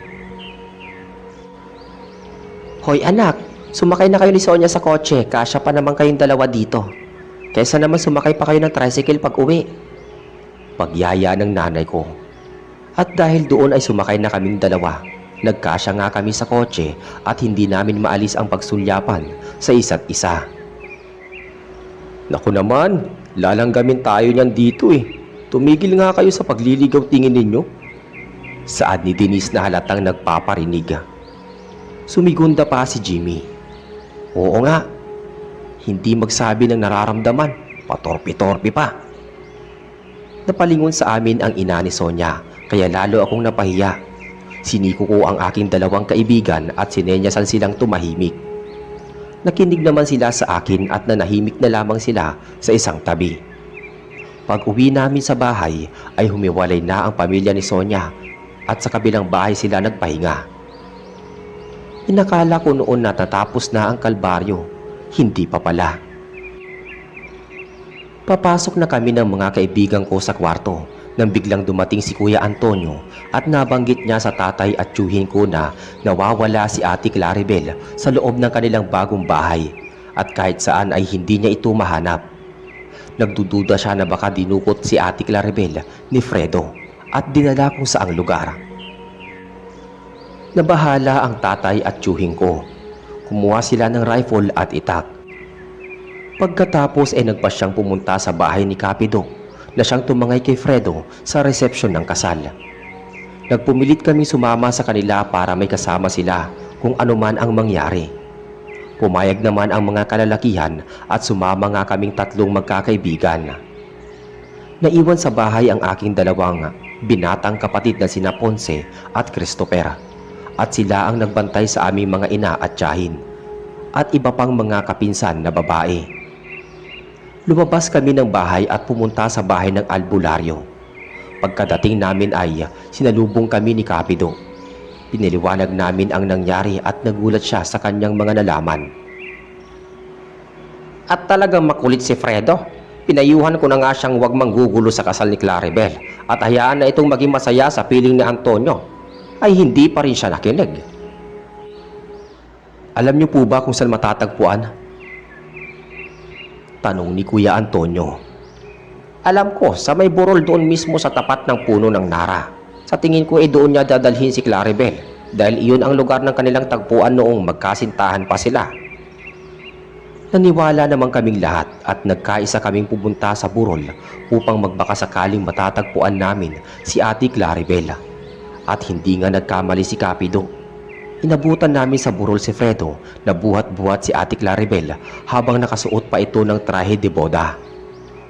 Hoy anak, sumakay na kayo ni Sonia sa kotse, kasya pa naman kayong dalawa dito. Kaysa naman sumakay pa kayo ng tricycle pag uwi. Pagyaya ng nanay ko. At dahil doon ay sumakay na kaming dalawa, nagkasya nga kami sa kotse at hindi namin maalis ang pagsulyapan sa isa't isa. Naku naman, lalanggamin tayo niyan dito eh. Tumigil nga kayo sa pagliligaw tingin ninyo. Saad ni Denise na halatang nagpaparinig. Sumigunda pa si Jimmy. Oo nga, hindi magsabi ng nararamdaman, patorpi-torpi pa. Napalingon sa amin ang ina ni Sonia, kaya lalo akong napahiya. Siniko ko ang aking dalawang kaibigan at sinenyasan silang tumahimik. Nakinig naman sila sa akin at nanahimik na lamang sila sa isang tabi. Pag uwi namin sa bahay ay humiwalay na ang pamilya ni Sonia at sa kabilang bahay sila nagpahinga. Inakala ko noon na tatapos na ang kalbaryo, hindi pa pala. Papasok na kami ng mga kaibigan ko sa kwarto nang biglang dumating si Kuya Antonio at nabanggit niya sa tatay at tiyuhin ko na nawawala si Ate Claribel sa loob ng kanilang bagong bahay at kahit saan ay hindi niya ito mahanap. Nagdududa siya na baka dinukot si Ate Claribel ni Fredo at dinala kung saang lugar. Nabahala ang tatay at tiyuhin ko. Kumuha sila ng rifle at itak. Pagkatapos ay nagpasyang pumunta sa bahay ni Capido na siyang tumangay kay Fredo sa resepsyon ng kasal. Nagpumilit kami sumama sa kanila para may kasama sila kung anuman ang mangyari. Pumayag naman ang mga kalalakihan at sumama nga kaming tatlong magkakaibigan. Naiwan sa bahay ang aking dalawang binatang kapatid na sina Ponce at Christopher at sila ang nagbantay sa aming mga ina at tiyahin at iba pang mga kapinsan na babae. Lumabas kami ng bahay at pumunta sa bahay ng albularyo. Pagkadating namin ay sinalubong kami ni Capido. Piniliwanag namin ang nangyari at nagulat siya sa kanyang mga nalaman. At talagang makulit si Fredo. Pinayuhan ko na nga siyang huwag manggugulo sa kasal ni Claribel at hayaan na itong maging masaya sa piling ni Antonio. Ay hindi pa rin siya nakinig. Alam niyo po ba kung saan matatagpuan? Tanong ni Kuya Antonio. Alam ko, sa may burol doon mismo sa tapat ng puno ng Nara. Sa tingin ko ay doon niya dadalhin si Claribel dahil iyon ang lugar ng kanilang tagpuan noong magkasintahan pa sila. Naniwala naman kaming lahat at nagkaisa kaming pupunta sa burol upang magbakasakaling matatagpuan namin si Ate Claribel. At hindi nga nagkamali si Capido. Inabutan namin sa burol si Fredo na buhat-buhat si Ate Claribel habang nakasuot pa ito ng trahe de boda.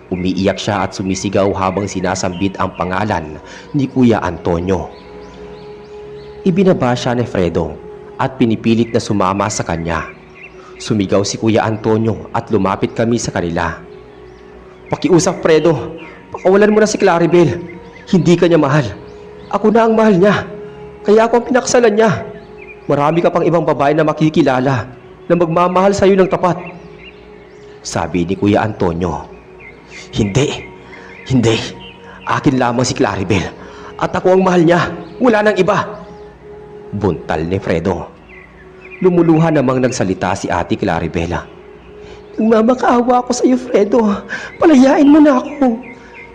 Umiiyak siya at sumisigaw habang sinasambit ang pangalan ni Kuya Antonio. Ibinaba siya ni Fredo at pinipilit na sumama sa kanya. Sumigaw si Kuya Antonio at lumapit kami sa kanila. Pakiusap Fredo, pakawalan mo na si Claribel. Hindi ka niya mahal. Ako na ang mahal niya. Kaya ako ang pinaksalan niya. Marami ka pang ibang babae na makikilala na magmamahal sa iyo ng tapat. Sabi ni Kuya Antonio. Hindi. Akin lamang si Claribel at ako ang mahal niya. Wala nang iba. Buntal ni Fredo. Lumuluha namang nagsalita si Ate Claribel. Nagmamakaawa ako sa iyo, Fredo. Palayain mo na ako.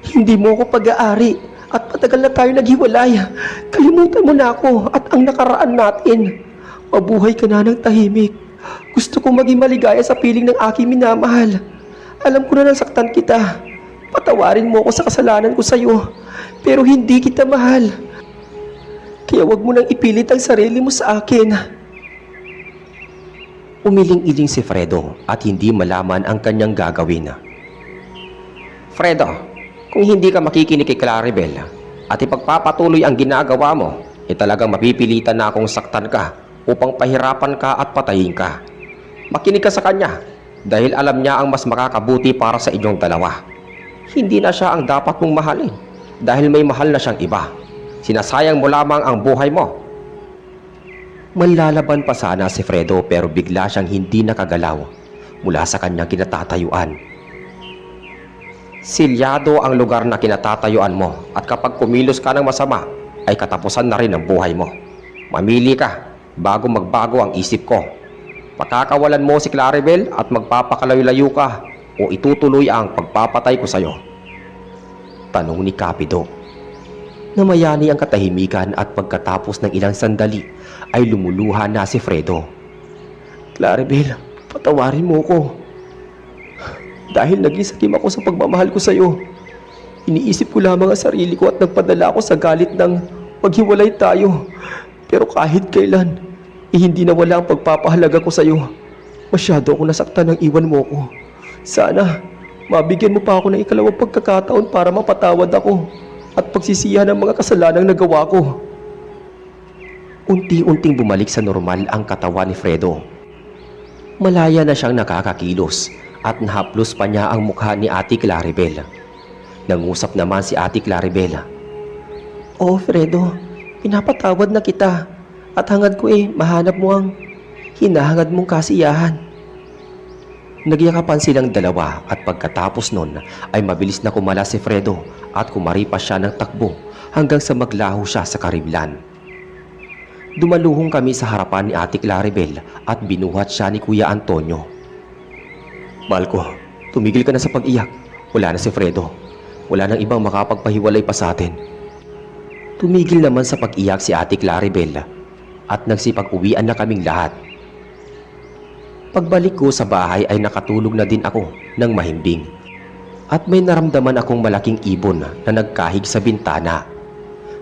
Hindi mo ako pag-aari at patagal na tayo naghiwalay. Kalimutan mo na ako at ang nakaraan natin. Mabuhay ka na ng tahimik. Gusto kong maging maligaya sa piling ng aking minamahal. Alam ko na nasaktan kita. Patawarin mo ako sa kasalanan ko sa iyo. Pero hindi kita mahal. Kaya wag mo nang ipilit ang sarili mo sa akin. Umiling-iling si Fredo at hindi malaman ang kanyang gagawin. Fredo, kung hindi ka makikinig kay Claribel at ipagpapatuloy ang ginagawa mo, talagang mapipilitan na akong saktan ka upang pahirapan ka at patayin ka. Makinig ka sa kanya dahil alam niya ang mas makakabuti para sa inyong dalawa. Hindi na siya ang dapat mong mahalin dahil may mahal na siyang iba. Sinasayang mo lamang ang buhay mo. Manlalaban pa sana si Fredo pero bigla siyang hindi nakagalaw mula sa kanyang kinatatayuan. Silyado ang lugar na kinatatayuan mo at kapag kumilos ka ng masama ay katapusan na rin ang buhay mo. Mamili ka bago magbago ang isip ko. Pakakawalan mo si Claribel at magpapakalayo-layo ka o itutuloy ang pagpapatay ko sa iyo. Tanong ni Kapido. Namayani ang katahimikan at pagkatapos ng ilang sandali ay lumuluha na si Fredo. Claribel, patawarin mo ko. Dahil naging sakim ako sa pagmamahal ko sa iyo. Iniisip ko lamang ang sarili ko at nagpadala ako sa galit ng maghiwalay tayo. Pero kahit kailan, hindi nawala ang pagpapahalaga ko sa iyo. Masyado ako nasaktan nang iwan mo ko. Sana, mabigyan mo pa ako ng ikalawang pagkakataon para mapatawad ako at pagsisihan ang mga kasalanang nagawa ko. Unti-unting bumalik sa normal ang katawan ni Fredo. Malaya na siyang nakakakilos at nahaplos pa niya ang mukha ni Ate Claribel. Nangusap naman si Ate Claribel. Oh Fredo, pinapatawad na kita at hangad ko mahanap mo ang hinahangad mong kasiyahan. Nagyakapan silang dalawa at pagkatapos nun ay mabilis na kumala si Fredo at kumaripas siya ng takbo hanggang sa maglaho siya sa kariblan. Dumaluhong kami sa harapan ni Ate Claribel at binuhat siya ni Kuya Antonio. Mahal ko, tumigil ka na sa pag-iyak. Wala na si Fredo. Wala nang ibang makapagpahiwalay pa sa atin. Tumigil naman sa pag-iyak si Ate Claribel at nagsipag-uwian na kaming lahat. Pagbalik ko sa bahay ay nakatulog na din ako ng mahimbing at may naramdaman akong malaking ibon na nagkahig sa bintana.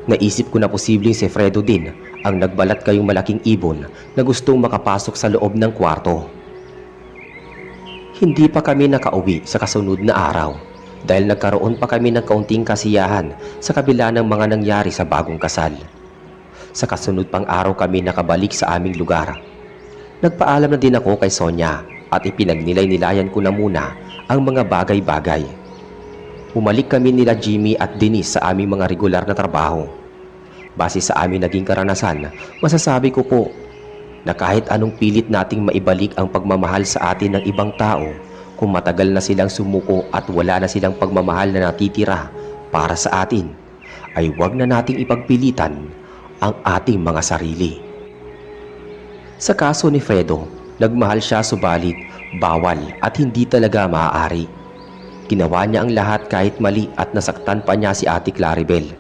Naisip ko na posibleng si Fredo din ang nagbalat kayong malaking ibon na gustong makapasok sa loob ng kwarto. Hindi pa kami nakauwi sa kasunod na araw dahil nagkaroon pa kami ng kaunting kasiyahan sa kabila ng mga nangyari sa bagong kasal. Sa kasunod pang araw kami nakabalik sa aming lugar. Nagpaalam na din ako kay Sonia at ipinagnilay-nilayan ko na muna ang mga bagay-bagay. Umalik kami nila Jimmy at Denise sa aming mga regular na trabaho. Base sa aming naging karanasan, masasabi ko po na kahit anong pilit nating maibalik ang pagmamahal sa atin ng ibang tao, kung matagal na silang sumuko at wala na silang pagmamahal na natitira para sa atin, ay huwag na nating ipagpilitan ang ating mga sarili. Sa kaso ni Fredo, nagmahal siya subalit bawal at hindi talaga maaari. Ginawa niya ang lahat kahit mali at nasaktan pa niya si Ate Claribel.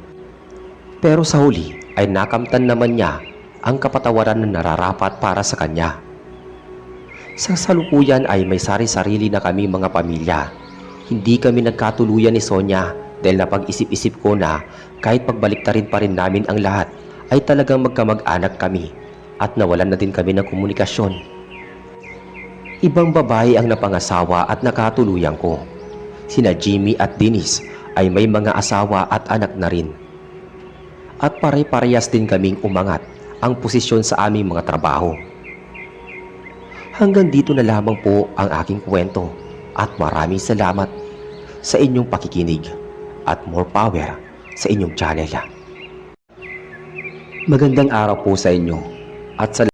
Pero sa huli ay nakamtan naman niya ang kapatawaran na nararapat para sa kanya. Sa salukuyan ay may sari-sarili na kami mga pamilya. Hindi kami nagkatuluyan ni Sonia dahil napag-isip-isip ko na kahit pagbaliktarin pa rin namin ang lahat ay talagang magkamag-anak kami at nawalan na din kami ng komunikasyon. Ibang babae ang napangasawa at nakatuluyan ko. Sina Jimmy at Denise ay may mga asawa at anak na rin. At pare-parehas din kaming umangat ang posisyon sa aming mga trabaho. Hanggang dito na lamang po ang aking kwento at maraming salamat sa inyong pakikinig at more power sa inyong channel. Magandang araw po sa inyo at salamat.